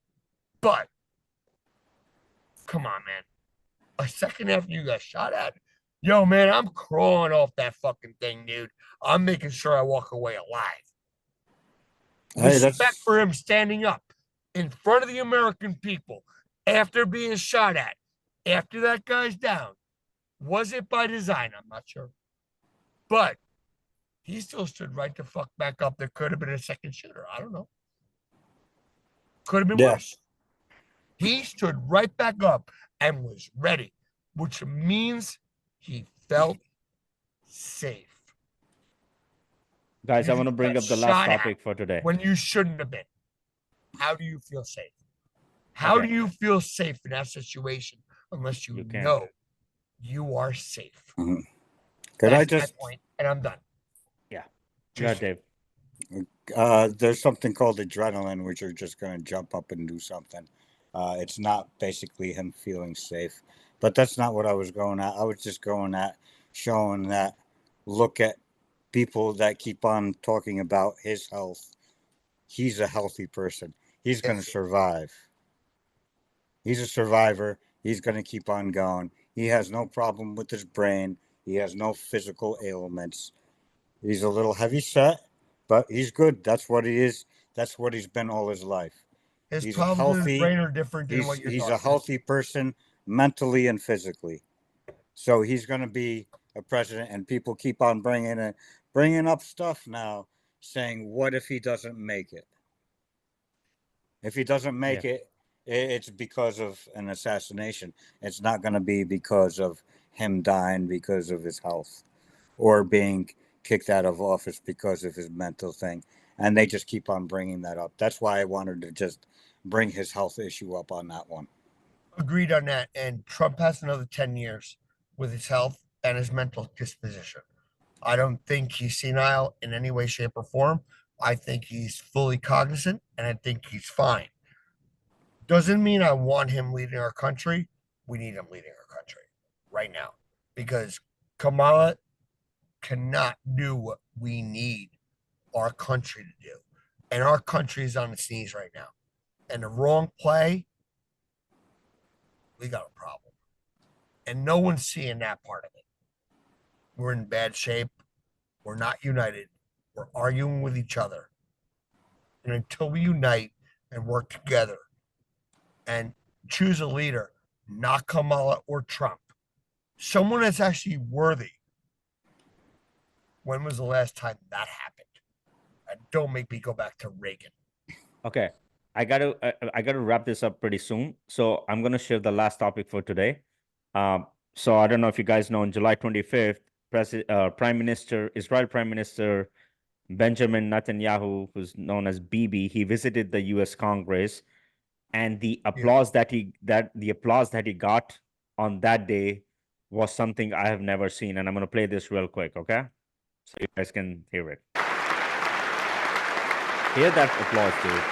But, come on, man. A second after you got shot at, yo, man, I'm crawling off that fucking thing, dude. I'm making sure I walk away alive. Hey, Respect for him standing up in front of the American people after being shot at, after that guy's down. Was it by design? I'm not sure. But he still stood right the fuck back up. There could have been a second shooter. I don't know. Could have been worse. He stood right back up and was ready, which means he felt safe. Guys, I want to bring up the last topic for today. When you shouldn't have been. How do you feel safe? How do you feel safe in that situation unless you know you are safe? Could That's I just my point, and I'm done. Yeah. Go ahead, Dave. There's something called adrenaline, which you're just going to jump up and do something. It's not basically him feeling safe, but that's not what I was going at. I was just going at showing that, look at people that keep on talking about his health. He's a healthy person. He's going to survive. He's a survivor. He's going to keep on going. He has no problem with his brain. He has no physical ailments. He's a little heavy set, but he's good. That's what he is. That's what he's been all his life. His He's problems with his healthy. brain are different than what you're He's talking a healthy person mentally and physically. So he's going to be a president, and people keep on bringing up stuff now saying, what if he doesn't make it? If he doesn't make it, it's because of an assassination. It's not going to be because of him dying because of his health or being kicked out of office because of his mental thing. And they just keep on bringing that up. That's why I wanted to just bring his health issue up on that one. Agreed on that. And Trump has another 10 years with his health and his mental disposition. I don't think he's senile in any way, shape, or form. I think he's fully cognizant, and I think he's fine. Doesn't mean I want him leading our country. We need him leading our country right now, because Kamala cannot do what we need our country to do. And our country is on its knees right now. And the wrong play, we got a problem. And no one's seeing that part of it. We're in bad shape. We're not united. We're arguing with each other. And until we unite and work together and choose a leader, not Kamala or Trump, someone that's actually worthy. When was the last time that happened? And don't make me go back to Reagan. Okay. I gotta wrap this up pretty soon. So I'm gonna share the last topic for today. So I don't know if you guys know, on July 25th, Israel Prime Minister Benjamin Netanyahu, who's known as Bibi, he visited the U.S. Congress, and the applause that he got on that day was something I have never seen. And I'm gonna play this real quick, okay? So you guys can hear it. Hear that applause, dude.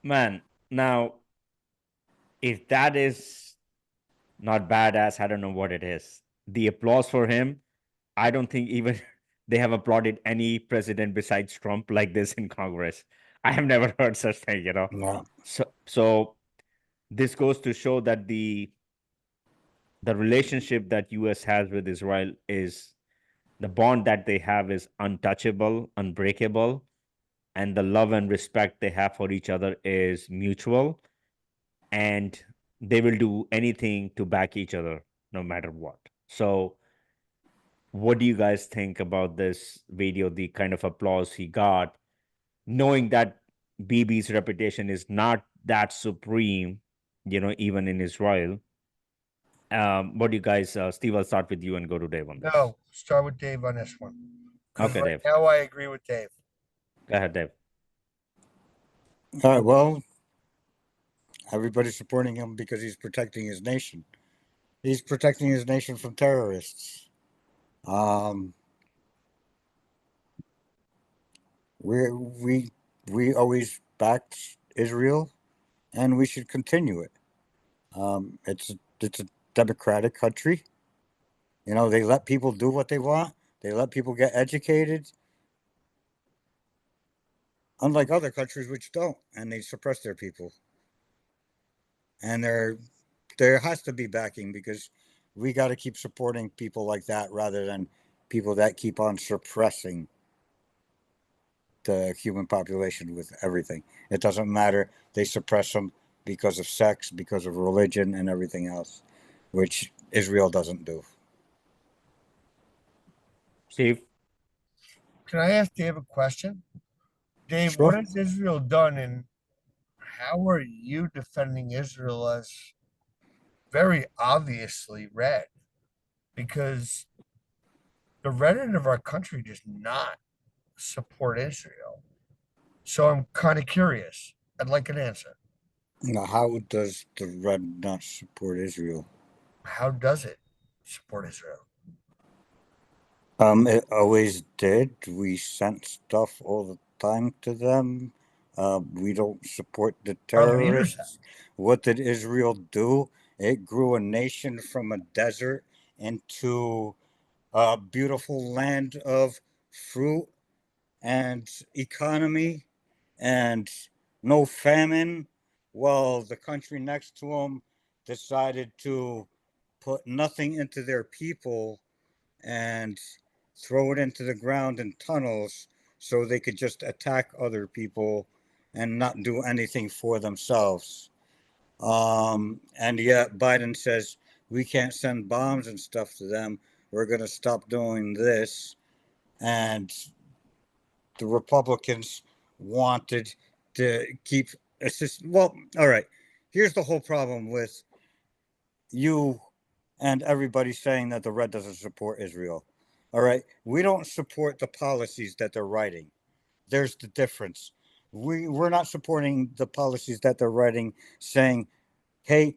Man, now, if that is not badass, I don't know what it is. The applause for him, I don't think even they have applauded any president besides Trump like this in Congress. I have never heard such thing, you know. No. So this goes to show that the relationship that US has with Israel is the bond that they have is untouchable, unbreakable, and the love and respect they have for each other is mutual, and they will do anything to back each other no matter what. So what do you guys think about this video, the kind of applause he got, knowing that BB's reputation is not that supreme, you know, even in Israel? What do you guys, Steve, I'll start with you and go to Dave on this. No, start with Dave on this one. 'Cause Okay, right Dave. now I agree with Dave. Go ahead, Dave. All right, well, everybody's supporting him because he's protecting his nation. He's protecting his nation from terrorists. We always backed Israel, and we should continue it. It's a democratic country. You know, they let people do what they want. They let people get educated, unlike other countries which don't, and they suppress their people. And there has to be backing, because we got to keep supporting people like that rather than people that keep on suppressing the human population with everything. It doesn't matter. They suppress them because of sex, because of religion, and everything else, which Israel doesn't do. Steve? Can I ask Dave a question? Dave, Sure. what has Israel done, and how are you defending Israel as very obviously red? Because the red end of our country does not support Israel. So I'm kind of curious. I'd like an answer. Now, how does the red not support Israel? How does it support Israel? It always did. We sent stuff all the time to them. We don't support the terrorists. What did Israel do? It grew a nation from a desert into a beautiful land of fruit and economy and no famine, while the country next to them decided to put nothing into their people and throw it into the ground in tunnels so they could just attack other people and not do anything for themselves. And yet Biden says we can't send bombs and stuff to them. We're going to stop doing this. And the Republicans wanted to keep assist. Well, all right. Here's the whole problem with you and everybody saying that the red doesn't support Israel. All right. We don't support the policies that they're writing. There's the difference. We're not supporting the policies that they're writing, saying, hey,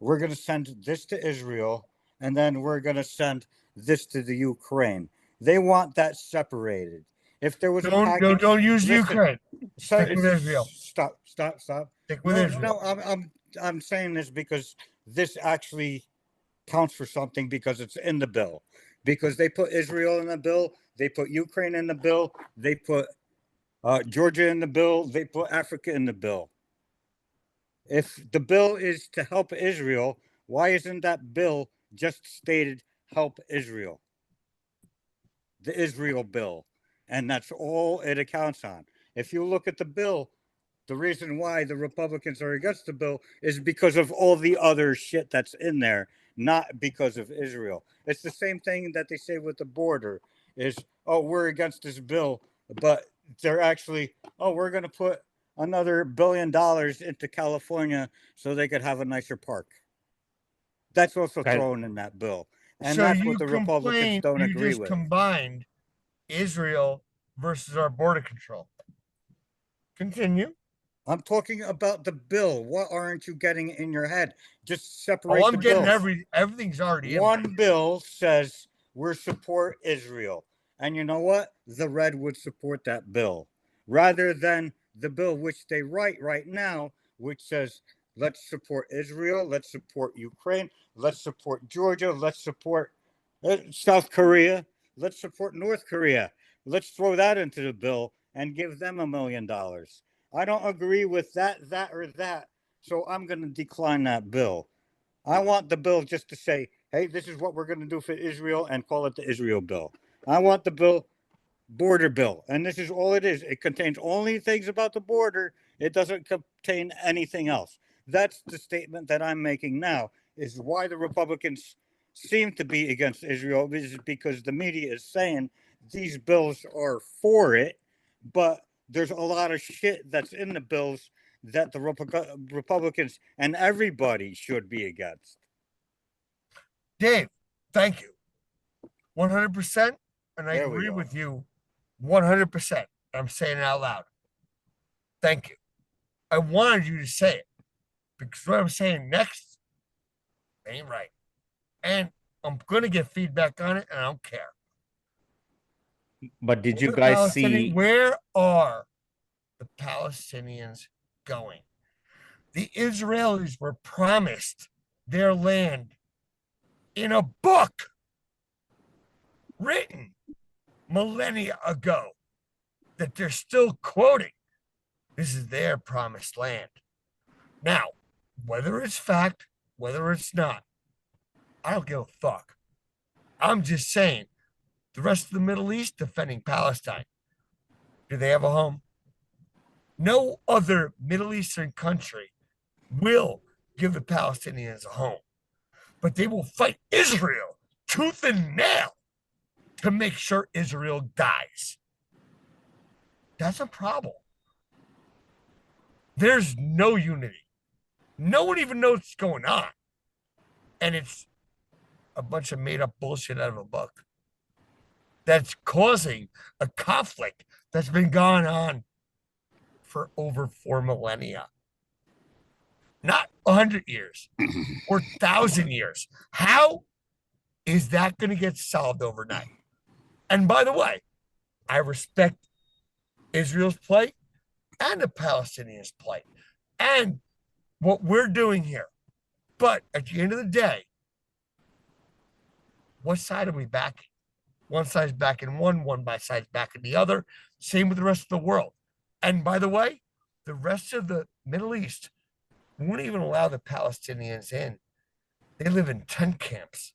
we're going to send this to Israel, and then we're going to send this to the Ukraine. They want that separated. If there was a package, don't use listen, Ukraine. Stick with Israel. Stop. Stick with Israel. No, I'm saying this because this actually counts for something, because it's in the bill. Because they put Israel in the bill, they put Ukraine in the bill, they put Georgia in the bill, they put Africa in the bill. If the bill is to help Israel, why isn't that bill just stated help Israel? The Israel bill. And that's all it accounts on. If you look at the bill, the reason why the Republicans are against the bill is because of all the other shit that's in there, not because of Israel. It's the same thing that they say with the border is, oh, we're against this bill, but they're actually, oh, we're going to put another $1 billion into California so they could have a nicer park. That's also thrown in that bill. And so that's what the Republicans don't agree just with. Combined Israel versus our border control. Continue. I'm talking about the bill. What aren't you getting in your head? Just separate I'm the getting bills. everything's already One bill says we're support Israel. And you know what? The red would support that bill rather than the bill which they write right now, which says, let's support Israel, let's support Ukraine, let's support Georgia, let's support South Korea, let's support North Korea. Let's throw that into the bill and give them $1 million. I don't agree with that, or that, so I'm going to decline that bill. I want the bill just to say, hey, this is what we're going to do for Israel, and call it the Israel bill. I want the bill border bill, and this is all it is. It contains only things about the border. It doesn't contain anything else. That's the statement that I'm making now, is why the Republicans seem to be against Israel, is because the media is saying these bills are for it, but there's a lot of shit that's in the bills that the Republicans and everybody should be against. Dave, thank you. 100%. And I agree with you 100%. I'm saying it out loud. Thank you. I wanted you to say it because what I'm saying next ain't right. And I'm going to get feedback on it, and I don't care. But did you guys see? Where are the Palestinians going? The Israelis were promised their land in a book written millennia ago that they're still quoting. This is their promised land. Now, whether it's fact, whether it's not, I don't give a fuck. I'm just saying, the rest of the Middle East defending Palestine, do they have a home? No other Middle Eastern country will give the Palestinians a home, but they will fight Israel tooth and nail to make sure Israel dies. That's a problem. There's no unity. No one even knows what's going on. And it's a bunch of made up bullshit out of a book that's causing a conflict that's been going on for over 4 millennia. Not 100 years or 1,000 years. How is that going to get solved overnight? And by the way, I respect Israel's plight and the Palestinians' plight and what we're doing here. But at the end of the day, what side are we backing? One side's backing one side's backing the other. Same with the rest of the world. And by the way, the rest of the Middle East won't even allow the Palestinians in. They live in tent camps.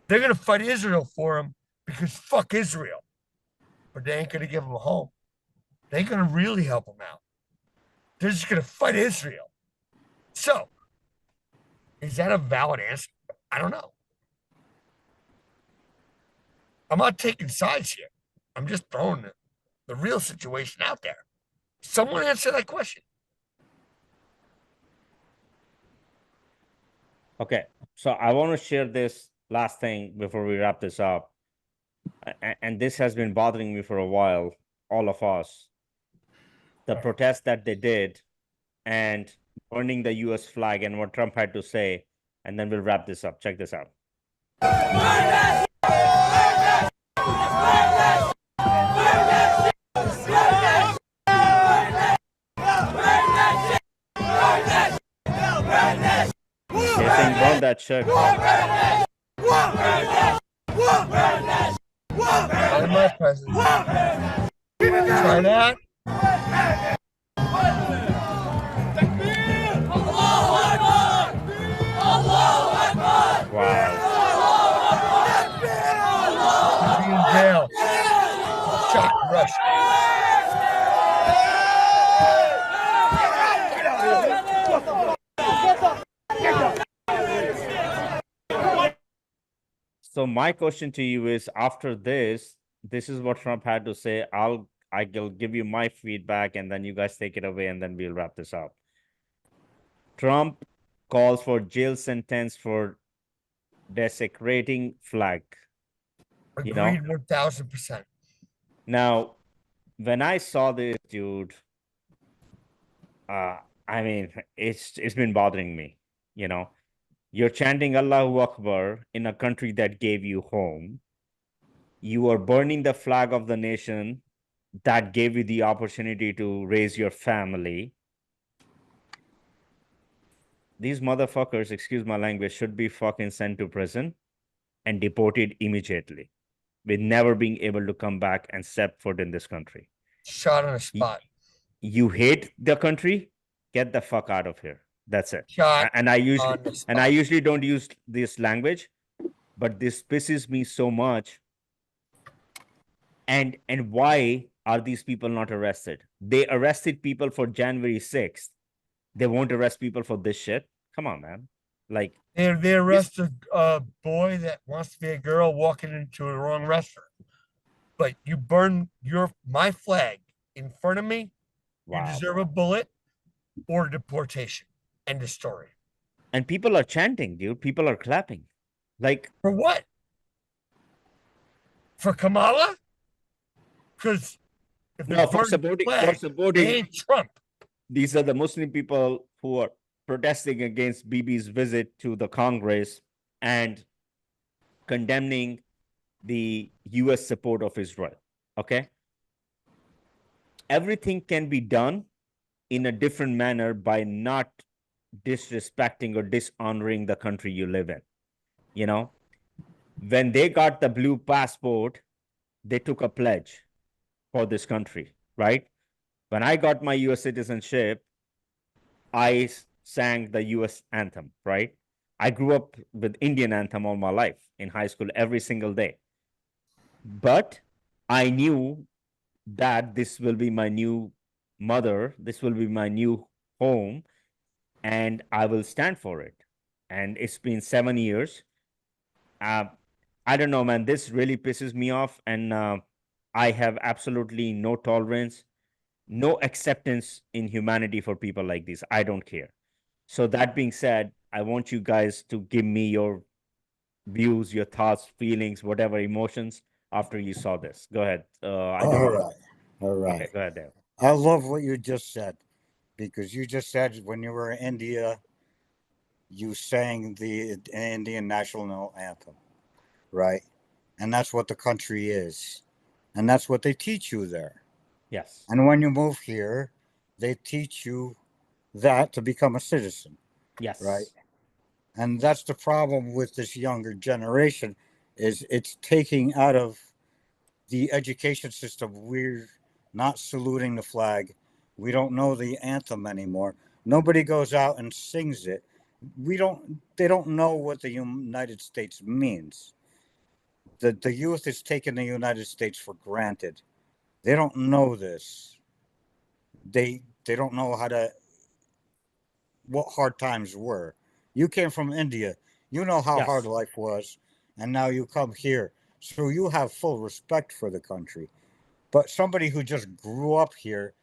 They're going to fight Israel for them because fuck Israel. But they ain't going to give them a home. They ain't going to really help them out. They're just going to fight Israel. So, is that a valid answer? I don't know. I'm not taking sides here. I'm just throwing the real situation out there. Someone answer that question. Okay, so I want to share this last thing before we wrap this up. And this has been bothering me for a while, all of us. The protest that they did and burning the US flag and what Trump had to say, and then we'll wrap this up. Check this out. They're saying burn that shit. Not in my presence. Try that. Wow. Be in jail. Shot in Russia. So my question to you is, after this is what Trump had to say. I'll give you my feedback, and then you guys take it away, and then we'll wrap this up. Trump calls for jail sentence for desecrating flag. Agreed 1,000%. Now, when I saw this, dude, I mean, it's been bothering me. You're chanting Allahu Akbar in a country that gave you home. You are burning the flag of the nation that gave you the opportunity to raise your family, these motherfuckers, excuse my language, should be fucking sent to prison and deported immediately, with never being able to come back and step foot in this country. Shot on the spot. You hate the country, get the fuck out of here. That's it. Shot And I usually on the spot. and I usually don't use this language, but this pisses me so much. And why are these people not arrested? They arrested people for January 6th. They won't arrest people for this shit. Come on, man. Like, They arrested a boy that wants to be a girl walking into the wrong restaurant. But you burn my flag in front of me, wow. You deserve a bullet or deportation. End of story. And people are chanting, dude. People are clapping. Like, for what? For Kamala? Because if no, for supporting they hate Trump. These are the Muslim people who are protesting against Bibi's visit to the Congress and condemning the US support of Israel. Okay? Everything can be done in a different manner by not disrespecting or dishonoring the country you live in. You know, when they got the blue passport, they took a pledge for this country, right? When I got my US citizenship, I sang the US anthem, right? I grew up with Indian anthem all my life in high school every single day. But I knew that this will be my new mother, this will be my new home, and I will stand for it. And it's been 7 years. I don't know, man, this really pisses me off. And I have absolutely no tolerance, no acceptance in humanity for people like this. I don't care. So that being said, I want you guys to give me your views, your thoughts, feelings, whatever emotions after you saw this. Go ahead. All right. Okay, go ahead, Dave. I love what you just said, because you just said when you were in India, you sang the Indian national anthem, right? And that's what the country is. And that's what they teach you there. Yes. And when you move here, they teach you that to become a citizen. Yes. Right. And that's the problem with this younger generation, is it's taking out of the education system. We're not saluting the flag. We don't know the anthem anymore. Nobody goes out and sings it. They don't know what the United States means. The youth is taking the United States for granted. They don't know this. They don't know what hard times were. You came from India. You know how hard life was. And now you come here. So you have full respect for the country. But somebody who just grew up here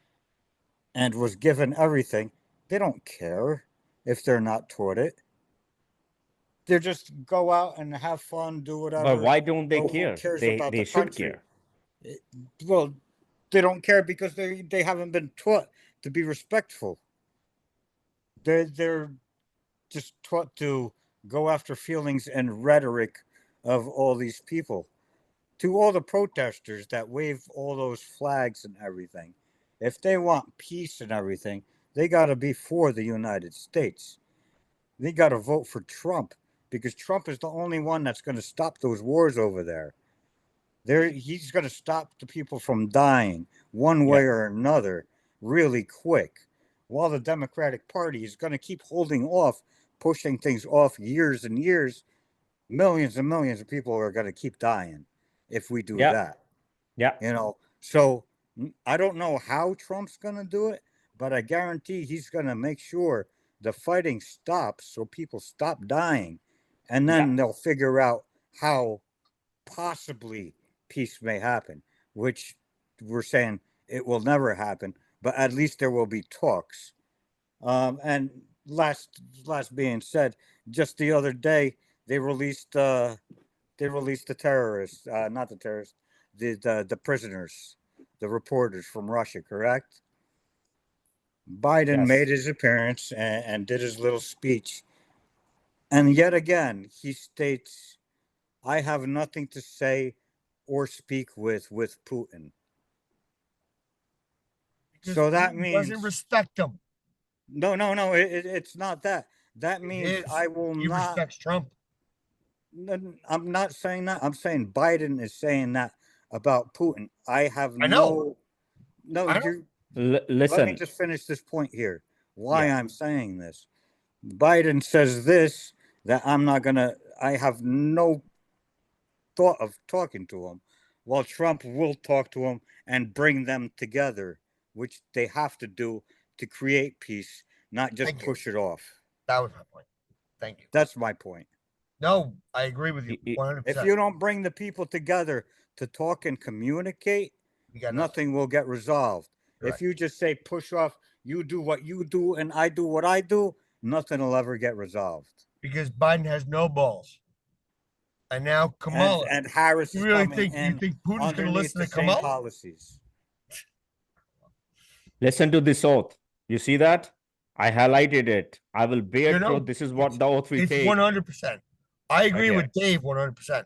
and was given everything, they don't care if they're not taught it. They just go out and have fun, do whatever. But why don't they care? Who cares They about the should country? care. Well, they don't care because they haven't been taught to be respectful. They're just taught to go after feelings and rhetoric of all these people. To all the protesters that wave all those flags and everything, if they want peace and everything, they got to be for the United States. They got to vote for Trump, because Trump is the only one that's going to stop those wars over there. He's going to stop the people from dying one way or another really quick, while the Democratic Party is going to keep holding off, pushing things off years and years. Millions and millions of people are going to keep dying if we do that. Yeah. You know, so I don't know how Trump's going to do it, but I guarantee he's going to make sure the fighting stops so people stop dying. And then they'll figure out how possibly peace may happen, which we're saying it will never happen, but at least there will be talks. And last being said, just the other day, they released the terrorists, not the terrorists, the prisoners, the reporters from Russia, correct? Biden made his appearance and did his little speech. And yet again, he states, I have nothing to say or speak with Putin. So that Putin means doesn't respect him. no. It's not that. That means I will He not. respects Trump. I'm not saying that. I'm saying Biden is saying that about Putin. I have I know. no. I know. You're, let me Listen, just finish this point here. Why I'm saying this. Biden says this, that I'm not gonna. I have no thought of talking to him, while Trump will talk to him and bring them together, which they have to do to create peace, not just Thank you. push it off. That was my point. Thank you. That's my point. No, I agree with you 100%. If you don't bring the people together to talk and communicate, nothing will get resolved. Right. If you just say push off, you do what you do and I do what I do, nothing will ever get resolved. Because Biden has no balls. And now Kamala. And Harris you is really coming think in you think Putin's going to underneath listen the to same Kamala? policies. listen to this oath. You see that? I highlighted it. I will bear You know, truth. This is what the oath we It's take. 100%. I agree Okay. with Dave 100%.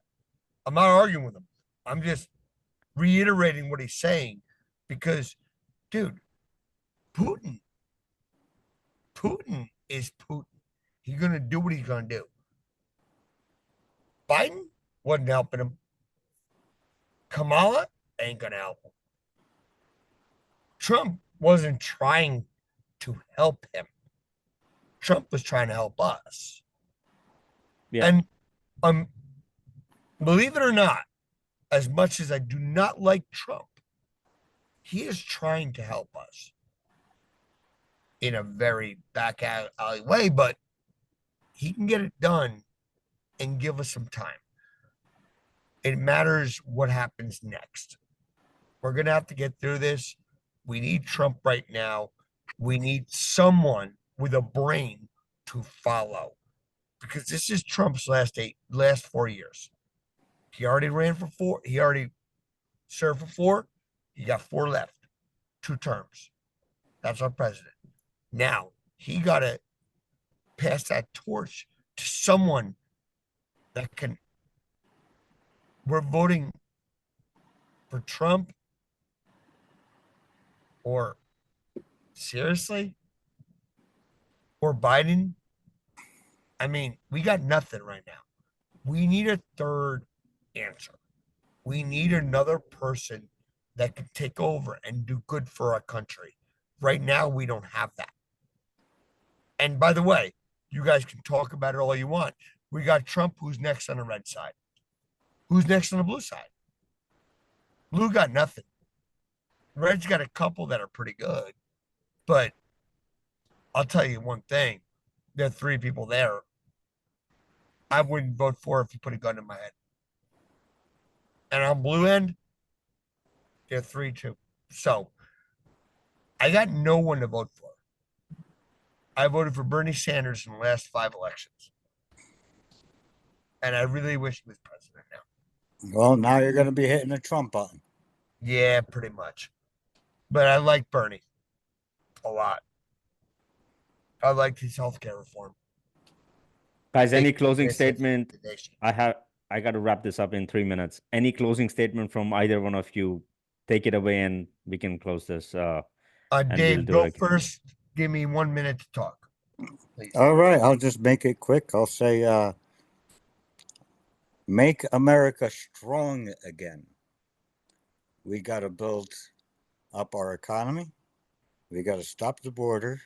I'm not arguing with him. I'm just reiterating what he's saying because, dude, Putin is Putin. He's going to do what he's going to do. Biden wasn't helping him. Kamala ain't going to help him. Trump wasn't trying to help him. Trump was trying to help us. Yeah. And believe it or not, as much as I do not like Trump, he is trying to help us in a very back alley way, but he can get it done and give us some time. It matters what happens next. We're going to have to get through this. We need Trump right now. We need someone with a brain to follow because this is Trump's last 4 years. He already ran for 4. He already served for 4. He got 4 left. 2 terms. That's our president. Now, he got to pass that torch to someone that can. We're voting for Trump or seriously? Or Biden? I mean, we got nothing right now. We need a third answer. We need another person that can take over and do good for our country. Right now, we don't have that. And by the way, you guys can talk about it all you want. We got Trump, who's next on the red side. Who's next on the blue side? Blue got nothing. Red's got a couple that are pretty good. But I'll tell you one thing. There are 3 people there I wouldn't vote for if you put a gun in my head. And on blue end, they're 3-2. So I got no one to vote for. I voted for Bernie Sanders in the last 5 elections. And I really wish he was president now. Well, now you're going to be hitting the Trump button. Yeah, pretty much. But I like Bernie a lot. I liked his healthcare reform. Guys, any closing statement? I got to wrap this up in 3 minutes. Any closing statement from either one of you? Take it away and we can close this. Dave, go first. Give me 1 minute to talk. Please. All right. I'll just make it quick. I'll say, make America strong again. We got to build up our economy. We got to stop the border.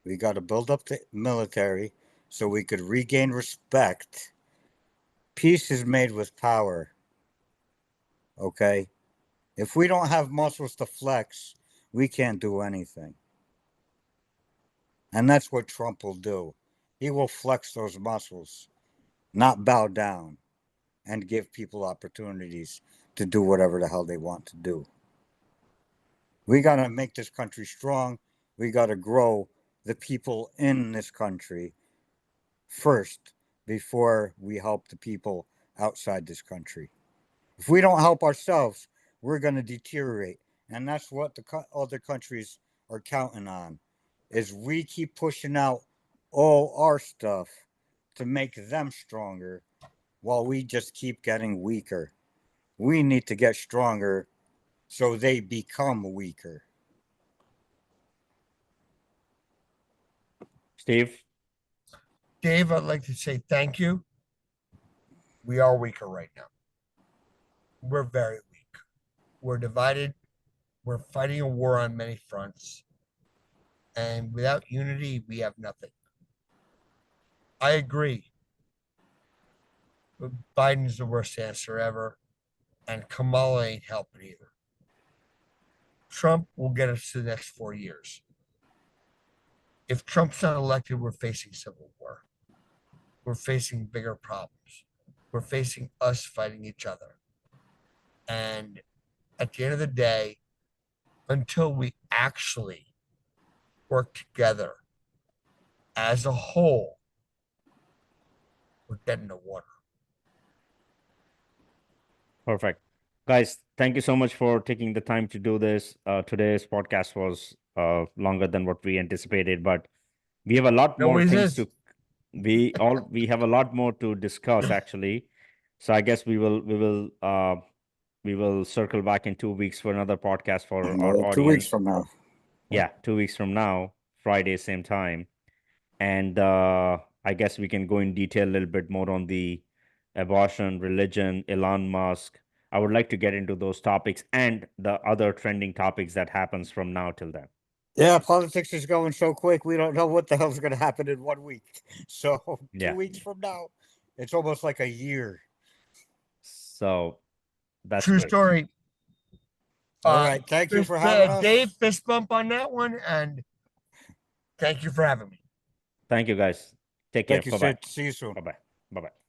We got to build up the military so we could regain respect. Peace is made with power. Okay? If we don't have muscles to flex, we can't do anything. And that's what Trump will do. He will flex those muscles, not bow down, and give people opportunities to do whatever the hell they want to do. We got to make this country strong. We got to grow the people in this country first before we help the people outside this country. If we don't help ourselves, we're going to deteriorate. And that's what the other countries are counting on, is we keep pushing out all our stuff to make them stronger while we just keep getting weaker. We need to get stronger so they become weaker. Steve? Dave, I'd like to say thank you. We are weaker right now. We're very weak. We're divided. We're fighting a war on many fronts. And without unity, we have nothing. I agree. But Biden's the worst answer ever. And Kamala ain't helping either. Trump will get us to the next 4 years. If Trump's not elected, we're facing civil war. We're facing bigger problems. We're facing us fighting each other. And at the end of the day, until we actually work together as a whole, we're dead in the water. Perfect. Guys, thank you so much for taking the time to do this. Today's podcast was longer than what we anticipated, but we have a lot more things to we have a lot more to discuss actually. So I guess we will circle back in 2 weeks for another podcast for our audience. 2 weeks from now. Yeah, 2 weeks from now, Friday, same time. And I guess we can go in detail a little bit more on the abortion, religion, Elon Musk. I would like to get into those topics and the other trending topics that happens from now till then. Yeah, politics is going so quick. We don't know what the hell's going to happen in 1 week. So 2 weeks from now, it's almost like a year. So that's true great. story. All right. Thank you for having us. Dave, fist bump on that one. And thank you for having me. Thank you, guys. Take care. Thank you, Bye-bye. Sid. See you soon. Bye-bye. Bye-bye.